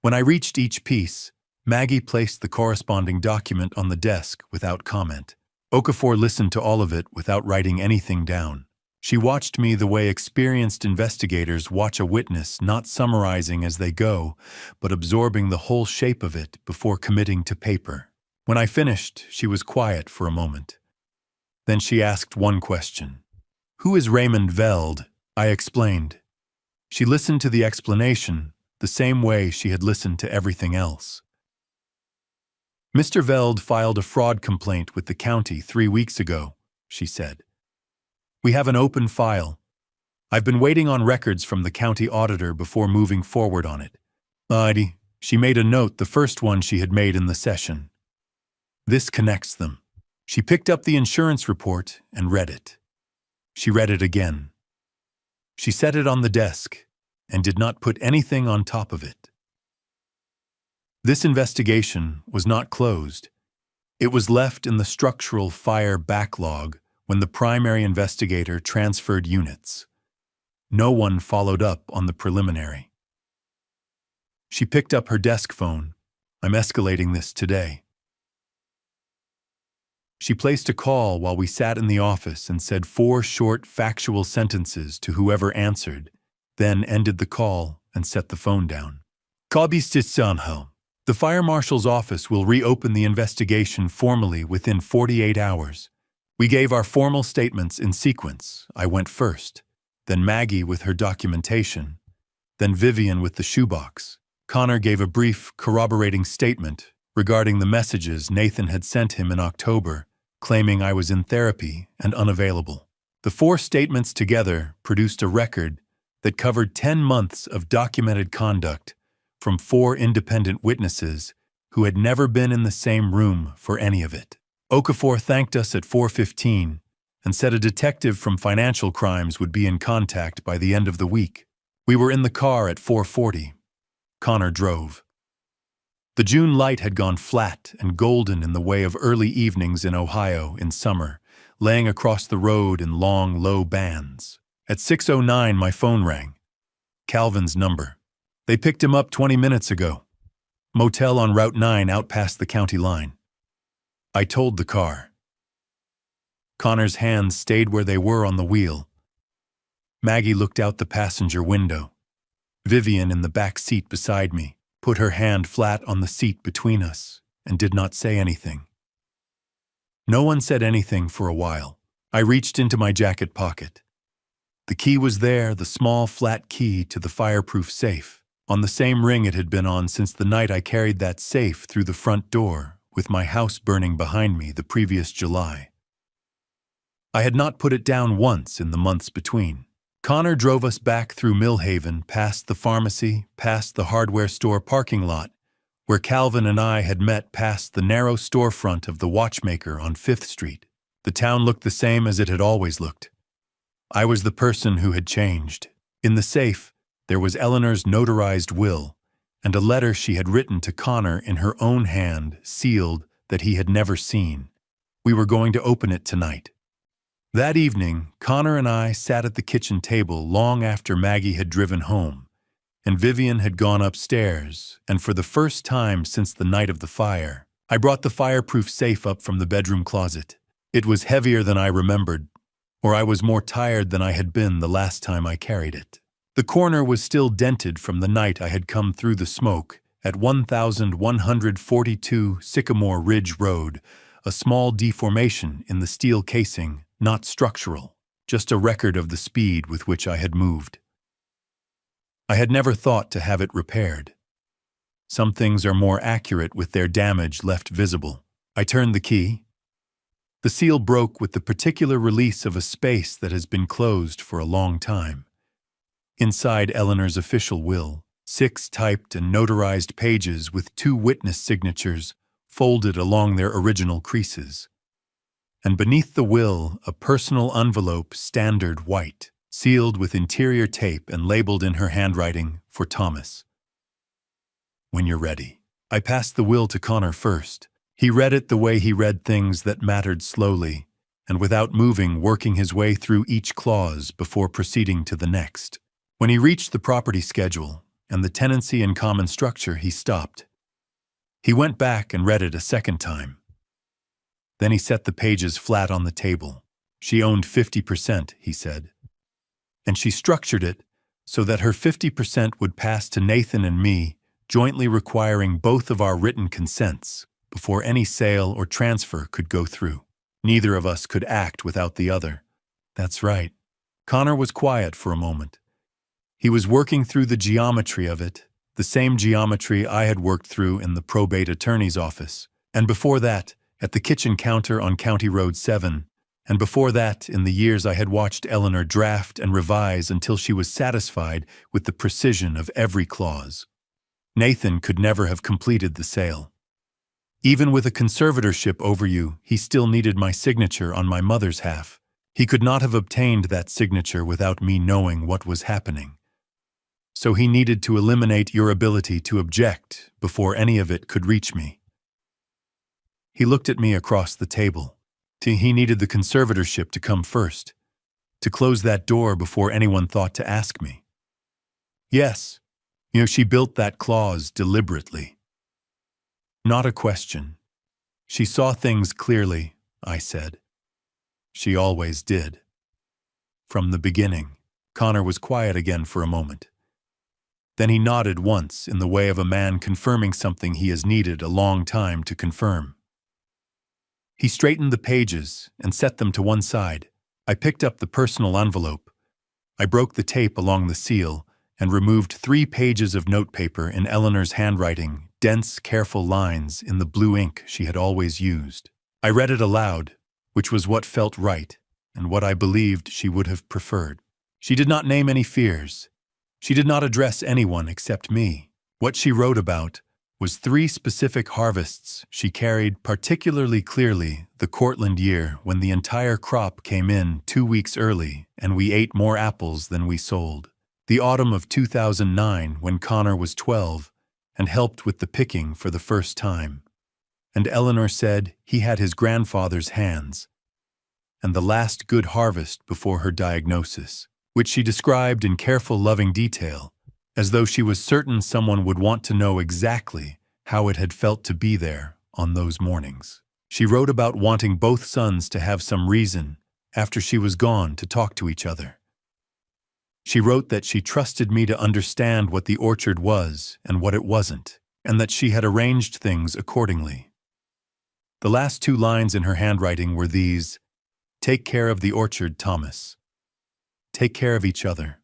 When I reached each piece, Maggie placed the corresponding document on the desk without comment. Okafor listened to all of it without writing anything down. She watched me the way experienced investigators watch a witness, not summarizing as they go, but absorbing the whole shape of it before committing to paper. When I finished, she was quiet for a moment. Then she asked one question. "Who is Raymond Veld?" I explained. She listened to the explanation the same way she had listened to everything else. "Mr. Veld filed a fraud complaint with the county 3 weeks ago," she said. We have an open file. I've been waiting on records from the county auditor before moving forward on it. She made a note, the first one she had made in the session. This connects them. She picked up the insurance report and read it. She read it again. She set it on the desk and did not put anything on top of it. This investigation was not closed. It was left in the structural fire backlog when the primary investigator transferred units. No one followed up on the preliminary. She picked up her desk phone. I'm escalating this today. She placed a call while we sat in the office and said 4 short, factual sentences to whoever answered, then ended the call and set the phone down. The fire marshal's office will reopen the investigation formally within 48 hours. We gave our formal statements in sequence. I went first, then Maggie with her documentation, then Vivian with the shoebox. Connor gave a brief, corroborating statement regarding the messages Nathan had sent him in October, claiming I was in therapy and unavailable. The 4 statements together produced a record that covered 10 months of documented conduct from 4 independent witnesses who had never been in the same room for any of it. Okafor thanked us at 4:15 and said a detective from financial crimes would be in contact by the end of the week. We were in the car at 4:40. Connor drove. The June light had gone flat and golden in the way of early evenings in Ohio in summer, laying across the road in long, low bands. At 6:09, my phone rang. Calvin's number. They picked him up 20 minutes ago. Motel on Route 9 out past the county line. I told the car. Connor's hands stayed where they were on the wheel. Maggie looked out the passenger window. Vivian in the back seat beside me put her hand flat on the seat between us and did not say anything. No one said anything for a while. I reached into my jacket pocket. The key was there, the small flat key to the fireproof safe, on the same ring it had been on since the night I carried that safe through the front door, with my house burning behind me the previous July. I had not put it down once in the months between. Connor drove us back through Millhaven, past the pharmacy, past the hardware store parking lot, where Calvin and I had met, past the narrow storefront of the watchmaker on 5th Street. The town looked the same as it had always looked. I was the person who had changed. In the safe, there was Eleanor's notarized will, and a letter she had written to Connor in her own hand, sealed, that he had never seen. We were going to open it tonight. That evening, Connor and I sat at the kitchen table long after Maggie had driven home, and Vivian had gone upstairs, and for the first time since the night of the fire, I brought the fireproof safe up from the bedroom closet. It was heavier than I remembered, or I was more tired than I had been the last time I carried it. The corner was still dented from the night I had come through the smoke at 1142 Sycamore Ridge Road, a small deformation in the steel casing, not structural, just a record of the speed with which I had moved. I had never thought to have it repaired. Some things are more accurate with their damage left visible. I turned the key. The seal broke with the particular release of a space that has been closed for a long time. Inside Eleanor's official will, 6 typed and notarized pages with 2 witness signatures folded along their original creases. And beneath the will, a personal envelope, standard white, sealed with interior tape and labeled in her handwriting for Thomas. When you're ready. I passed the will to Connor first. He read it the way he read things that mattered, slowly, and without moving, working his way through each clause before proceeding to the next. When he reached the property schedule and the tenancy and common structure, he stopped. He went back and read it a second time. Then he set the pages flat on the table. She owned 50%, he said. And she structured it so that her 50% would pass to Nathan and me, jointly requiring both of our written consents before any sale or transfer could go through. Neither of us could act without the other. That's right. Connor was quiet for a moment. He was working through the geometry of it, the same geometry I had worked through in the probate attorney's office, and before that, at the kitchen counter on County Road 7, And before that, in the years I had watched Eleanor draft and revise until she was satisfied with the precision of every clause. Nathan could never have completed the sale. Even with a conservatorship over you, he still needed my signature on my mother's half. He could not have obtained that signature without me knowing what was happening. So he needed to eliminate your ability to object before any of it could reach me. He looked at me across the table. He needed the conservatorship to come first, to close that door before anyone thought to ask me. Yes, she built that clause deliberately. Not a question. She saw things clearly, I said. She always did. From the beginning. Connor was quiet again for a moment. Then he nodded once in the way of a man confirming something he has needed a long time to confirm. He straightened the pages and set them to one side. I picked up the personal envelope. I broke the tape along the seal and removed 3 pages of notepaper in Eleanor's handwriting, dense, careful lines in the blue ink she had always used. I read it aloud, which was what felt right and what I believed she would have preferred. She did not name any fears. She did not address anyone except me. What she wrote about was 3 specific harvests she carried particularly clearly: the Cortland year when the entire crop came in 2 weeks early and we ate more apples than we sold; the autumn of 2009 when Connor was 12 and helped with the picking for the first time. And Eleanor said he had his grandfather's hands; and the last good harvest before her diagnosis, which she described in careful, loving detail, as though she was certain someone would want to know exactly how it had felt to be there on those mornings. She wrote about wanting both sons to have some reason, after she was gone, to talk to each other. She wrote that she trusted me to understand what the orchard was and what it wasn't, and that she had arranged things accordingly. The last 2 lines in her handwriting were these: "Take care of the orchard, Thomas. Take care of each other."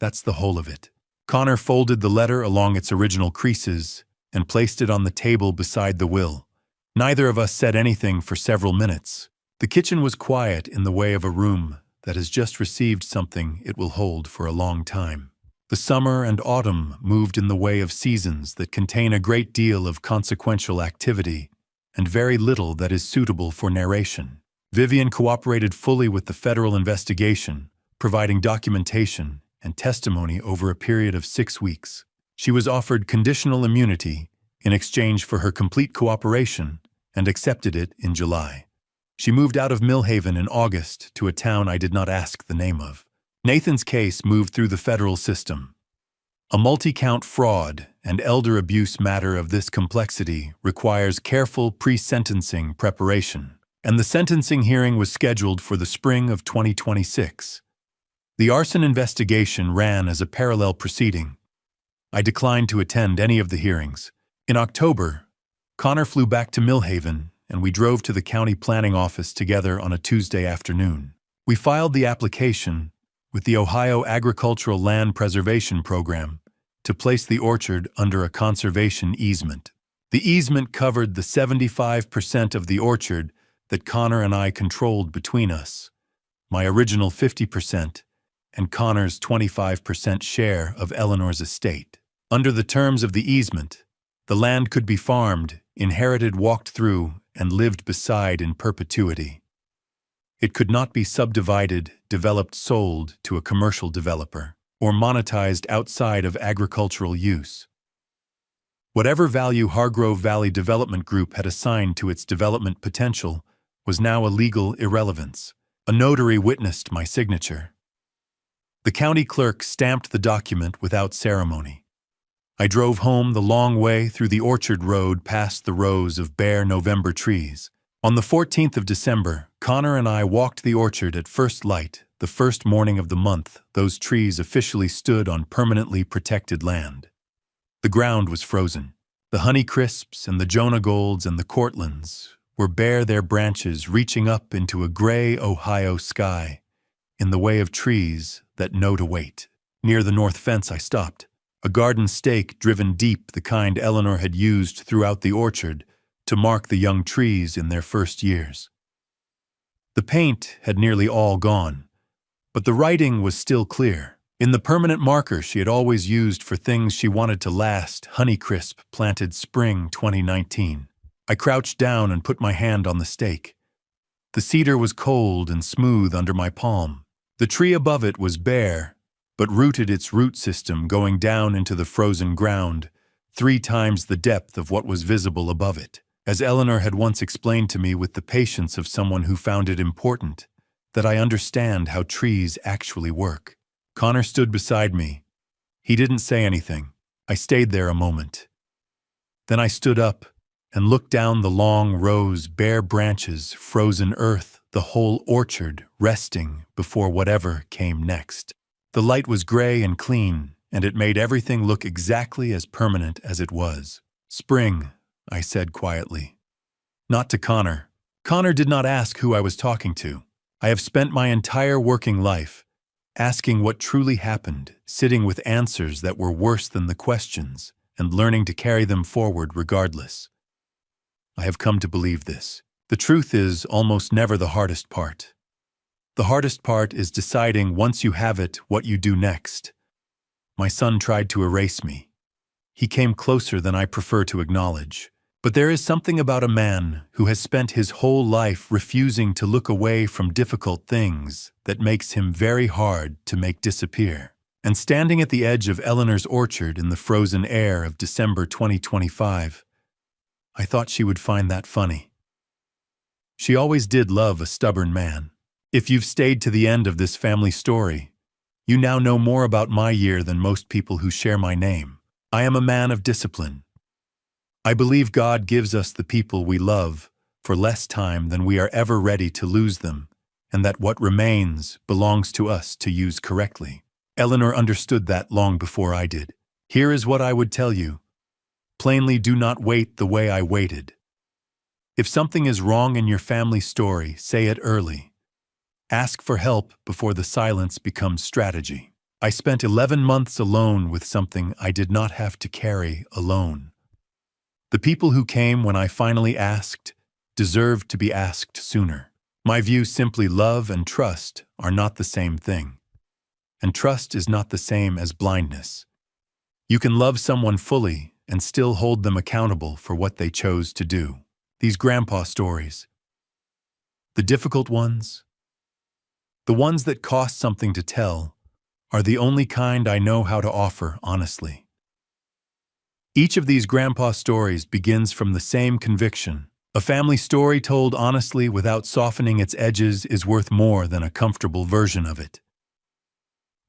That's the whole of it. Connor folded the letter along its original creases and placed it on the table beside the will. Neither of us said anything for several minutes. The kitchen was quiet in the way of a room that has just received something it will hold for a long time. The summer and autumn moved in the way of seasons that contain a great deal of consequential activity and very little that is suitable for narration. Vivian cooperated fully with the federal investigation, providing documentation and testimony over a period of 6 weeks. She was offered conditional immunity in exchange for her complete cooperation and accepted it in July. She moved out of Millhaven in August to a town I did not ask the name of. Nathan's case moved through the federal system. A multi-count fraud and elder abuse matter of this complexity requires careful pre-sentencing preparation, and the sentencing hearing was scheduled for the spring of 2026. The arson investigation ran as a parallel proceeding. I declined to attend any of the hearings. In October, Connor flew back to Millhaven, and we drove to the county planning office together on a Tuesday afternoon. We filed the application with the Ohio Agricultural Land Preservation Program to place the orchard under a conservation easement. The easement covered the 75% of the orchard that Connor and I controlled between us, my original 50%, and Connor's 25% share of Eleanor's estate. Under the terms of the easement, the land could be farmed, inherited, walked through, and lived beside in perpetuity. It could not be subdivided, developed, sold to a commercial developer, or monetized outside of agricultural use. Whatever value Hargrove Valley Development Group had assigned to its development potential was now a legal irrelevance. A notary witnessed my signature. The county clerk stamped the document without ceremony. I drove home the long way through the orchard road past the rows of bare November trees. On the 14th of December, Connor and I walked the orchard at first light, the first morning of the month those trees officially stood on permanently protected land. The ground was frozen. The Honeycrisps and the Jonah Golds and the Cortlands were bare, their branches reaching up into a gray Ohio sky, in the way of trees that know to wait. Near the north fence I stopped. A garden stake driven deep, the kind Eleanor had used throughout the orchard to mark the young trees in their first years. The paint had nearly all gone, but the writing was still clear. In the permanent marker she had always used for things she wanted to last, Honeycrisp planted spring 2019. I crouched down and put my hand on the stake. The cedar was cold and smooth under my palm. The tree above it was bare, but rooted its root system going down into the frozen ground, 3 times the depth of what was visible above it. As Eleanor had once explained to me with the patience of someone who found it important, that I understand how trees actually work. Connor stood beside me. He didn't say anything. I stayed there a moment. Then I stood up and looked down the long rows, bare branches, frozen earth, the whole orchard resting before whatever came next. The light was gray and clean, and it made everything look exactly as permanent as it was. Spring, I said quietly. Not to Connor. Connor did not ask who I was talking to. I have spent my entire working life asking what truly happened, sitting with answers that were worse than the questions, and learning to carry them forward regardless. I have come to believe this. The truth is almost never the hardest part. The hardest part is deciding once you have it what you do next. My son tried to erase me. He came closer than I prefer to acknowledge. But there is something about a man who has spent his whole life refusing to look away from difficult things that makes him very hard to make disappear. And standing at the edge of Eleanor's orchard in the frozen air of December 2025, I thought she would find that funny. She always did love a stubborn man. If you've stayed to the end of this family story, you now know more about my year than most people who share my name. I am a man of discipline. I believe God gives us the people we love for less time than we are ever ready to lose them, and that what remains belongs to us to use correctly. Eleanor understood that long before I did. Here is what I would tell you. Plainly, do not wait the way I waited. If something is wrong in your family story, say it early. Ask for help before the silence becomes strategy. I spent 11 months alone with something I did not have to carry alone. The people who came when I finally asked deserved to be asked sooner. My view simply love and trust are not the same thing. And trust is not the same as blindness. You can love someone fully and still hold them accountable for what they chose to do. These grandpa stories, the difficult ones, the ones that cost something to tell, are the only kind I know how to offer honestly. Each of these grandpa stories begins from the same conviction. A family story told honestly without softening its edges is worth more than a comfortable version of it.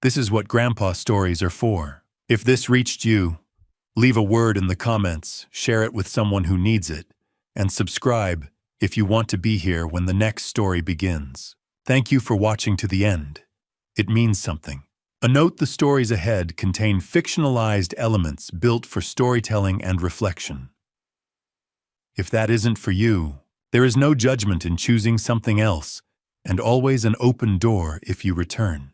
This is what grandpa stories are for. If this reached you, leave a word in the comments, share it with someone who needs it, and subscribe if you want to be here when the next story begins. Thank you for watching to the end. It means something. A note: the stories ahead contain fictionalized elements built for storytelling and reflection. If that isn't for you, there is no judgment in choosing something else, and always an open door if you return.